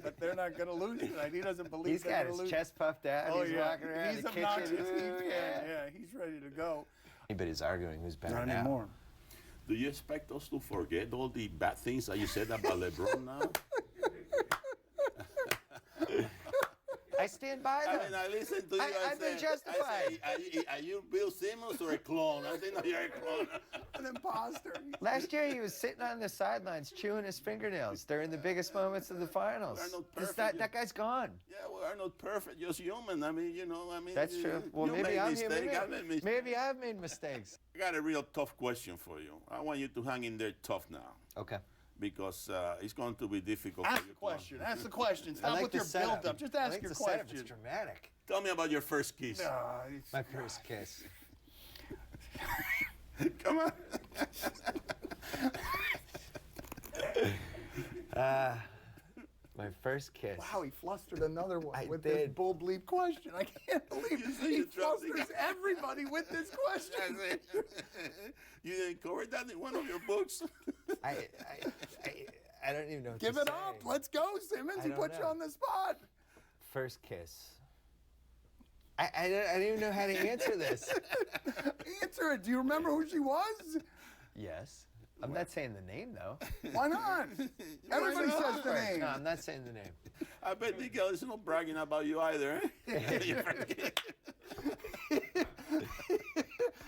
But they're not going to lose tonight. He doesn't believe they're going to lose. He's got his chest puffed out. Oh, he's yeah. walking around He's the obnoxious. kitchen. Yeah, he's ready to go. Anybody's arguing who's better Not now. anymore. Do you expect us to forget all the bad things that you said about LeBron now? I stand by them. I listen to you. I've been justified. I say, are you Bill Simmons or a clone? I say, no, you're a clone. An imposter. Last year, he was sitting on the sidelines chewing his fingernails during the biggest moments of the finals. That guy's gone. Yeah, we are not perfect, just human. That's true. Well, maybe I'm human. Maybe I've made mistakes. I got a real tough question for you. I want you to hang in there tough now. Okay. Because it's going to be difficult Ask for you. The question. Ask the question. Stop with your build-up. Just ask your question. It's dramatic. Tell me about your first kiss. My first kiss. Come on. My first kiss. Wow, he flustered another one with this bull bleep question. I can't believe he flusters everybody with this question. You didn't cover that in one of your books? I don't even know what Give to it say. up. Let's go, Simmons. He put you on the spot. First kiss. I don't even know how to answer this. Answer it. Do you remember who she was? Yes. I'm not saying the name, though. Why not? Everybody says the name. No, I'm not saying the name. I bet the girl is not bragging about you either.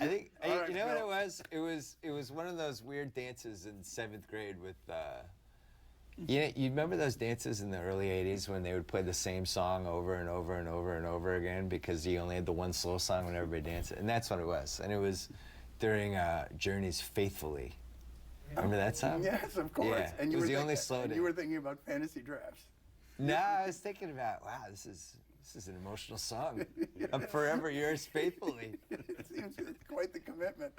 I think All right, you know go. what it was. It was one of those weird dances in 7th grade with. You remember those dances in the early '80s when they would play the same song over and over and over and over again because you only had the one slow song when everybody danced, and that's what it was. And it was during Journey's "Faithfully." Remember that song? Yes, of course. Yeah, And it was the only slow dance. You were thinking about fantasy drafts. No, I was thinking about, wow, this is an emotional song. I'm forever yours faithfully. It seems quite the commitment.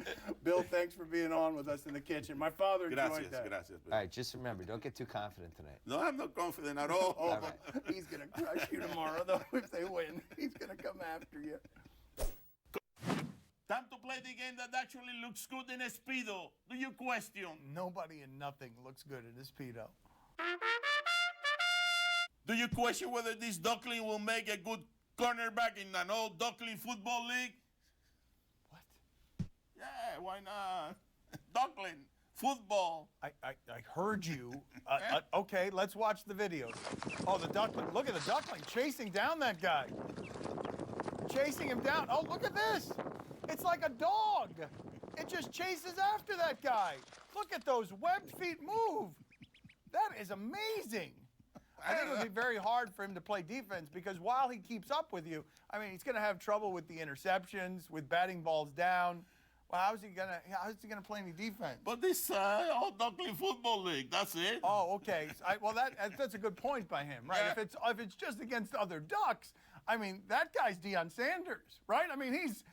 Bill, thanks for being on with us in the kitchen. My father enjoyed that. Gracias. All right, just remember, don't get too confident tonight. No, I'm not confident at all. Oh, he's going to crush you tomorrow, though, if they win. He's going to come after you. Time to play the game that actually looks good in a Speedo. Do you question? Nobody and nothing looks good in a Speedo. Do you question whether this duckling will make a good cornerback in an old duckling football league? What? Yeah, why not? Duckling, football. I heard you. Okay, let's watch the video. Oh, the duckling. Look at the duckling chasing down that guy. Chasing him down. Oh, look at this. It's like a dog. It just chases after that guy. Look at those webbed feet move. That is amazing. I think it would be very hard for him to play defense because while he keeps up with you, I mean, he's going to have trouble with the interceptions, with batting balls down. Well, how's he gonna play any defense? But this old duckling football league, that's it. Oh, okay. Well, that's a good point by him, right? Yeah. If it's just against other ducks, I mean, that guy's Deion Sanders, right? I mean, he's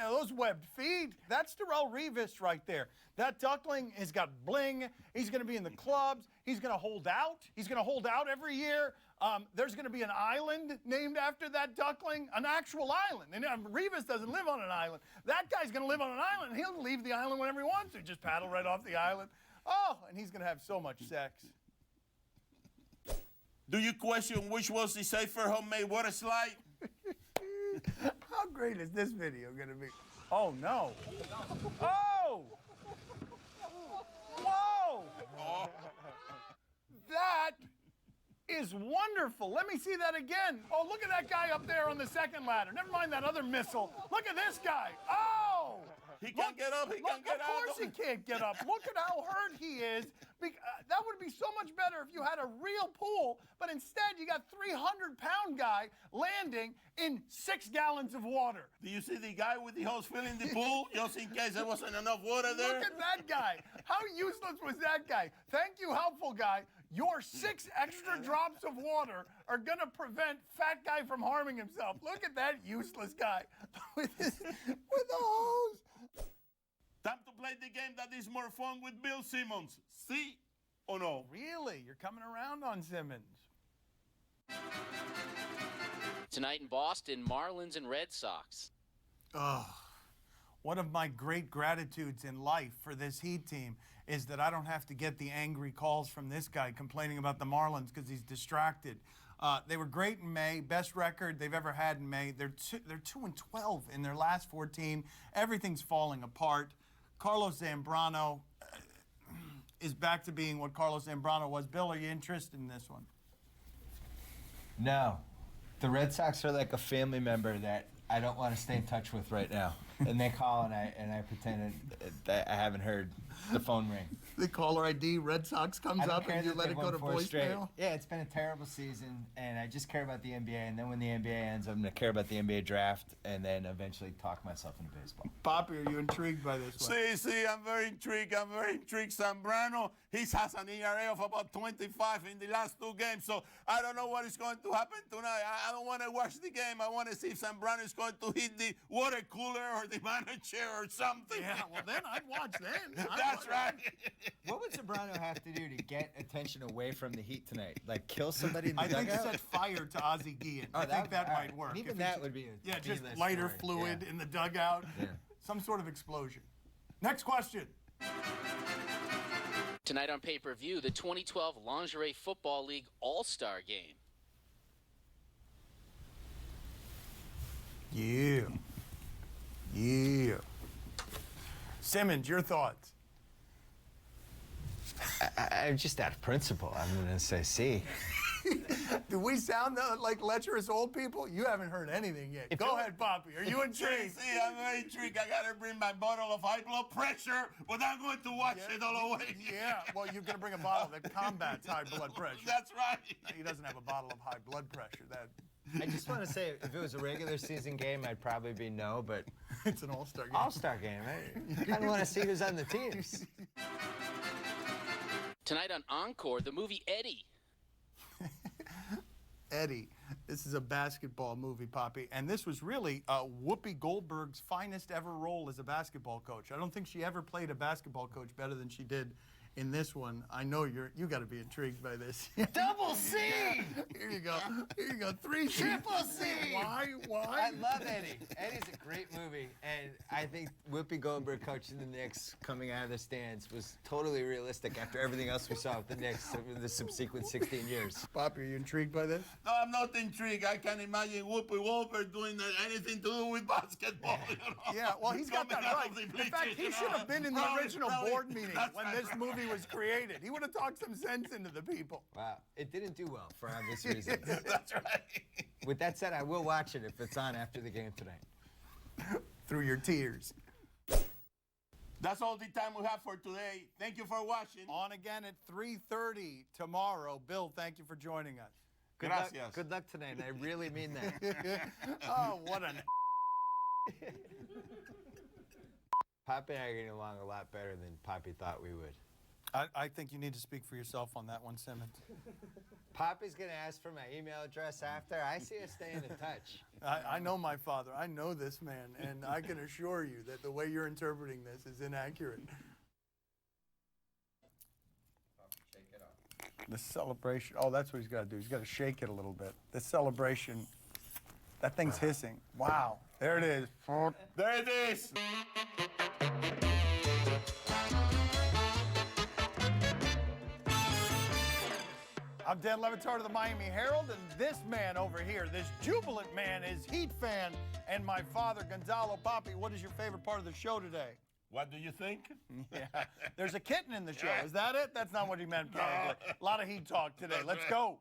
those webbed feet. That's Darrelle Revis right there. That duckling has got bling. He's going to be in the clubs. He's going to hold out. He's going to hold out every year. There's going to be an island named after that duckling, an actual island. And Revis doesn't live on an island. That guy's going to live on an island, and he'll leave the island whenever he wants to. Just paddle right off the island. Oh, and he's going to have so much sex. Do you question which was the safer homemade water slide? How great is this video going to be? Oh, no. Oh! Whoa! That is wonderful. Let me see that again. Oh, look at that guy up there on the second ladder. Never mind that other missile. Look at this guy. Oh! He can't get up. He can't get out. Of course he can't get up. Look at how hurt he is. That would be so much better if you had a real pool, but instead you got 300-pound guy landing in 6 gallons of water. Do you see the guy with the hose filling the pool just in case there wasn't enough water there? Look at that guy. How useless was that guy? Thank you, helpful guy. Your 6 extra drops of water are going to prevent fat guy from harming himself. Look at that useless guy with the hose. Time to play the game that is more fun with Bill Simmons. See or no? Really? You're coming around on Simmons. Tonight in Boston, Marlins and Red Sox. Oh, one of my great gratitudes in life for this Heat team is that I don't have to get the angry calls from this guy complaining about the Marlins because he's distracted. They were great in May, best record they've ever had in May. They're 2-12 in their last 14. Everything's falling apart. Carlos Zambrano is back to being what Carlos Zambrano was. Bill, are you interested in this one? No. The Red Sox are like a family member that I don't want to stay in touch with right now. And they call and I pretend that I haven't heard the phone ring. The caller ID, Red Sox comes up and you let it go to voicemail? Yeah, it's been a terrible season, and I just care about the NBA. And then when the NBA ends, I'm going to care about the NBA draft, and then eventually talk myself into baseball. Papi, are you intrigued by this one? See, I'm very intrigued. Zambrano, he has an ERA of about 25 in the last 2 games, so I don't know what is going to happen tonight. I don't want to watch the game. I want to see if Zambrano is going to hit the water cooler or the manager or something. Yeah, well, then I'd watch then. That's right. What would Zambrano have to do to get attention away from the Heat tonight? Like kill somebody in the I think dugout? set fire to Ozzie Guillen. I think that might work. And even that would be a just B-list lighter story. fluid in the dugout. Yeah. Some sort of explosion. Next question. Tonight on pay-per-view, the 2012 Lingerie Football League All-Star Game. Yeah. Simmons, your thoughts? I'm just out of principle. I'm going to say C. Do we sound like lecherous old people? You haven't heard anything yet. Go ahead, Papi. Are you intrigued? See, I'm very intrigued. I got to bring my bottle of high blood pressure, but I'm going to watch it all the way. Yeah, well, you're going to bring a bottle that combats high blood pressure. That's right. He doesn't have a bottle of high blood pressure. I just want to say, if it was a regular season game, I'd probably be no, but it's an all-star game. All-star game, right? I kind of want to see who's on the teams. Tonight on Encore, the movie Eddie. Eddie. This is a basketball movie, Papi, and this was really Whoopi Goldberg's finest ever role as a basketball coach. I don't think she ever played a basketball coach better than she did in this one. I know you got to be intrigued by this. Double C! Here you go. 3 C. Triple C! Why? I love Eddie. Eddie's a great movie, and I think Whoopi Goldberg coaching the Knicks coming out of the stands was totally realistic after everything else we saw with the Knicks over the subsequent 16 years. Papi, are you intrigued by this? No, I'm not intrigued. I can imagine Whoopi Goldberg doing anything to do with basketball. You know? Yeah, well, he's got that right. In fact, he should have been in the original board meeting when this movie was created. He would have talked some sense into the people. Wow, it didn't do well for obvious reasons. That's right. With that said, I will watch it if it's on after the game tonight. Through your tears. That's all the time we have for today. Thank you for watching. On again at 3:30 tomorrow. Bill, thank you for joining us. Gracias. Good luck tonight, and I really mean that. Oh, what an... Papi and I are getting along a lot better than Papi thought we would. I think you need to speak for yourself on that one, Simmons. Papi's going to ask for my email address after. I see us staying in touch. I know my father. I know this man, and I can assure you that the way you're interpreting this is inaccurate. Shake it up. The celebration. Oh, that's what he's got to do. He's got to shake it a little bit. The celebration. That thing's hissing. Wow. There it is. There it is. I'm Dan Levitard of the Miami Herald, and this man over here, this jubilant man, is Heat fan and my father, Gonzalo. Papi, what is your favorite part of the show today? What do you think? Yeah, there's a kitten in the show. Is that it? That's not what he meant, probably. A lot of Heat talk today. Let's go.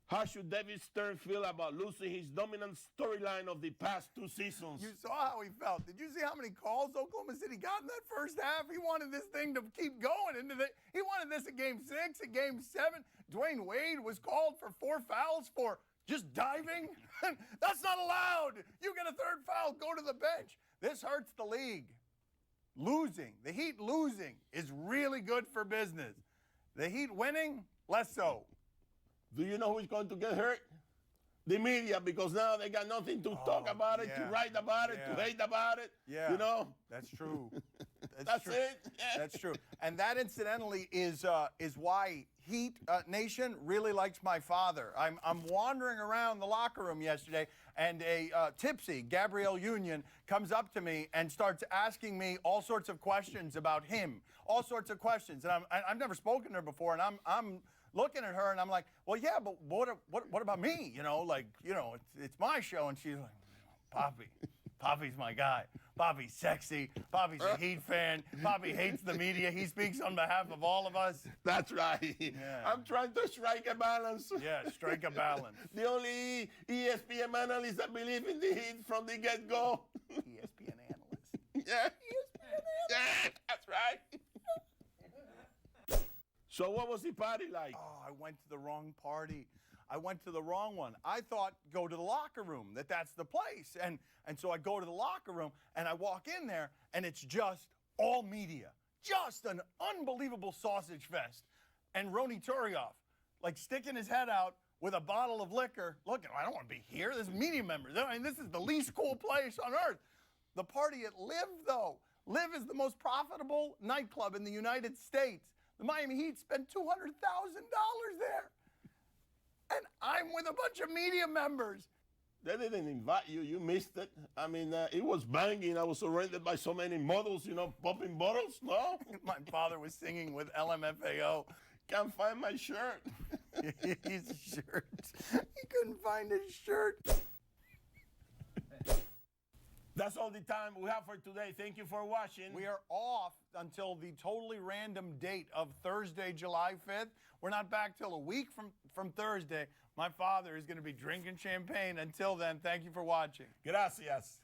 How should David Stern feel about losing his dominant storyline of the past 2 seasons? You saw how he felt. Did you see how many calls Oklahoma City got in that first half? He wanted this thing to keep going. He wanted this in Game 6, in Game 7. Dwayne Wade was called for 4 fouls for just diving. That's not allowed. You get a 3rd foul, go to the bench. This hurts the league. Losing, the Heat losing is really good for business. The Heat winning, less so. Do you know who's going to get hurt? The media, because now they got nothing to talk about it, to write about it, to hate about it. Yeah. You know? That's true. That's true. it. That's true. And that, incidentally, is why Heat Nation really likes my father. I'm wandering around the locker room yesterday, and a tipsy Gabrielle Union comes up to me and starts asking me all sorts of questions about him, all sorts of questions. And I've never spoken to her before, and I'm looking at her, and I'm like, well, yeah, but what about me? You know, like, you know, it's my show. And she's like, Papi's my guy. Papi's sexy. Papi's a Heat fan. Papi hates the media. He speaks on behalf of all of us. That's right. Yeah. I'm trying to strike a balance. Yeah, strike a balance. The only ESPN analyst that believe in the Heat from the get-go. ESPN analyst. Yeah. ESPN analyst. Yeah, that's right. So what was the party like? Oh, I went to the wrong party. I went to the wrong one. I thought go to the locker room, that's the place. And so I go to the locker room, and I walk in there, and it's just all media. Just an unbelievable sausage fest. And Rony Turioff, like sticking his head out with a bottle of liquor. Look, I don't want to be here. There's media members. I mean, this is the least cool place on earth. The party at Live, though. Live is the most profitable nightclub in the United States. The Miami Heat spent $200,000 there. And I'm with a bunch of media members. They didn't invite you. You missed it. I mean, it was banging. I was surrounded by so many models, you know, popping bottles. No? My father was singing with LMFAO. Can't find my shirt. His shirt. He couldn't find his shirt. That's all the time we have for today. Thank you for watching. We are off until the totally random date of Thursday, July 5th. We're not back till a week from Thursday. My father is going to be drinking champagne. Until then, thank you for watching. Gracias.